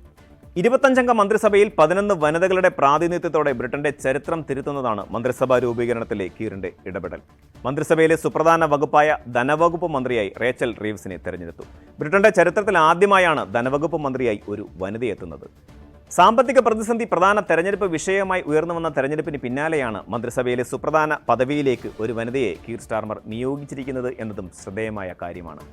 25-അംഗ മന്ത്രിസഭയിൽ 11 വനിതകളുടെ പ്രാതിനിധ്യത്തോടെ ബ്രിട്ടന്റെ ചരിത്രം തിരുത്തുന്നതാണ് മന്ത്രിസഭാ രൂപീകരണത്തിലെ കീറിന്റെ ഇടപെടൽ. മന്ത്രിസഭയിലെ സുപ്രധാന വകുപ്പായ ധനവകുപ്പ് മന്ത്രിയായി റേച്ചൽ റീവ്സിനെ തെരഞ്ഞെടുത്തു. ബ്രിട്ടന്റെ ചരിത്രത്തിൽ ആദ്യമായാണ് ധനവകുപ്പ് മന്ത്രിയായി ഒരു വനിതയെത്തുന്നത്. സാമ്പത്തിക പ്രതിസന്ധി പ്രധാന തെരഞ്ഞെടുപ്പ് വിഷയമായി ഉയർന്നു വന്ന തെരഞ്ഞെടുപ്പിന് പിന്നാലെയാണ് മന്ത്രിസഭയിലെ സുപ്രധാന പദവിയിലേക്ക് ഒരു വനിതയെ കീർ സ്റ്റാർമർ നിയോഗിച്ചിരിക്കുന്നത് എന്നതും ശ്രദ്ധേയമായ കാര്യമാണ്.